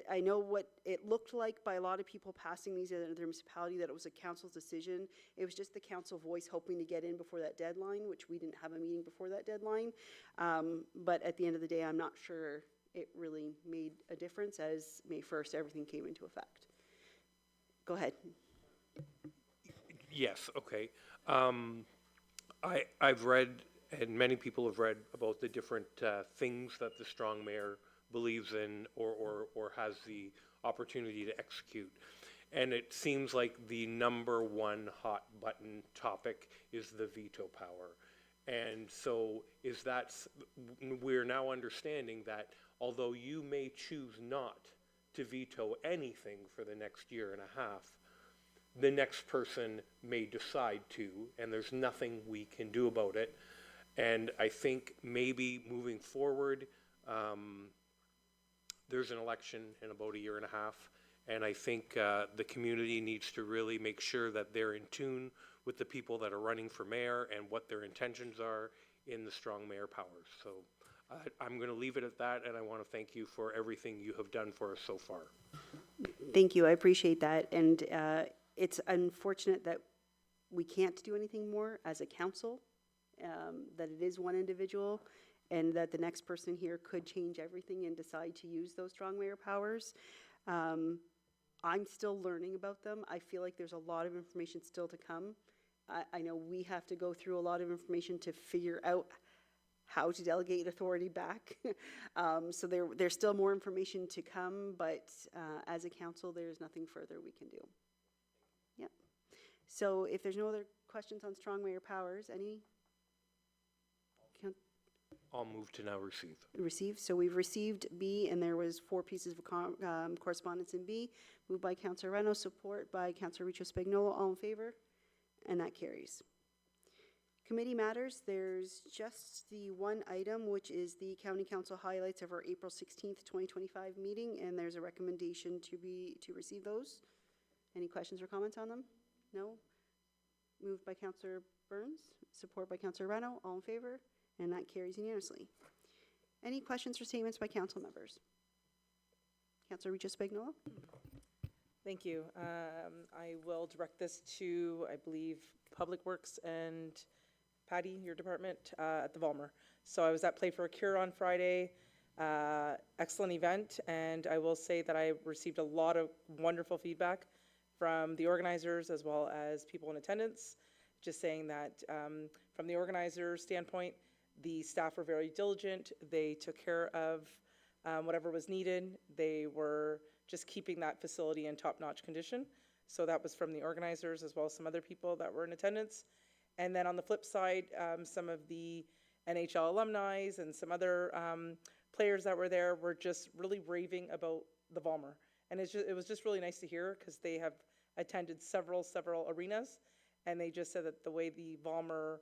I know what it looked like by a lot of people passing these in their municipality, that it was a council's decision. It was just the council voice hoping to get in before that deadline, which we didn't have a meeting before that deadline. But at the end of the day, I'm not sure it really made a difference, as May 1st, everything came into effect. Go ahead. Yes, okay. I've read, and many people have read about the different things that the strong mayor believes in or has the opportunity to execute. And it seems like the #1 hot button topic is the veto power. And so we're now understanding that although you may choose not to veto anything for the next year and a half, the next person may decide to, and there's nothing we can do about it. And I think maybe moving forward, there's an election in about a year and a half, and I think the community needs to really make sure that they're in tune with the people that are running for mayor and what their intentions are in the strong mayor powers. So I'm going to leave it at that, and I want to thank you for everything you have done for us so far. Thank you, I appreciate that. And it's unfortunate that we can't do anything more as a council, that it is one individual, and that the next person here could change everything and decide to use those strong mayor powers. I'm still learning about them. I feel like there's a lot of information still to come. I know we have to go through a lot of information to figure out how to delegate authority back. So there's still more information to come, but as a council, there's nothing further we can do. Yep. So if there's no other questions on strong mayor powers, any? I'll move to now receive. Received. So we've received B, and there was 4 pieces of correspondence in B. Moved by Councillor Reno, support by Councillor Richo Spagnuolo. All in favor? And that carries. Committee matters. There's just the one item, which is the County Council highlights of our April 16th, 2025 meeting, and there's a recommendation to receive those. Any questions or comments on them? No? Moved by Councillor Burns, support by Councillor Reno. All in favor? And that carries unanimously. Any questions or statements by council members? Councillor Richo Spagnuolo? Thank you. I will direct this to, I believe, Public Works and Patty, your department, at the Volmer. So I was at Play for a Cure on Friday. Excellent event, and I will say that I received a lot of wonderful feedback from the organizers as well as people in attendance, just saying that from the organizer standpoint, the staff were very diligent. They took care of whatever was needed. They were just keeping that facility in top-notch condition. So that was from the organizers as well as some other people that were in attendance. And then on the flip side, some of the NHL alumni and some other players that were there were just really raving about the Volmer. And it was just really nice to hear, because they have attended several arenas, and they just said that the way the Volmer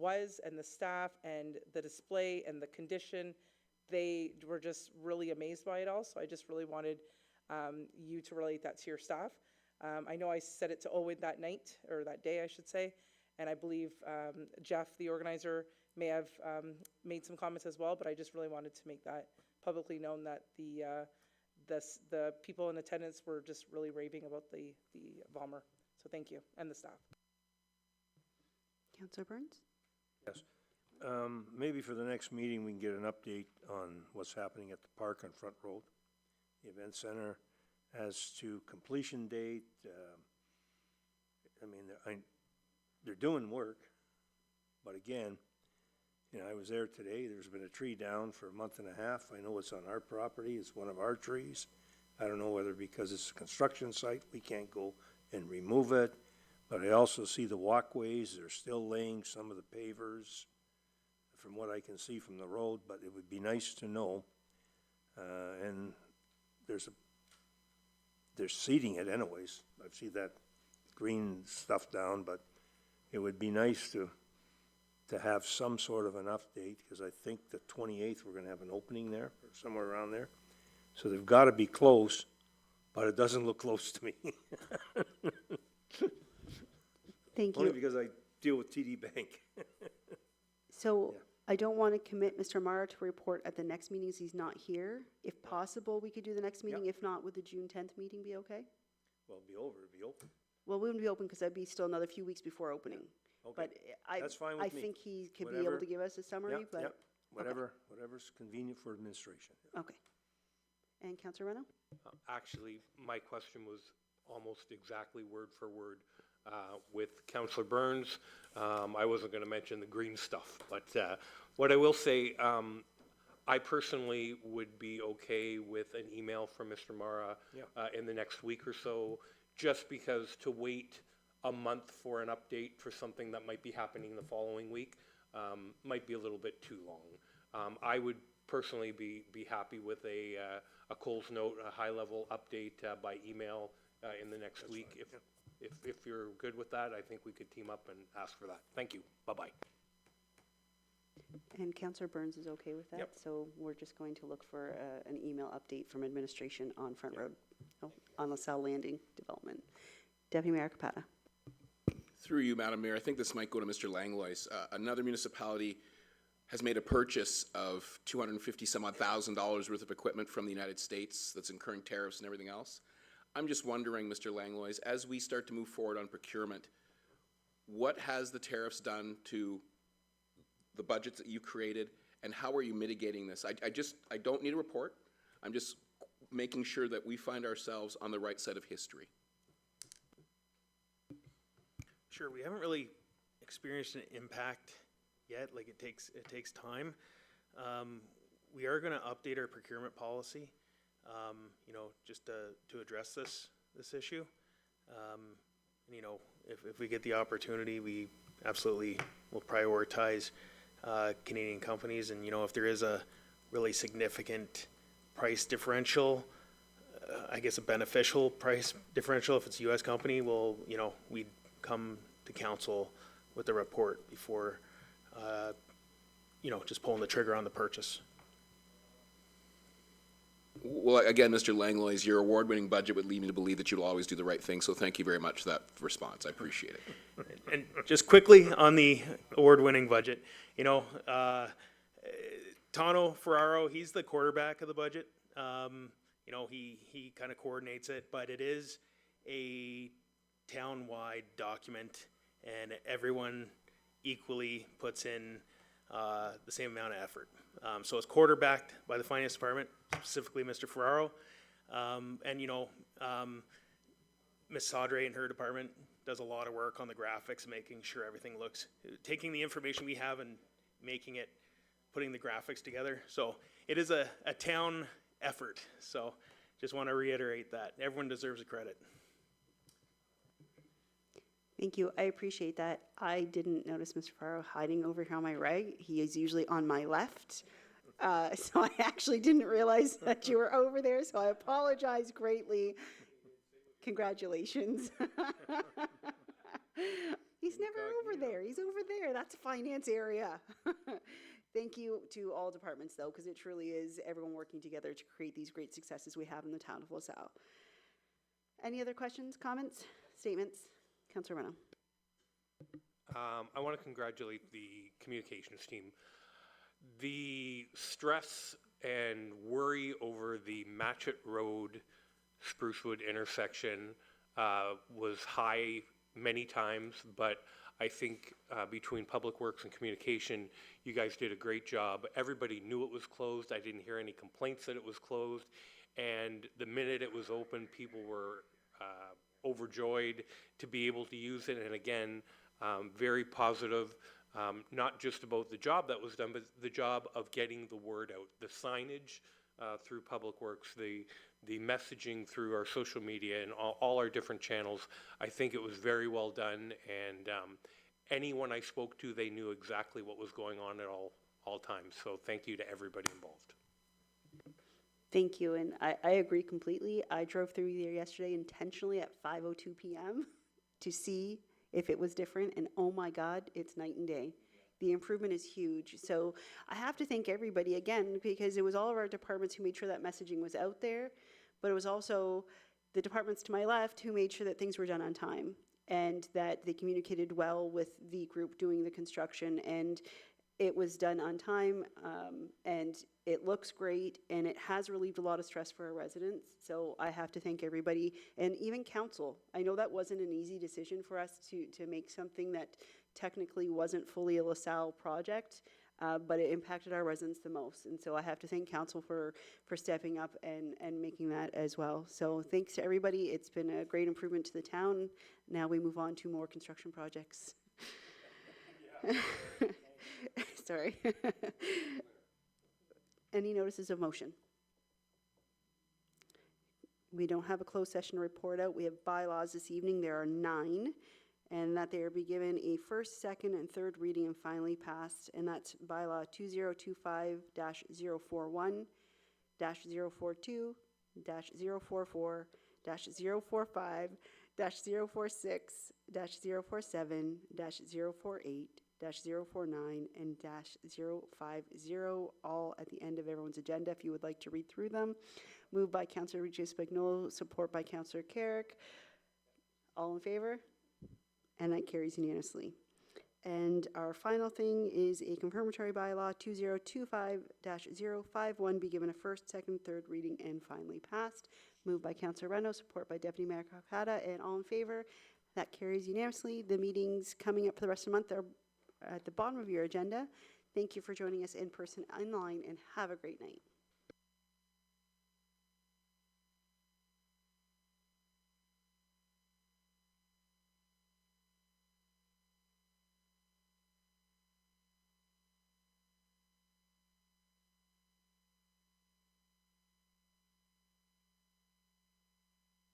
was, and the staff and the display and the condition, they were just really amazed by it all. So I just really wanted you to relate that to your staff. I know I said it to Owen that night, or that day I should say, and I believe Jeff, the organizer, may have made some comments as well, but I just really wanted to make that publicly known that the people in attendance were just really raving about the Volmer. So thank you, and the staff. Councillor Burns? Yes. Maybe for the next meeting, we can get an update on what's happening at the park on Front Road, the event center, as to completion date. I mean, they're doing work, but again, you know, I was there today. There's been a tree down for a month and a half. I know it's on our property. It's one of our trees. I don't know whether because it's a construction site, we can't go and remove it. But I also see the walkways. They're still laying some of the pavers from what I can see from the road, but it would be nice to know. And they're seeding it anyways. I see that green stuff down, but it would be nice to have some sort of an update, because I think the 28th we're going to have an opening there, or somewhere around there. So they've got to be close, but it doesn't look close to me. Thank you. Only because I deal with TD Bank. So I don't want to commit Mr. Mara to report at the next meeting, as he's not here. If possible, we could do the next meeting. If not, would the June 10th meeting be okay? Well, it'll be over, it'll be open. Well, we wouldn't be open because that'd be still another few weeks before opening. Okay. But That's fine I with me. think he could be Whatever. able to give us a summary, but. Yep, whatever's convenient for administration. Okay. And Councillor Reno? Actually, my question was almost exactly word for word with Councillor Burns. I wasn't going to mention the green stuff, but what I will say, I personally would be okay with an email from Mr. Mara in the next week or so, just because to wait a month for an update for something that might be happening the following week might be a little bit too long. I would personally be happy with a Coles note, a high-level update by email in the next week. If you're good with that, I think we could team up and ask for that. Thank you. Bye-bye. And Councillor Burns is okay with that? Yep. So we're just going to look for an email update from administration on Front Road, on LaSalle Landing development. Deputy Mayor Capata. Through you, Madam Mayor, I think this might go to Mr. Langlois. Another municipality has made a purchase of $250,000 worth of equipment from the United States that's incurring tariffs and everything else. I'm just wondering, Mr. Langlois, as we start to move forward on procurement, what has the tariffs done to the budgets that you created, and how are you mitigating this? I don't need a report. I'm just making sure that we find ourselves on the right side of history. Sure, we haven't really experienced an impact yet, like it takes time. We are gonna update our procurement policy, you know, just to address this issue. And, you know, if we get the opportunity, we absolutely will prioritize Canadian companies. And, you know, if there is a really significant price differential, I guess a beneficial price differential, if it's a U.S. company, well, you know, we'd come to council with a report before, you know, just pulling the trigger on the purchase. Well, again, Mr. Langlois, your award-winning budget would lead me to believe that you'll always do the right thing, so thank you very much for that response. I appreciate it. And just quickly on the award-winning budget, you know, Tano Ferraro, he's the quarterback of the budget. You know, he kind of coordinates it, but it is a town-wide document, and everyone equally puts in the same amount of effort. So it's quarterbacked by the finance department, specifically Mr. Ferraro. And, you know, Ms. Sadre and her department does a lot of work on the graphics, making sure everything looks, taking the information we have and making it, putting the graphics together. So it is a town effort. So just want to reiterate that. Everyone deserves a credit. Thank you. I appreciate that. I didn't notice Mr. Farrow hiding over here on my right. He is usually on my left. So I actually didn't realize that you were over there, so I apologize greatly. Congratulations. He's never over there. He's over there. That's a finance area. Thank you to all departments, though, because it truly is everyone working together to create these great successes we have in the town of LaSalle. Any other questions, comments, statements? Councillor Reno. I want to congratulate the communications team. The stress and worry over the Matchett Road Sprucewood intersection was high many times, but I think between Public Works and Communication, you guys did a great job. Everybody knew it was closed. I didn't hear any complaints that it was closed. And the minute it was open, people were overjoyed to be able to use it. And again, very positive, not just about the job that was done, but the job of getting the word out, the signage through Public Works, the messaging through our social media and all our different channels. I think it was very well done, and anyone I spoke to, they knew exactly what was going on at all times. So thank you to everybody involved. Thank you, and I agree completely. I drove through there yesterday intentionally at 5:02 p.m. to see if it was different, and oh my God, it's night and day. The improvement is huge. So I have to thank everybody again, because it was all of our departments who made sure that messaging was out there, but it was also the departments to my left who made sure that things were done on time and that they communicated well with the group doing the construction, and it was done on time, and it looks great, and it has relieved a lot of stress for our residents. So I have to thank everybody, and even council. I know that wasn't an easy decision for us to make something that technically wasn't fully a LaSalle project, but it impacted our residents the most. And so I have to thank council for stepping up and making that as well. So thanks to everybody. It's been a great improvement to the town. Now we move on to more construction projects. Sorry. Any notices of motion? We don't have a closed session report out. We have bylaws this evening. There are 9, and that they are be given a first, second, and third reading and finally passed. And that's bylaw 2025-041, -042, -044, -045, -046, -047, -048, -049, and -050, all at the end of everyone's agenda if you would like to read through them. Moved by Councillor Regis Spagnolo, support by Councillor Carrick. All in favor? And that carries unanimously. And our final thing is a confirmatory bylaw 2025-051 be given a first, second, third reading and finally passed. Moved by Councillor Reno, support by Deputy Mayor Kakada, and all in favor. That carries unanimously. The meetings coming up for the rest of the month are at the bottom of your agenda. Thank you for joining us in person, online, and have a great night.